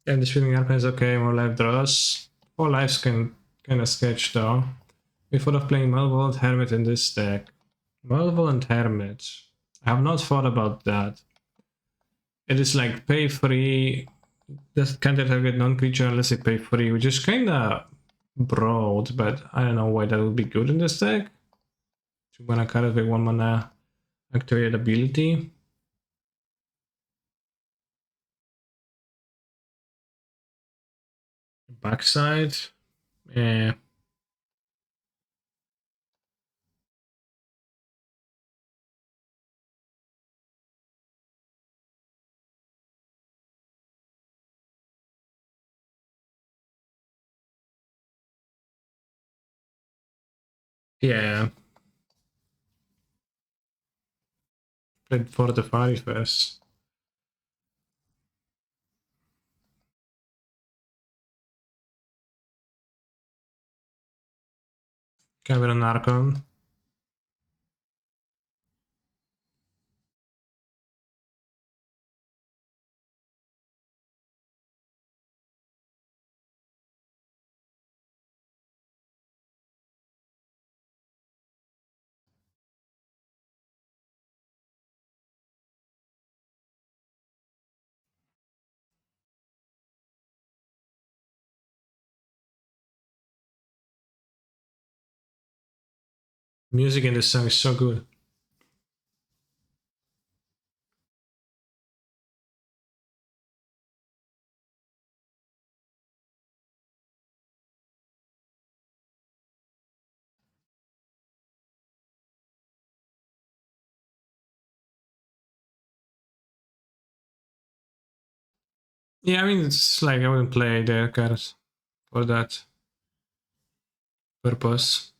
Yeah, this feeling Archon is okay, more life draws. 4 lives can kinda sketch though. We thought of playing Malevolent Hermit in this deck. Malevolent Hermit. I have not thought about that. It is like pay free. Just can't target non-creature unless they pay free, which is kinda broad, but I don't know why that would be good in this deck. 2 mana card with 1 mana activate ability. Backside. Yeah. Yeah. Played for the 5 first. Cavern Archon. Music in this song is so good. Yeah, I mean, it's like I wouldn't play the cards for that purpose.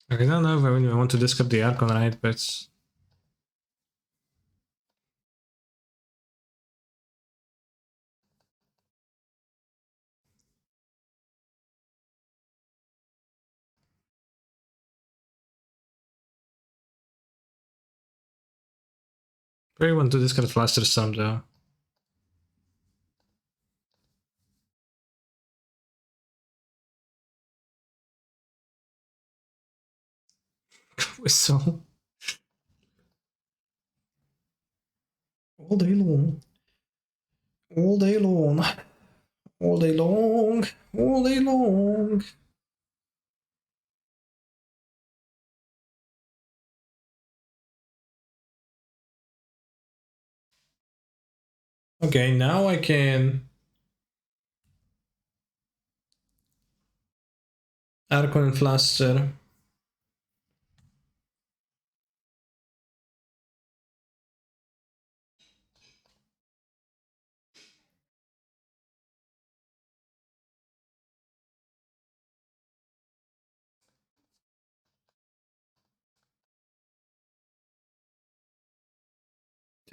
I don't know if I really want to discard the Archon, right? But probably want to discard Fluster Storm though. Whistle. All day long. All day long. All day long. All day long. Okay, now I can Archon and Fluster.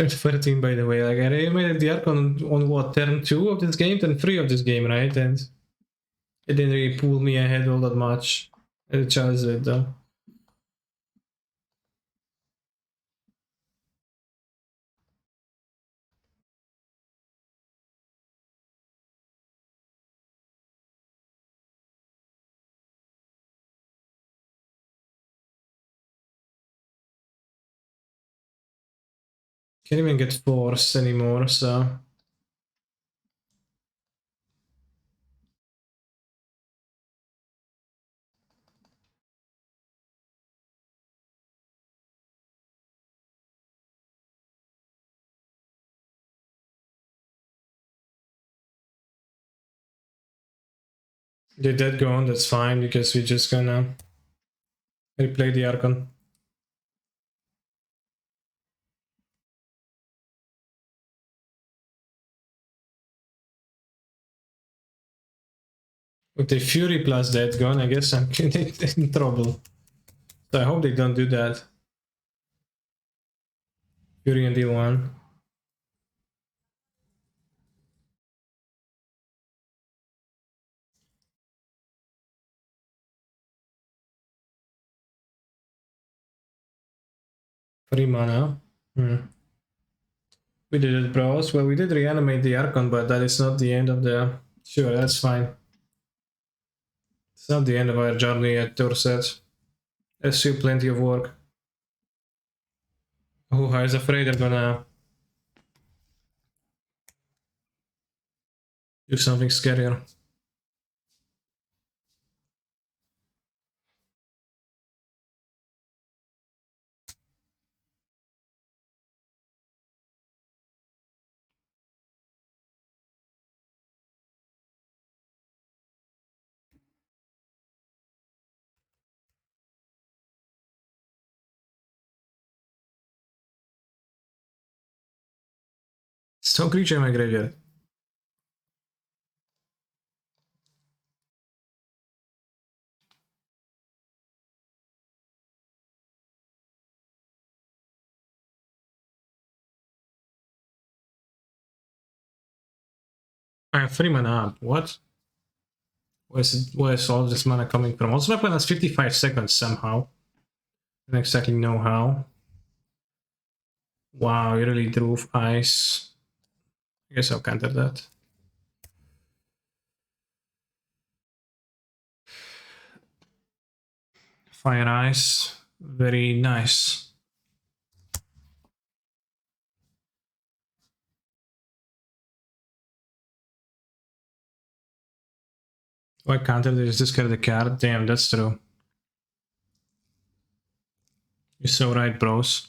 Turn 13, by the way. Like, I reanimated the Archon on what, turn 2 of this game? Turn 3 of this game, right? And it didn't really pull me ahead all that much. I chose it though. Can't even get force anymore, so. Did that go on? That's fine, because we're just gonna replay the Archon. With the Fury plus that gun, I guess I'm in trouble. So I hope they don't do that. Fury and deal 1. Free mana. We did it, bros. Well, we did reanimate the Archon, but that is not the end of the... Sure, that's fine. It's not the end of our journey at Dorset. There's still plenty of work. Oh, I was afraid I'm gonna do something scarier. Stone creature in my graveyard. I have 3 mana. What? Where's all this mana coming from? Also, weapon has 55 seconds somehow. I don't exactly know how. Wow, you really drove ice. I guess I'll counter that. Fire ice. Very nice. Why counter this? Discard the card. Damn, that's true. You're so right, bros.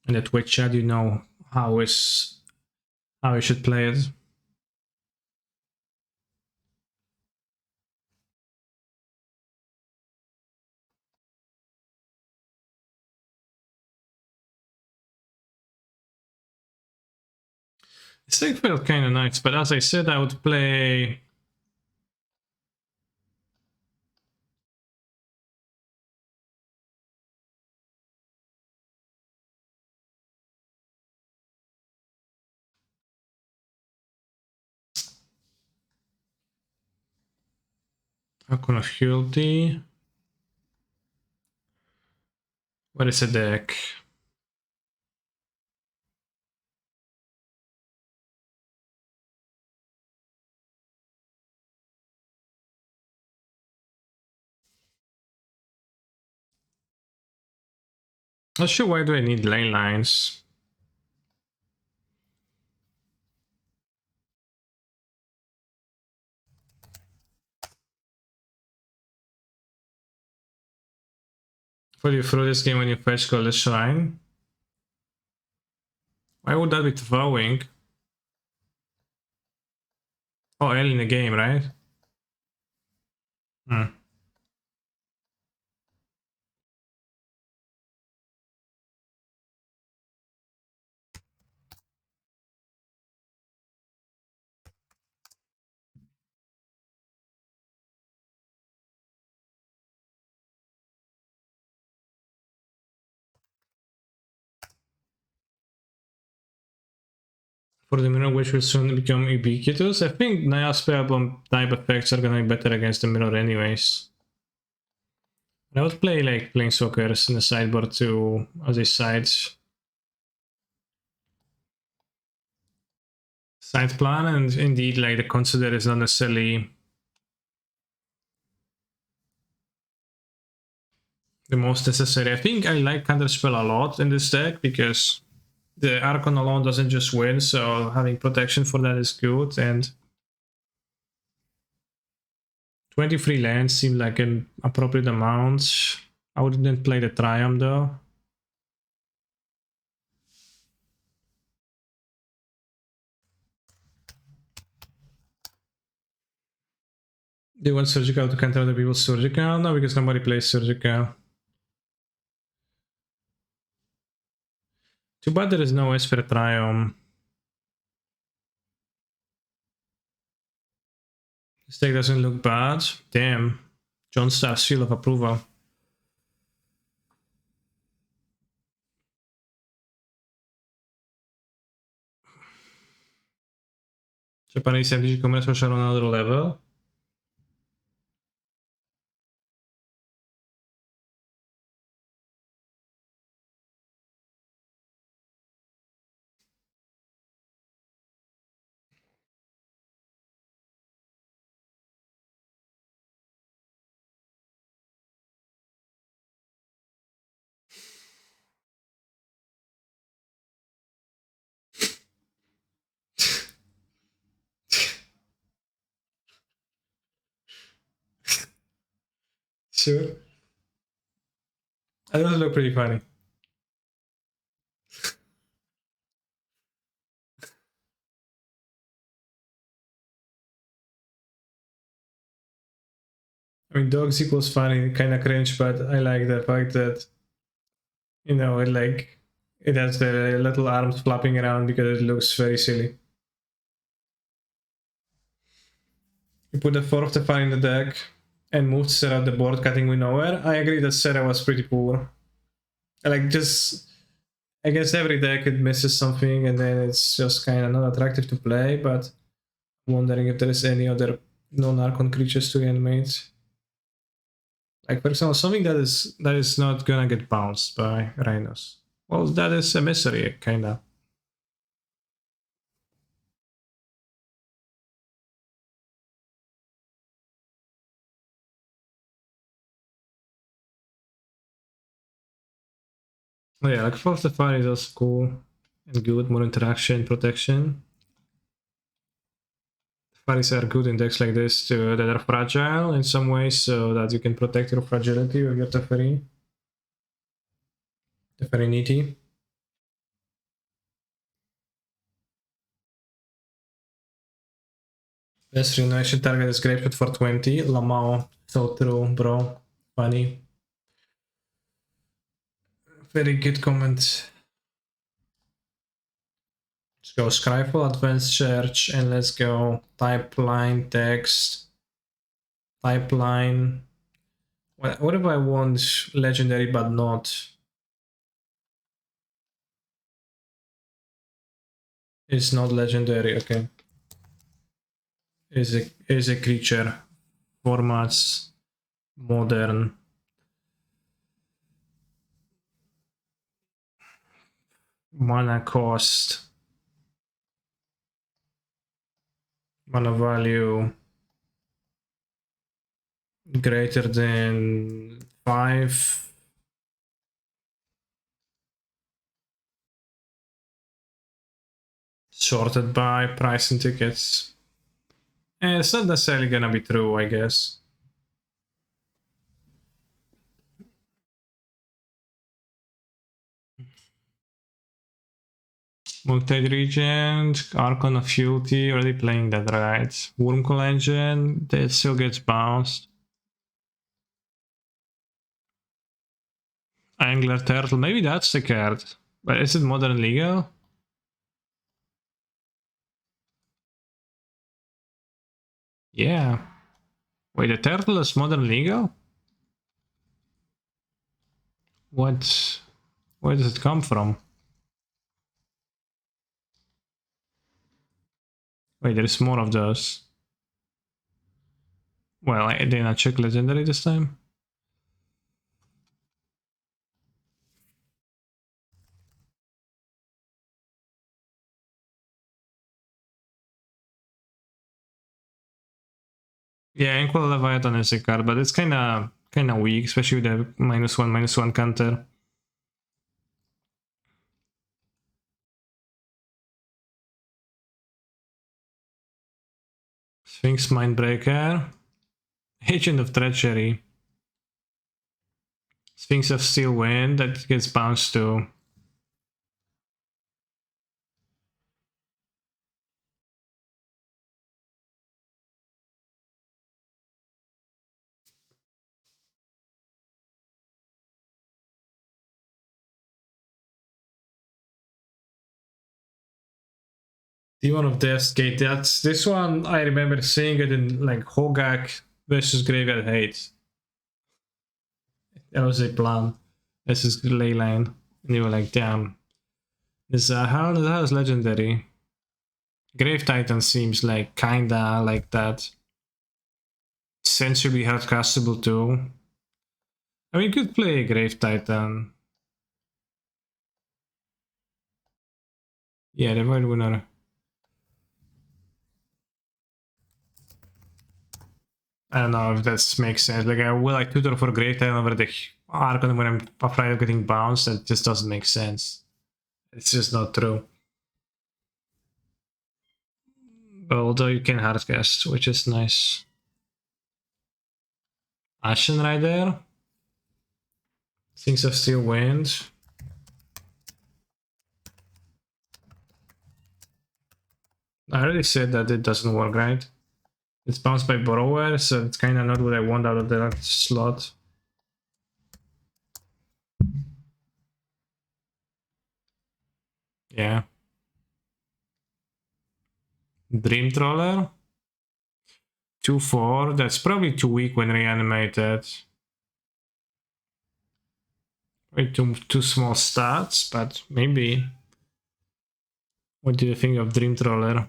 In the Twitch chat, you know how you should play it. This thing felt kind of nice, but as I said, I would play... Archon of Hurldy. What is a deck? Not sure why do I need ley lines. What do you throw this game when you fetch call the shrine? Why would that be throwing? Oh, early in the game, right? Hmm. for the mirror, which will soon become ubiquitous. I think Naya spellbomb type effects are gonna be better against the mirror anyways. I would play like Planeswalkers in the sideboard too, as a side plan, and indeed like the Consider is not necessarily the most necessary. I think I like Counterspell a lot in this deck because the Archon alone doesn't just win, so having protection for that is good, and 23 lands seem like an appropriate amount. I wouldn't play the Triumph though. Do you want Surgical to counter other people's Surgical? No, because nobody plays Surgical. Too bad there is no Esper Triumph. This deck doesn't look bad. Damn. John Star's seal of approval. Japanese MTG commercials are on another level. Sure. That does look pretty funny. I mean, dogs equals funny, kind of cringe, but I like the fact that, you know, it has the little arms flapping around because it looks very silly. You put the 4 of the fire in the deck and moved Sarah the board, cutting with nowhere. I agree that Sarah was pretty poor. Like, just against every deck it misses something and then it's just kind of not attractive to play, but I'm wondering if there is any other non-Archon creatures to reanimate. Like, for example, something that is not gonna get bounced by Rhinos. Well, that is Emissary, kinda. Oh yeah, like Force the Fire is also cool and good, more interaction, protection. Fairies are good in decks like this too, that are fragile in some ways, so that you can protect your fragility with your Teferi. Teferinity. Best reanimation target is Grapeshot for 20. Lamau, so true, bro. Funny. Very good comment. Let's go Scryfall, Advanced Search, and let's go Typeline, Text, Typeline. What if I want Legendary but not? It's not Legendary, okay. Is a creature. Formats, modern. Mana cost. Mana value greater than 5. Sorted by price and tickets. And it's not necessarily gonna be true, I guess. Multi Regent, Archon of Futility, already playing that, right? Wormcoil Engine, that still gets bounced. Angler Turtle, maybe that's the card. But is it modern legal? Yeah. Wait, the turtle is modern legal? What? Where does it come from? Wait, there's more of those. Well, I did not check legendary this time. Yeah, Inkwell Leviathan is a card, but it's kinda weak, especially with the -1/-1 counter. Sphinx Mindbreaker. Agent of Treachery. Sphinx of Steel Wind, that gets bounced too. Demon of Death's Gate. That's this one. I remember seeing it in like Hogak versus Graveyard Hate. That was a plan. This is Leyline, and you were like, "Damn, this how is legendary?" Grave Titan seems like kinda like that. Sensibly hardcastable too. I mean, you could play a Grave Titan. Yeah, the Void Winner. I don't know if that makes sense. Like, I will like tutor for Grave Titan over the Archon when I'm afraid of getting bounced. That just doesn't make sense. It's just not true. Although you can hardcast, which is nice. Ashen right there. Things of Steel Wind. I already said that it doesn't work, right? It's bounced by Borrower, so it's kind of not what I want out of that slot. Yeah. Dream Troller. 2/4. That's probably too weak when reanimated. Way too small stats, but maybe. What do you think of Dream Troller?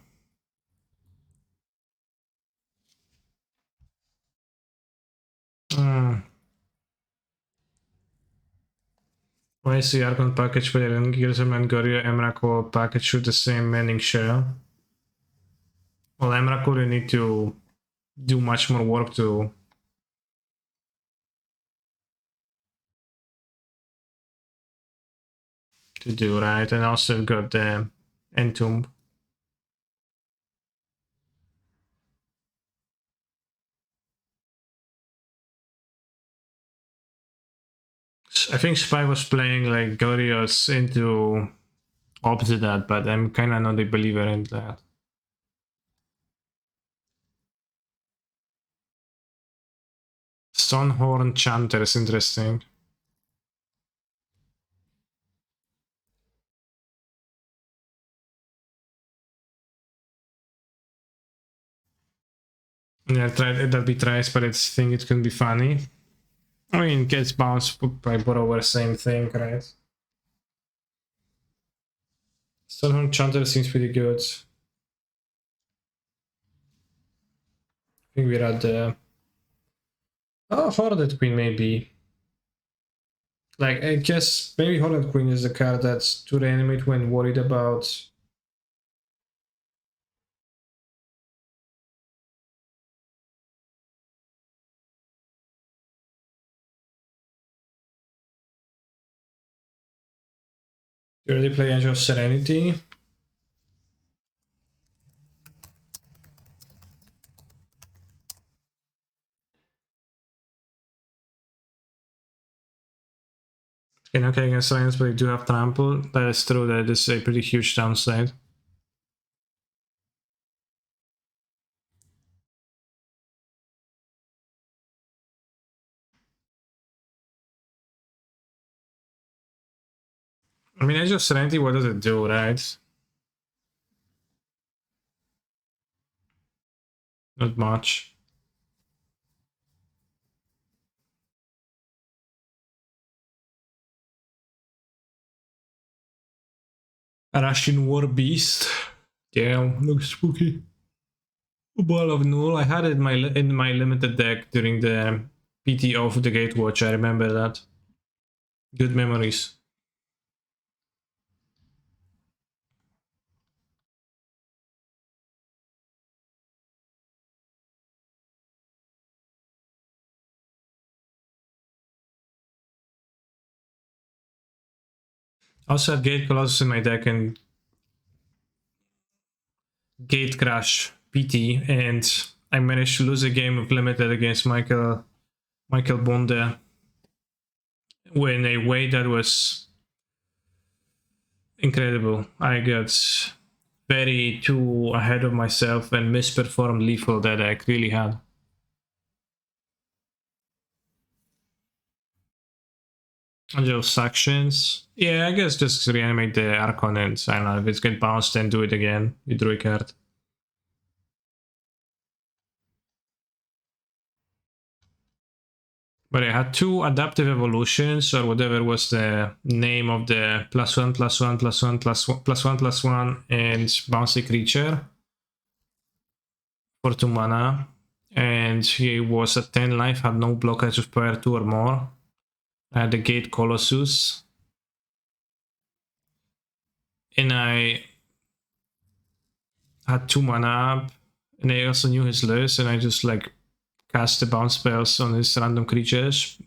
Why is the Archon package player and Gearsam and Gorio Emrakul package with the same manning share? Well, Emrakul, you need to do much more work to do, right? And also got the Entomb. I think Spy was playing like Gorios into opposite that, but I'm kind of not a believer in that. Stonehorn Chanter is interesting. Yeah, that'll be tries, but I think it can be funny. I mean, gets bounced by Borrower, same thing, right? Stonehorn Chanter seems pretty good. I think we're at the... Oh, Hornet Queen, maybe. Like, I guess maybe Hornet Queen is the card that's to reanimate when worried about... You already play Angel of Serenity. Okay, against Silence, but you do have Trample. That is true, that is a pretty huge downside. I mean, Angel of Serenity, what does it do, right? Not much. Russian War Beast. Yeah, looks spooky. Ball of Null. I had it in my limited deck during the PT of the Gatewatch. I remember that. Good memories. Also had Gate Colossus in my deck and Gate Crash PT, and I managed to lose a game of limited against Michael Bonde in a way that was incredible. I got very too ahead of myself and misperformed lethal that I really had. Those actions. Yeah, I guess just reanimate the Archon and I don't know, if it's get bounced, then do it again. You draw a card. But I had two adaptive evolutions, or whatever was the name of the +1, +1, +1, +1, +1, and bouncy creature for 2 mana. And he was at 10 life, had no blockage of power 2 or more. I had the Gate Colossus. And I had 2 mana up. And I also knew his list, and I just like cast the bounce spells on his random creatures.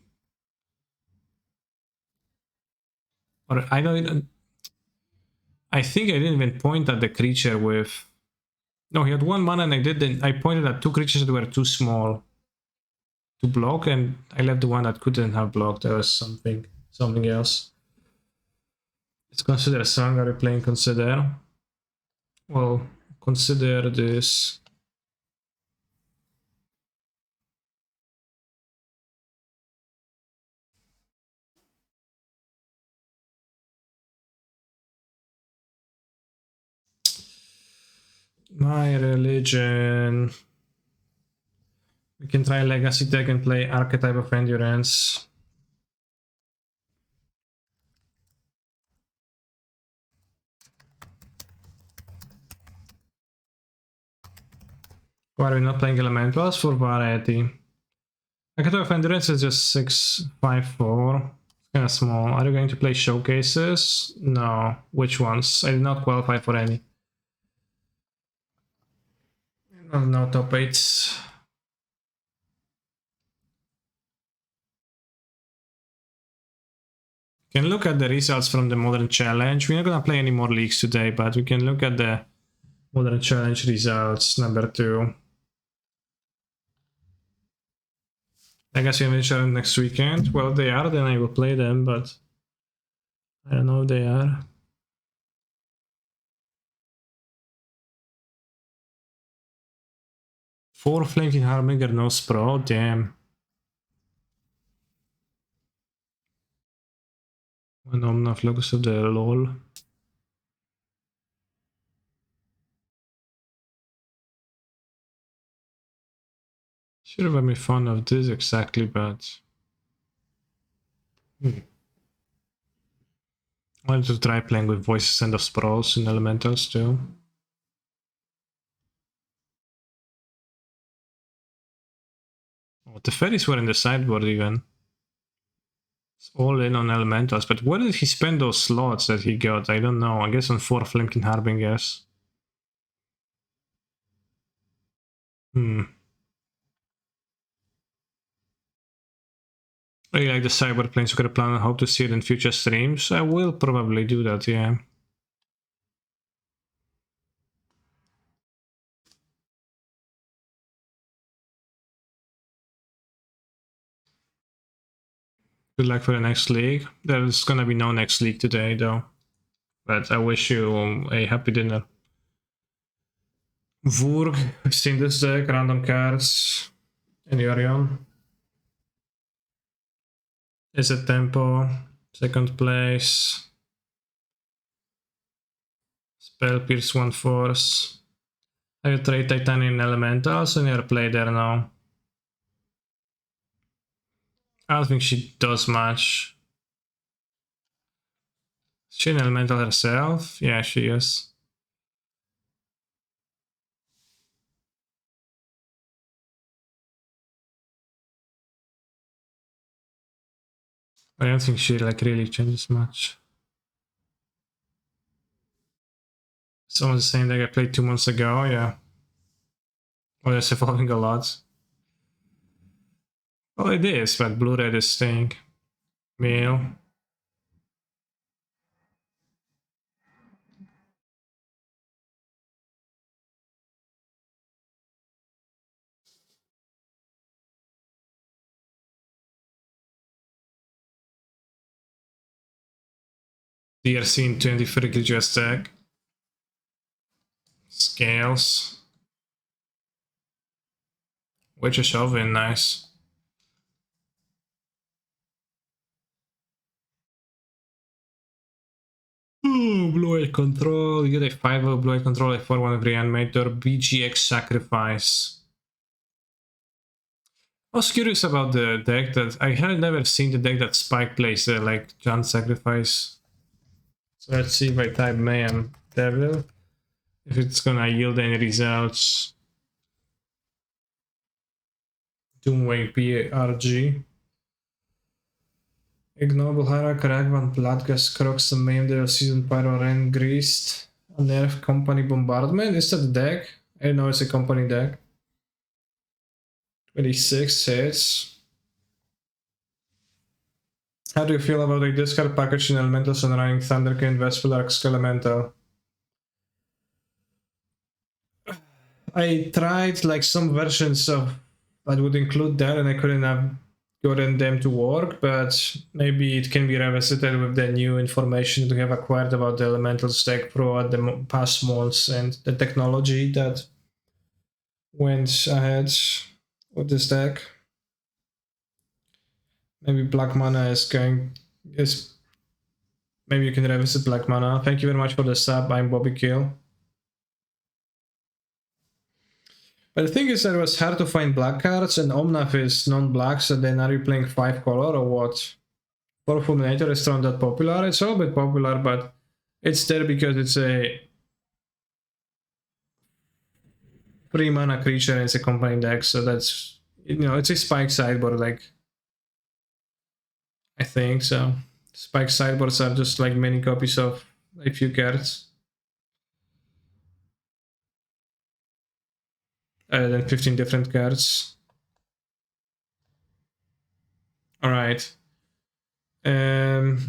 Or I don't even. I think I didn't even point at the creature with. No, he had 1 mana and I pointed at 2 creatures that were too small to block, and I left the one that couldn't have blocked. There was something else. It's consider a song. Are you playing consider? Well, consider this. My religion. We can try legacy deck and play archetype of endurance. Why are we not playing elementals? For variety. Archetype of endurance is just 6/5/4. Kind of small. Are you going to play showcases? No. Which ones? I did not qualify for any. No top 8s. Can look at the results from the Modern Challenge. We're not gonna play any more leagues today, but we can look at the Modern Challenge results, number 2. I guess you're challenge next weekend. Well, if they are, then I will play them, but I don't know if they are. 4 Flaming Harbinger, no Spro, damn. 1 Omna Flux of the LOL. Should have made fun of this exactly, but I wanted to try playing with voices and of sprawls in elementals too. Oh, the fairies were in the sideboard even. It's all in on elementals, but where did he spend those slots that he got? I don't know. I guess on 4 Flaming Harbingers. I like the Cyber Planeswalker plan and hope to see it in future streams. I will probably do that, yeah. Good luck for the next league. There's gonna be no next league today, though. But I wish you a happy dinner. Vurg, I've seen this deck, random cards. And Yorion. Is it tempo? Second place. Spell Pierce 1 Force. I will trade Titanium Elementals and never play there now. I don't think she does much. Is she an Elemental herself? Yeah, she is. I don't think she like really changes much. It's almost the same deck I played 2 months ago, yeah. Well, it's evolving a lot. Well, it is, but blue-red is staying. Meal. DRC in 23 creatures deck. Scales. Witch is Oven, nice. Ooh, blue-eye control. You get a 5/0 blue-eye control, a 4/1 of Reanimator, BGX Sacrifice. I was curious about the deck that I had never seen the deck that Spike plays, like Giant Sacrifice. So let's see if I type Mayhem Devil, if it's gonna yield any results. Doomwave PRG. Ignoble Hierarch, Ragvan, Bloodgust, Crocs, Mayhem Devil, Season Pyro, Ren, Greased, Nerf, Company Bombardment. Is that the deck? I didn't know it's a company deck. 26 hits. How do you feel about a discard package in Elementals and running Thunderkind, Vespelark, Skelemental? I tried like some versions of that would include that, and I couldn't have gotten them to work, but maybe it can be revisited with the new information we have acquired about the Elementals deck throughout the past months and the technology that went ahead with this deck. Maybe Black Mana is maybe you can revisit Black Mana. Thank you very much for the sub. I'm Bobby Kill. But the thing is that it was hard to find black cards, and Omnath is non-black, so then are you playing 5 color or what? For Fulminator is not that popular. It's all a bit popular, but it's there because it's a 3 mana creature and it's a company deck, so that's, you know, it's a spike sideboard, like, I think so. Spike sideboards are just like many copies of a few cards. Than 15 different cards. Alright. Thank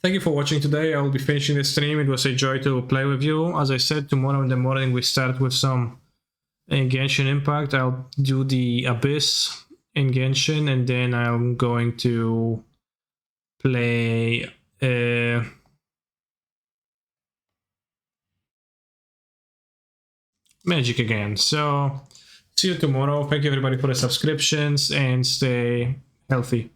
you for watching today. I will be finishing the stream. It was a joy to play with you. As I said, tomorrow in the morning we start with some Genshin Impact. I'll do the Abyss in Genshin, and then I'm going to play Magic again. So see you tomorrow. Thank you everybody for the subscriptions, and stay healthy.